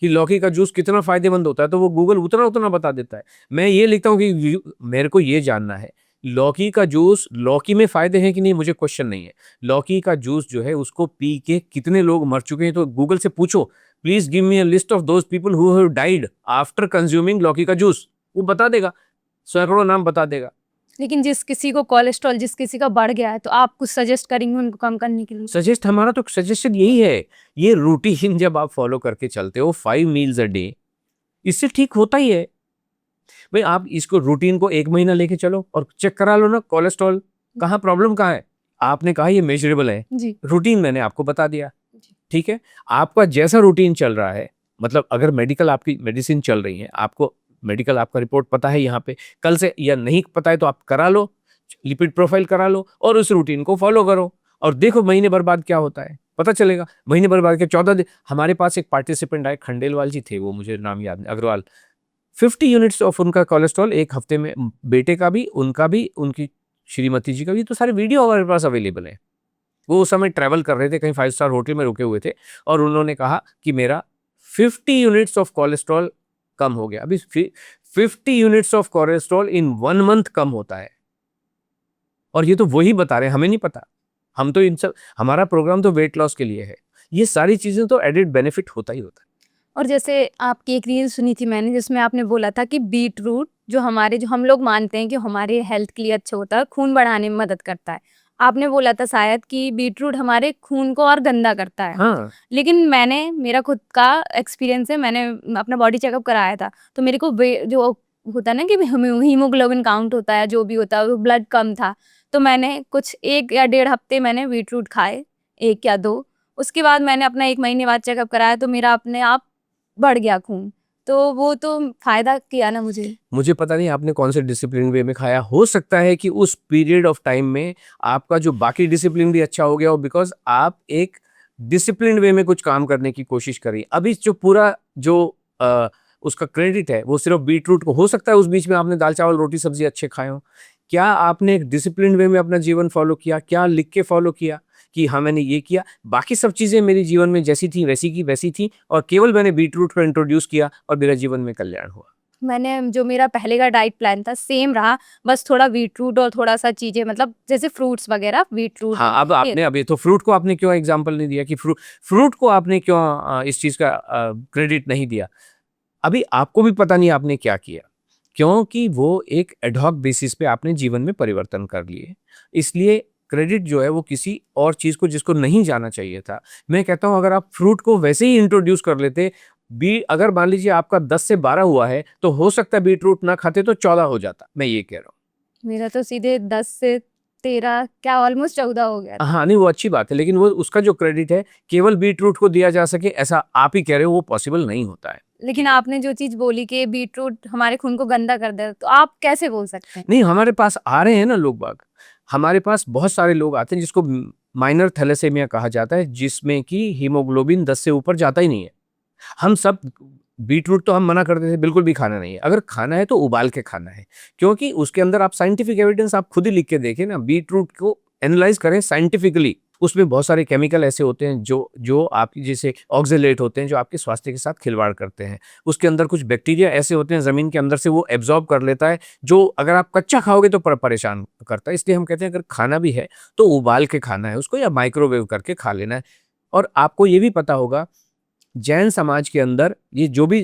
कि लौकी का जूस कितना फायदेमंद होता है, तो वो गूगल उतना उतना बता देता है। मैं ये लिखता हूँ कि मेरे को ये जानना है, लौकी का जूस, लौकी में फायदे हैं कि नहीं, मुझे क्वेश्चन नहीं है। लौकी का जूस जो है उसको पी के कितने लोग मर चुके हैं, तो गूगल से पूछो, please give me a list of those people who have died after consuming लौकी का जूस, वो बता देगा, सैकड़ों नाम बता देगा। लेकिन जिस किसी को कोलेस्ट्रॉल जिस किसी का बढ़ गया है तो आप कुछ सजेस्ट करेंगे उनको कम करने के लिए? सजेस्ट, हमारा तो सजेशन यही है, ये रूटीन जब आप फॉलो करके चलते हो 5 मील्स अ डे, इससे ठीक होता ही है। भाई आप इसको रूटीन को 1 महीना लेके चलो और चेक करा लो ना कोलेस्ट्रॉल, कहाँ प्रॉब्लम कहाँ है? आपने कहा ये मेजरेबल है, जी। रूटीन मैंने आपको बता दिया, जी। ठीक है? आपका जैसा रूटीन चल रहा है, मतलब अगर मेडिकल आपकी मेडिसिन चल रही है, आपको मेडिकल आपका रिपोर्ट पता है यहाँ पे, कल से या नहीं पता है तो आप करा लो, लिपिड प्रोफाइल करा लो और उस रूटीन को फॉलो करो और देखो महीने भर बाद क्या होता है, पता चलेगा। महीने भर बाद के 14 दिन, हमारे पास एक पार्टिसिपेंट आए, खंडेलवाल जी थे, वो मुझे नाम याद नहीं, अग्रवाल, 50 यूनिट्स ऑफ उनका कोलेस्ट्रॉल एक हफ्ते में, बेटे का भी, उनका भी, उनकी श्रीमती जी का भी, तो सारे वीडियो हमारे पास अवेलेबल है। वो उस समय ट्रैवल कर रहे थे, कहीं 5 स्टार होटल में रुके हुए थे और उन्होंने कहा कि मेरा 50 यूनिट्स ऑफ कोलेस्ट्रॉल कम हो गया। अभी 50 units of cholesterol in 1 month कम होता है, और ये तो वही बता रहे हैं, हमें नहीं पता। हम तो इन सब, हमारा प्रोग्राम तो वेट लॉस के लिए है, ये सारी चीजें तो एडेड बेनिफिट होता ही होता है। और जैसे आपकी एक रील सुनी थी मैंने जिसमें आपने बोला था कि बीट रूट जो हम लोग मानते हैं कि हमारे हेल्थ के लिए अच्छा होता है, खून बढ़ाने में मदद करता है। आपने बोला था शायद कि बीट रूट हमारे खून को और गंदा करता है। हाँ, लेकिन मेरा खुद का एक्सपीरियंस है, मैंने अपना बॉडी चेकअप कराया था तो मेरे को जो होता है ना कि हीमोग्लोबिन काउंट होता है, जो भी होता है वो ब्लड कम था। तो मैंने कुछ 1 या 1.5 हफ्ते मैंने बीट रूट खाए, 1 या 2। उसके बाद मैंने अपना 1 महीने बाद चेकअप कराया तो मेरा अपने आप बढ़ गया खून। तो वो तो फ़ायदा किया ना मुझे। मुझे पता नहीं आपने कौन से डिसिप्लिन वे में खाया, हो सकता है कि उस पीरियड ऑफ टाइम में आपका जो बाकी डिसिप्लिन भी अच्छा हो गया हो, बिकॉज आप एक डिसिप्लिन वे में कुछ काम करने की कोशिश करी। अभी जो पूरा जो उसका क्रेडिट है वो सिर्फ बीट रूट को, हो सकता है उस बीच में आपने दाल चावल रोटी सब्जी अच्छे खाए हो। क्या आपने एक डिसिप्लिन वे में अपना जीवन फॉलो किया? क्या लिख के फॉलो किया कि हाँ मैंने ये किया, बाकी सब चीजें मेरे जीवन में जैसी थी वैसी की वैसी थी, और केवल मैंने बीट रूट को इंट्रोड्यूस किया और मेरा जीवन में कल्याण हुआ? मैंने जो मेरा पहले का डाइट प्लान था सेम रहा, बस थोड़ा बीटरूट और थोड़ा-सा चीज़ें मतलब जैसे फ्रूट्स वगैरह बीटरूट हाँ, अब ये आपने अभी तो फ्रूट को आपने क्यों एग्जाम्पल नहीं दिया कि फ्रूट को आपने क्यों इस चीज़ का क्रेडिट नहीं दिया? अभी आपको भी पता नहीं आपने क्या किया, क्योंकि वो एक एड हॉक बेसिस पे आपने जीवन में परिवर्तन कर लिए। इसलिए क्रेडिट जो है वो किसी और चीज़ को जिसको नहीं जाना चाहिए था। मैं कहता हूँ अगर आप फ्रूट को वैसे ही इंट्रोड्यूस कर लेते, बी अगर मान लीजिए आपका 10 से 12 हुआ है, तो हो सकता है बीटरूट ना खाते तो 14 हो जाता। मैं ये कह रहा हूँ। मेरा तो सीधे 10 से 13 क्या ऑलमोस्ट 14 हो गया था। हाँ, नहीं वो अच्छी बात है, लेकिन वो उसका जो क्रेडिट है केवल बीटरूट को दिया जा सके ऐसा आप ही कह रहे हो, वो पॉसिबल नहीं होता है। लेकिन आपने जो चीज़ बोली कि बीटरूट हमारे खून को गंदा कर देता है, तो आप कैसे बोल सकते हैं? नहीं, हमारे पास आ रहे हैं ना लोग बाग। हमारे पास बहुत सारे लोग आते हैं जिसको माइनर थैलेसेमिया कहा जाता है, जिसमें कि हीमोग्लोबिन 10 से ऊपर जाता ही नहीं है। हम सब बीटरूट तो हम मना करते थे, बिल्कुल भी खाना नहीं है। अगर खाना है तो उबाल के खाना है, क्योंकि उसके अंदर आप साइंटिफिक एविडेंस आप खुद ही लिख के देखें ना, बीटरूट को एनालाइज करें साइंटिफिकली। उसमें बहुत सारे केमिकल ऐसे होते हैं जो जो आपकी जैसे ऑक्जेलेट होते हैं, जो आपके स्वास्थ्य के साथ खिलवाड़ करते हैं। उसके अंदर कुछ बैक्टीरिया ऐसे होते हैं ज़मीन के अंदर से वो एब्जॉर्ब कर लेता है, जो अगर आप कच्चा खाओगे तो परेशान करता है। इसलिए हम कहते हैं अगर खाना भी है तो उबाल के खाना है उसको, या माइक्रोवेव करके खा लेना है। और आपको ये भी पता होगा, जैन समाज के अंदर ये जो भी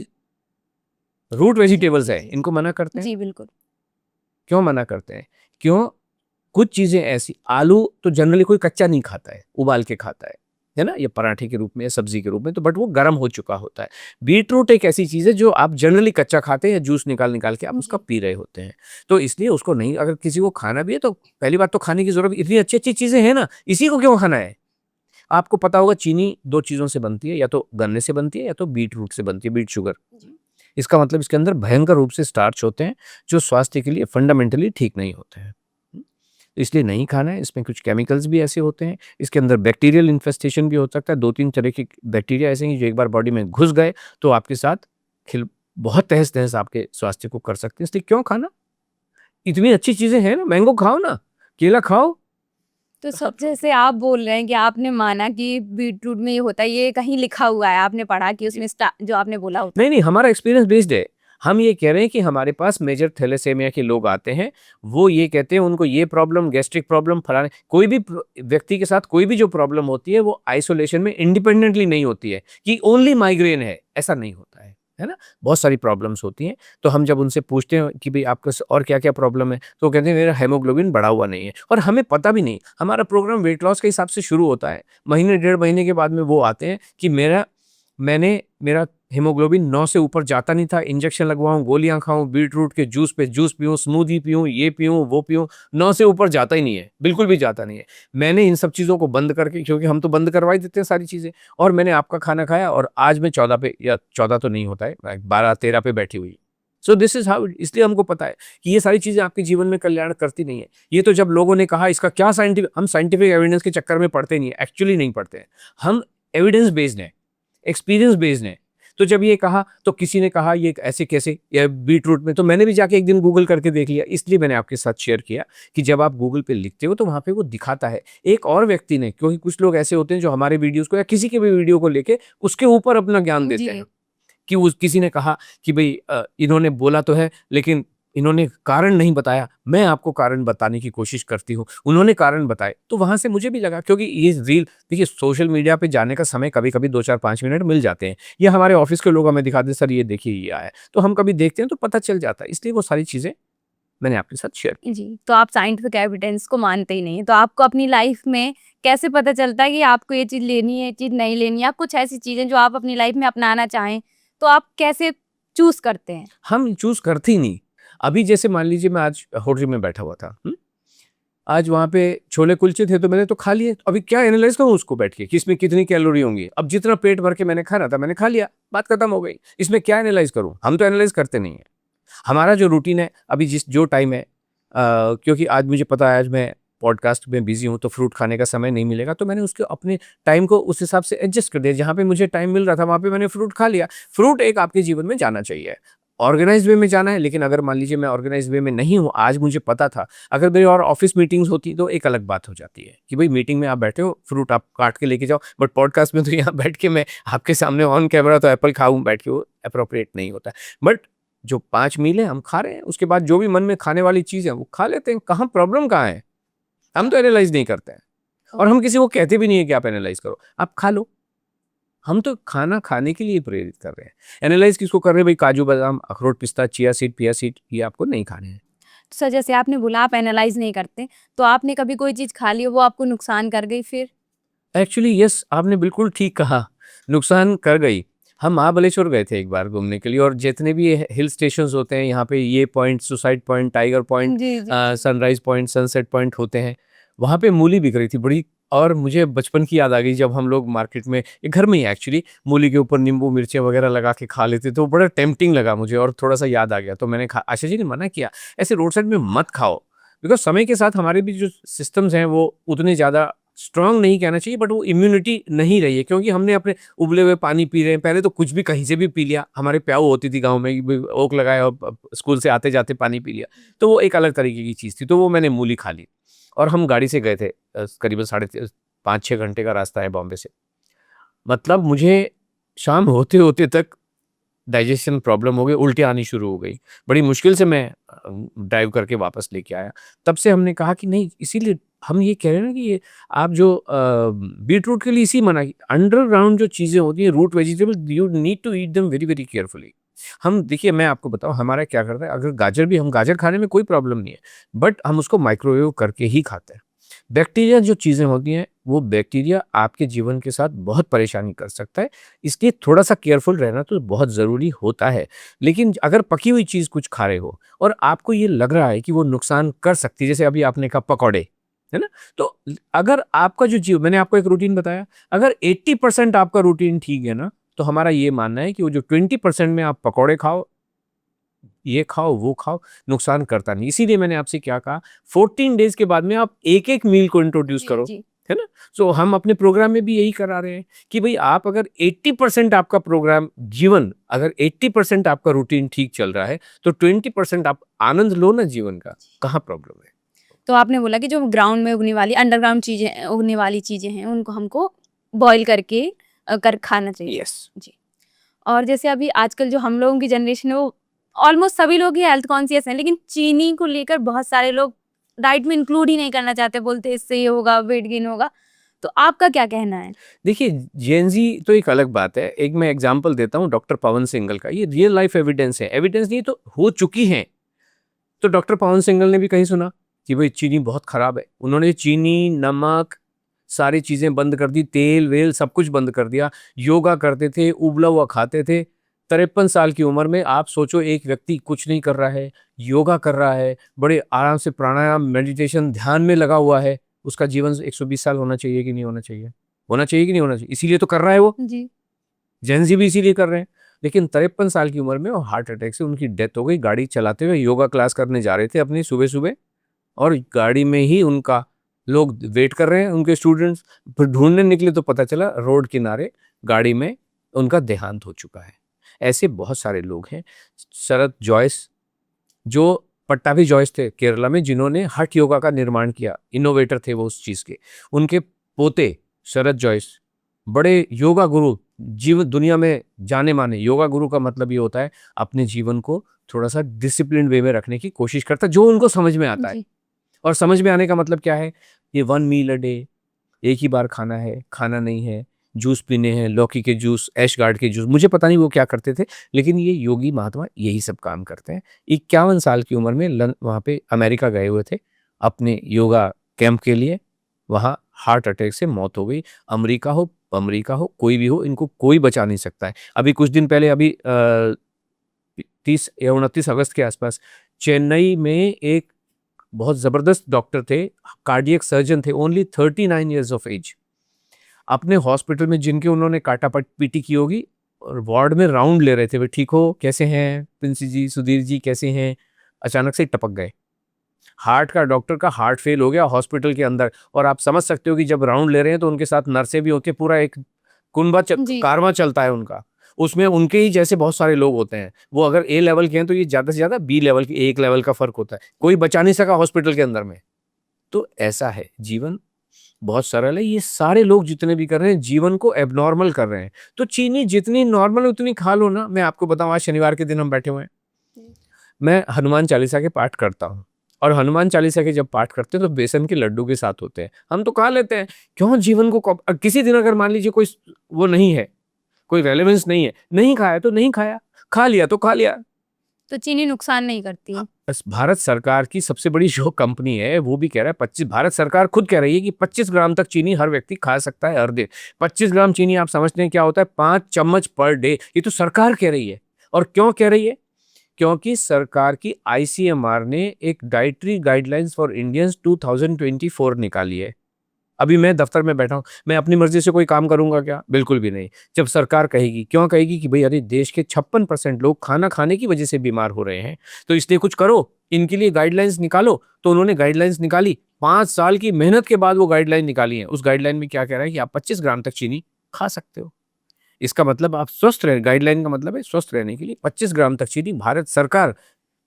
रूट जी, वेजिटेबल्स जी, है जी। इनको मना करते हैं। जी, बिल्कुल। क्यों मना करते हैं? क्यों? कुछ चीजें ऐसी, आलू तो जनरली कोई कच्चा नहीं खाता है, उबाल के खाता है ना, ये पराठे के रूप में या सब्जी के रूप में, तो बट वो गर्म हो चुका होता है। बीट रूट एक ऐसी चीज है जो आप जनरली कच्चा खाते हैं या जूस निकाल निकाल के आप उसका जी। पी रहे होते हैं। तो इसलिए उसको नहीं, अगर किसी को खाना भी है तो पहली बात तो खाने की जरूरत, इतनी अच्छी अच्छी चीजें हैं ना, इसी को क्यों खाना है? आपको पता होगा चीनी दो चीजों से बनती है, या तो गन्ने से बनती है या तो बीट रूट से बनती है, बीट शुगर। जी। इसका मतलब इसके अंदर भयंकर रूप से स्टार्च होते हैं, जो स्वास्थ्य के लिए फंडामेंटली ठीक नहीं होते हैं। तो इसलिए नहीं खाना है। इसमें कुछ केमिकल्स भी ऐसे होते हैं, इसके अंदर बैक्टीरियल इन्फेस्टेशन भी हो सकता है। 2-3 तरह के बैक्टीरिया ऐसे हैं जो एक बार बॉडी में घुस गए तो आपके साथ खिल बहुत तहस-नहस आपके स्वास्थ्य को कर सकते हैं। इसलिए क्यों खाना? इतनी अच्छी चीज़ें हैं ना, मैंगो खाओ ना, केला खाओ। तो सब जैसे आप बोल रहे हैं कि आपने माना कि बीटरूट में ये होता है, ये कहीं लिखा हुआ है, आपने पढ़ा कि उसमें जो आपने बोला होता है। नहीं, नहीं, हमारा एक्सपीरियंस बेस्ड है। हम ये कह रहे हैं कि हमारे पास मेजर थैलेसेमिया के लोग आते हैं, वो ये कहते हैं उनको ये प्रॉब्लम, गैस्ट्रिक प्रॉब्लम, फलाने कोई भी व्यक्ति के साथ कोई भी जो प्रॉब्लम होती है वो आइसोलेशन में इंडिपेंडेंटली नहीं होती है कि ओनली माइग्रेन है, ऐसा नहीं होता है ना? बहुत सारी प्रॉब्लम्स होती हैं। तो हम जब उनसे पूछते हैं कि भई आपको और क्या-क्या प्रॉब्लम है? तो वो कहते हैं मेरा हीमोग्लोबिन बढ़ा हुआ नहीं है, और हमें पता भी नहीं। हमारा प्रोग्राम वेट लॉस के हिसाब से शुरू होता है। महीने, डेढ़ महीने के बाद में वो आते हैं कि मेरा हीमोग्लोबिन 9 से ऊपर जाता नहीं था, इंजेक्शन लगवाऊँ, गोलियाँ खाऊँ, बीटरूट के जूस पे जूस पीऊँ, स्मूदी पीऊँ, ये पीऊँ, वो पीऊँ, 9 से ऊपर जाता ही नहीं है, बिल्कुल भी जाता नहीं है। मैंने इन सब चीज़ों को बंद करके, क्योंकि हम तो बंद करवा ही देते हैं सारी चीज़ें, और मैंने आपका खाना खाया और आज मैं 14 पे, या 14 तो नहीं होता है, 12-13 पे बैठी हुई। सो दिस इज़ हाउ, इसलिए हमको पता है कि ये सारी चीज़ें आपके जीवन में कल्याण करती नहीं है। ये तो जब लोगों ने कहा इसका क्या हम साइंटिफिक एविडेंस के चक्कर में पड़ते नहीं है, एक्चुअली नहीं पड़ते हैं। हम एविडेंस बेस्ड हैं, एक्सपीरियंस बेस्ड हैं। तो जब ये कहा तो किसी ने कहा ये ऐसे कैसे, या बीटरूट में, तो मैंने भी जाके एक दिन गूगल करके देख लिया, इसलिए मैंने आपके साथ शेयर किया कि जब आप गूगल पे लिखते हो तो वहाँ पे वो दिखाता है। एक और व्यक्ति ने, क्योंकि कुछ लोग ऐसे होते हैं जो हमारे वीडियोज़ को या किसी के भी वीडियो को लेके उसके ऊपर अपना ज्ञान देते जी। हैं। कि उस किसी ने कहा कि भई इन्होंने बोला तो है लेकिन इन्होंने कारण नहीं बताया, मैं आपको कारण बताने की कोशिश करती हूँ। उन्होंने कारण बताए, तो वहाँ से मुझे भी लगा, क्योंकि ये रील देखिए, सोशल मीडिया पे जाने का समय कभी-कभी 2, 4, 5 मिनट मिल जाते हैं। या हमारे ऑफ़िस के लोग हमें दिखाते हैं, सर ये देखिए ये आया है। तो हम कभी देखते हैं तो पता चल जाता है। इसलिए वो सारी चीज़ें मैंने आपके साथ शेयर की। जी, तो आप साइंटिफिक एविडेंस को मानते ही नहीं हैं। तो आपको अपनी लाइफ में कैसे पता चलता है कि आपको ये चीज़ लेनी है, ये चीज़ नहीं लेनी है? या कुछ ऐसी चीज़ें जो आप अपनी लाइफ में अपनाना चाहें, तो आप कैसे चूज़ करते हैं? हम चूज़ करते ही नहीं। अभी जैसे मान लीजिए मैं आज होटल में बैठा हुआ था, आज वहाँ पे छोले कुलचे थे तो मैंने तो खा लिए, अभी क्या एनालाइज करूँ उसको बैठ के कि इसमें कितनी कैलोरी होंगी। अब जितना पेट भर के मैंने खाना था मैंने खा लिया, बात खत्म हो गई। इसमें क्या एनालाइज करूँ? हम तो एनालाइज करते नहीं है। हमारा जो रूटीन है अभी जिस जो टाइम है, क्योंकि आज मुझे पता है आज मैं पॉडकास्ट में बिजी हूँ तो फ्रूट खाने का समय नहीं मिलेगा, तो मैंने उसके अपने टाइम को उस हिसाब से एडजस्ट कर दिया। जहाँ पे मुझे टाइम मिल रहा था वहाँ पे मैंने फ्रूट खा लिया। फ्रूट एक आपके जीवन में जाना चाहिए, ऑर्गेनाइज वे में जाना है। लेकिन अगर मान लीजिए मैं ऑर्गेनाइज वे में नहीं हूँ, आज मुझे पता था, अगर मेरी और ऑफिस मीटिंग्स होती तो एक अलग बात हो जाती है कि भाई मीटिंग में आप बैठे हो, फ्रूट आप काट के लेके जाओ, बट पॉडकास्ट में तो यहाँ बैठ के मैं आपके सामने ऑन कैमरा तो एप्पल खाऊं बैठ के, वो अप्रोप्रिएट नहीं होता। बट जो 5 मील है हम खा रहे हैं, उसके बाद जो भी मन में खाने वाली चीज़ है वो खा लेते हैं। कहाँ प्रॉब्लम कहाँ है? हम तो एनालाइज़ नहीं करते हैं और हम किसी को कहते भी नहीं है कि आप एनालाइज़ करो, आप खा लो। हम तो खाना खाने के लिए प्रेरित कर रहे हैं। एनालाइज़ किसको कर रहे हैं? भाई काजू, बादाम, अखरोट, पिस्ता, चिया सीड, पिया सीड ये आपको नहीं खाने हैं। तो सर जैसे आपने बोला आप एनालाइज नहीं करते, तो आपने कभी कोई चीज़ खा ली हो वो आपको नुकसान कर गई फिर? एक्चुअली यस, आपने बिल्कुल ठीक कहा, नुकसान कर गई। हम महाबलेश्वर गए थे एक बार घूमने के लिए और जितने भी हिल स्टेशंस होते हैं यहाँ पे, ये point, suicide point, tiger point, जी, जी। सनराइज़ पॉइंट, सनसेट पॉइंट होते हैं, वहाँ पे मूली बिक रही थी बड़ी। और मुझे बचपन की याद आ गई जब हम लोग मार्केट में, ये घर में ही एक्चुअली, मूली के ऊपर नींबू मिर्चें वगैरह लगा के खा लेते तो बड़ा टेम्प्टिंग लगा मुझे और थोड़ा-सा याद आ गया। तो मैंने खा, आशा जी ने मना किया, ऐसे रोड साइड में मत खाओ। बिकॉज़ समय के साथ हमारे भी जो सिस्टम्स हैं वो उतने ज़्यादा स्ट्रॉन्ग नहीं कहना चाहिए, बट वो इम्यूनिटी नहीं रही है, क्योंकि हमने अपने उबले हुए पानी पी रहे हैं। पहले तो कुछ भी कहीं से भी पी लिया, हमारे प्याऊ होती थी गाँव में, ओक लगाया और स्कूल से आते-जाते पानी पी लिया, तो वो एक अलग तरीके की चीज़ थी। तो वो मैंने मूली खा ली और हम गाड़ी से गए थे, करीबन साढ़े 5-6 घंटे का रास्ता है बॉम्बे से। मतलब मुझे शाम होते-होते तक डाइजेशन प्रॉब्लम हो गई, उल्टी आनी शुरू हो गई। बड़ी मुश्किल से मैं ड्राइव करके वापस लेके आया। तब से हमने कहा कि नहीं, इसीलिए हम ये कह रहे हैं ना कि ये आप जो बीटरूट के लिए इसी मना की, अंडरग्राउंड जो चीज़ें होती हैं, root vegetable, you need to eat them very, very carefully. हम देखिए, मैं आपको बताऊँ हमारा क्या करता है, अगर गाजर भी, हम गाजर खाने में कोई प्रॉब्लम नहीं है, बट हम उसको माइक्रोवेव करके ही खाते हैं। बैक्टीरिया जो चीज़ें होती हैं, वो बैक्टीरिया आपके जीवन के साथ बहुत परेशानी कर सकता है, इसलिए थोड़ा-सा केयरफुल रहना तो बहुत ज़रूरी होता है। लेकिन अगर पकी हुई चीज़ कुछ खा रहे हो और आपको ये लग रहा है कि वो नुकसान कर सकती है, जैसे अभी आपने कहा पकौड़े, है ना? तो अगर आपका जो मैंने आपको एक रूटीन बताया, अगर 80% आपका रूटीन ठीक है ना, तो हमारा ये मानना है कि वो जो 20% में आप पकौड़े खाओ, ये खाओ, वो खाओ, नुकसान करता नहीं। इसीलिए मैंने आपसे क्या कहा, 14 डेज़ के बाद में आप एक-एक मील को इंट्रोड्यूस जी, करो, जी। है ना? सो हम अपने प्रोग्राम में भी यही करा रहे हैं कि भई आप अगर 80% आपका प्रोग्राम जीवन, अगर 80% आपका रूटीन ठीक चल रहा है, तो 20% आप आनंद लो ना जीवन का, कहाँ प्रॉब्लम है? तो आपने बोला कि जो ग्राउंड में उगने वाली अंडरग्राउंड चीज़ें उगने वाली चीज़ें हैं, उनको हमको बॉयल करके कर खाना चाहिए। यस। जी। और जैसे अभी आजकल जो हम लोगों की जनरेशन है वो ऑलमोस्ट सभी लोग ही हेल्थ कॉन्शियस हैं, लेकिन चीनी को लेकर बहुत सारे लोग डाइट में इंक्लूड ही नहीं करना चाहते, बोलते हैं इससे ये होगा, वेट गेन होगा। तो आपका क्या कहना है? देखिए, जेन ज़ी तो एक अलग बात है। एक मैं एग्ज़ाम्पल देता हूँ डॉक्टर पवन सिंघल का, ये रियल लाइफ़ एविडेंस है। एविडेंस नहीं तो हो चुकी हैं। तो डॉक्टर पवन सिंघल ने भी कहीं सुना कि भई चीनी बहुत खराब है। उन्होंने चीनी, नमक, सारी चीज़ें बंद कर दी, तेल-वेल सब कुछ बंद कर दिया। योगा करते थे, उबला हुआ खाते थे। 53 साल की उम्र में आप सोचो, एक व्यक्ति कुछ नहीं कर रहा है, योगा कर रहा है, बड़े आराम से प्राणायाम, मेडिटेशन, ध्यान में लगा हुआ है। उसका जीवन 120 साल होना चाहिए कि नहीं होना चाहिए? होना चाहिए कि नहीं होना चाहिए? इसीलिए तो कर रहा है वो। जी। जेन ज़ी भी इसीलिए कर रहे हैं। लेकिन 53 साल की उम्र में वो हार्ट अटैक से उनकी डेथ हो गई। गाड़ी चलाते हुए योगा क्लास करने जा रहे थे अपनी सुबह-सुबह, और गाड़ी में ही उनका, लोग वेट कर रहे हैं उनके स्टूडेंट्स, फिर ढूँढने निकले तो पता चला रोड किनारे गाड़ी में उनका देहांत हो चुका है। ऐसे बहुत सारे लोग हैं। शरद जॉयस, जो पट्टाभी जॉयस थे केरला में, जिन्होंने हठ योगा का निर्माण किया, इनोवेटर थे वो उस चीज़ के। उनके पोते शरद जॉयस बड़े योगा गुरु, दुनिया में जाने-माने योगा गुरु का मतलब ये होता है अपने जीवन को थोड़ा-सा डिसिप्लिन्ड वे में रखने की कोशिश करता है, जो उनको समझ में आता है। जी। और समझ में आने का मतलब क्या है? ये 1 मील अ डे, एक ही बार खाना है, खाना नहीं है, जूस पीने हैं, लौकी के जूस, ऐशगार्ड के जूस, मुझे पता नहीं वो क्या करते थे, लेकिन ये योगी महात्मा यही सब काम करते हैं। 51 साल की उम्र में वहाँ पे अमेरिका गए हुए थे, अपने योगा कैंप के लिए, वहाँ हार्ट अटैक से मौत हो गई। अमेरिका हो, कोई भी हो, इनको कोई बचा नहीं सकता है। अभी कुछ दिन पहले, अभी 30 या 29 अगस्त के आसपास चेन्नई में एक बहुत ज़बरदस्त डॉक्टर थे, कार्डियक सर्जन थे, ओनली 39 ईयर्स ऑफ एज। अपने हॉस्पिटल में जिनके उन्होंने काटा-पीटी की होगी और वार्ड में राउंड ले रहे थे, "वे ठीक हो? कैसे हैं? प्रिंसी जी, सुधीर जी कैसे हैं?" अचानक से टपक गए। हार्ट का डॉक्टर का हार्ट फेल हो गया हॉस्पिटल के अंदर, और आप समझ सकते हो कि जब राउंड ले रहे हैं तो उनके साथ नर्सें भी होती हैं, पूरा एक कुनबा जी। कारवां चलता है उनका। उसमें उनके ही जैसे बहुत सारे लोग होते हैं। वो अगर ए लेवल के हैं तो ये ज़्यादा से ज़्यादा बी लेवल के, एक लेवल का फ़र्क होता है। कोई बचा नहीं सका हॉस्पिटल के अंदर में। तो ऐसा है, जीवन बहुत सरल है। ये सारे लोग जितने भी कर रहे हैं, जीवन को एबनॉर्मल कर रहे हैं। तो चीनी जितनी नॉर्मल है उतनी खा लो ना। मैं आपको बताऊँ, आज शनिवार के दिन हम बैठे हुए हैं। मैं हनुमान चालीसा के पाठ करता हूँ, और हनुमान चालीसा के जब पाठ करते हैं तो बेसन के लड्डू के साथ होते हैं। हम तो खा लेते हैं। क्यों जीवन को किसी दिन अगर मान लीजिए कोई वो नहीं है, कोई रेलेवेंस नहीं है, नहीं खाया तो नहीं खाया, खा लिया तो खा लिया। तो चीनी नुकसान नहीं करती है। बस भारत सरकार की सबसे बड़ी जो कंपनी है वो भी कह रहा है 25, भारत सरकार खुद कह रही है कि 25 ग्राम तक चीनी हर व्यक्ति खा सकता है हर दिन। 25 ग्राम चीनी आप समझते हैं क्या होता है? 5 चम्मच पर डे। ये तो सरकार कह रही है। और क्यों कह रही है? क्योंकि सरकार की आईसीएमआर ने एक डाइटरी गाइडलाइंस फॉर इंडियंस 2024 निकाली है। अभी मैं दफ्तर में बैठा हूँ, मैं अपनी मर्जी से कोई काम करूंगा क्या? बिल्कुल भी नहीं। जब सरकार कहेगी, क्यों कहेगी? कि भाई अरे देश के 56% लोग खाना खाने की वजह से बीमार हो रहे हैं, तो इसलिए कुछ करो, इनके लिए गाइडलाइंस निकालो। तो उन्होंने गाइडलाइंस निकाली, 5 साल की मेहनत के बाद वो गाइडलाइन निकाली है। उस गाइडलाइन में क्या कह रहा है कि आप 25 ग्राम तक चीनी खा सकते हो। इसका मतलब आप स्वस्थ रहे, गाइडलाइन का मतलब है स्वस्थ रहने के लिए 25 ग्राम तक चीनी। भारत सरकार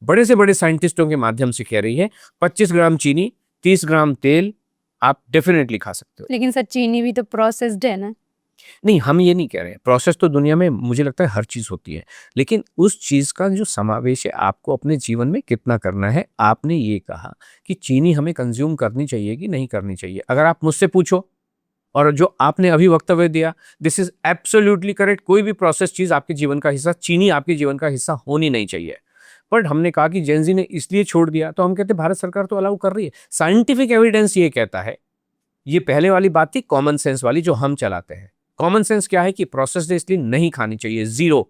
बड़े से बड़े साइंटिस्टों के माध्यम से कह रही है 25 ग्राम चीनी, 30 ग्राम तेल आप डेफिनेटली खा सकते हो। लेकिन सर चीनी भी तो प्रोसेस्ड है ना। नहीं, हम ये नहीं कह रहे हैं। प्रोसेस तो दुनिया में मुझे लगता है हर चीज़ होती है। लेकिन उस चीज़ का जो समावेश है आपको अपने जीवन में कितना करना है। आपने ये कहा कि चीनी हमें कंज़्यूम करनी चाहिए कि नहीं करनी चाहिए। अगर आप मुझसे पूछो, और जो आपने अभी वक्तव्य दिया, दिस इज़ एब्सोल्यूटली करेक्ट। कोई भी प्रोसेस चीज़ आपके जीवन का हिस्सा, चीनी आपके जीवन का हिस्सा होनी नहीं चाहिए। बट हमने कहा कि जेन ज़ी ने इसलिए छोड़ दिया, तो हम कहते हैं भारत सरकार तो अलाउ कर रही है। साइंटिफिक एविडेंस ये कहता है, ये पहले वाली बात थी कॉमन सेंस वाली जो हम चलाते हैं। कॉमन सेंस क्या है कि प्रोसेस्ड इसलिए नहीं खानी चाहिए, zero,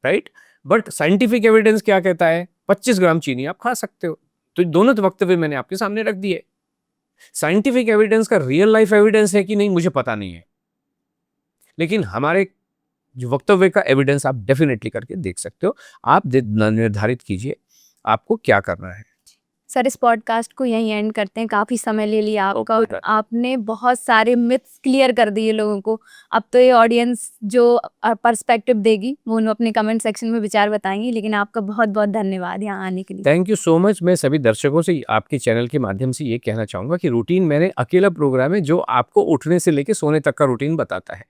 right? But scientific evidence क्या कहता है? 25 ग्राम चीनी आप खा सकते हो। तो दोनों वक्तव्य मैंने आपके सामने रख दिए। साइंटिफिक एविडेंस का रियल लाइफ एविडेंस है कि नहीं मुझे पता नहीं है, लेकिन हमारे जो वक्तव्य का एविडेंस आप डेफिनेटली करके देख सकते हो। आप निर्धारित कीजिए आपको क्या करना है। सर इस पॉडकास्ट को यहीं एंड करते हैं। काफ़ी समय ले लिया आपका और Okay. आपने बहुत सारे मिथ्स क्लियर कर दिए लोगों को। अब तो ये ऑडियंस जो पर्सपेक्टिव देगी वो उन्हें अपने कमेंट सेक्शन में विचार बताएंगी। लेकिन आपका बहुत बहुत धन्यवाद यहाँ आने के लिए। Thank you so much. मैं सभी दर्शकों से आपके चैनल के माध्यम से ये कहना चाहूँगा कि रूटीन मैंने अकेला प्रोग्राम है जो आपको उठने से लेके सोने तक का रूटीन बताता है।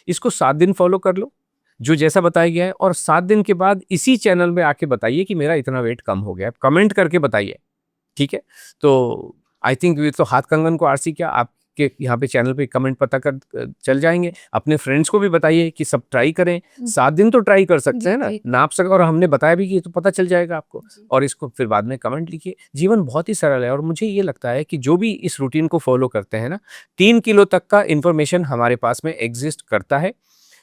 इसको 7 दिन फॉलो कर लो, जो जैसा बताया गया है, और 7 दिन के बाद इसी चैनल में आके बताइए कि मेरा इतना वेट कम हो गया। कमेंट करके बताइए, ठीक है? तो आई थिंक ये तो हाथ कंगन को आरसी क्या, आपके यहाँ पे चैनल पे कमेंट पता कर चल जाएँगे। अपने फ्रेंड्स को भी बताइए कि सब ट्राई करें। 7 दिन तो ट्राई कर सकते जी, हैं ना, जी। नाप सक और हमने बताया भी कि ये तो पता चल जाएगा आपको। जी। और इसको फिर बाद में कमेंट लिखिए। जीवन बहुत ही सरल है, और मुझे ये लगता है कि जो भी इस रूटीन को फॉलो करते हैं ना, 3 किलो तक का इन्फॉर्मेशन हमारे पास में एग्ज़िस्ट करता है।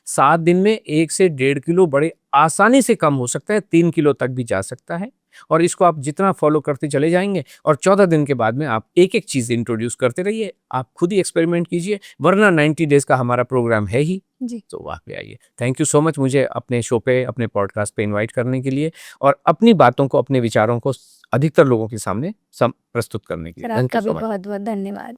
7 दिन में 1 से 1.5 किलो बड़े आसानी से कम हो सकता है, 3 किलो तक भी जा सकता है। और इसको आप जितना फॉलो करते चले जाएँगे, और 14 दिन के बाद में आप एक-एक चीज़ इंट्रोड्यूस करते रहिए। आप खुद ही एक्सपेरिमेंट कीजिए, वरना 90 डेज़ का हमारा प्रोग्राम है ही। जी। तो वहाँ पे आइए। थैंक यू सो मच मुझे अपने शो पे, अपने पॉडकास्ट पे इनवाइट करने के लिए, और अपनी बातों को, अपने विचारों को अधिकतर लोगों के सामने प्रस्तुत करने के सर लिए। थैंक आपका यू भी सो मच। बहुत बहुत धन्यवाद।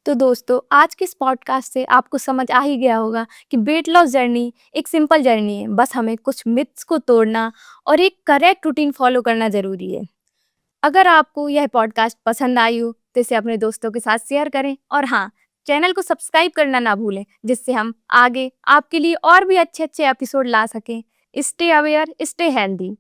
तो दोस्तों आज के इस पॉडकास्ट से आपको समझ आ ही गया होगा कि वेट लॉस जर्नी एक सिंपल जर्नी है। बस हमें कुछ मिथ्स को तोड़ना और एक करेक्ट रूटीन फॉलो करना ज़रूरी है। अगर आपको यह पॉडकास्ट पसंद आई हो तो इसे अपने दोस्तों के साथ शेयर करें, और हाँ, चैनल को सब्सक्राइब करना ना भूलें, जिससे हम आगे आपके लिए और भी अच्छे अच्छे एपिसोड ला सकें। Stay aware, stay healthy.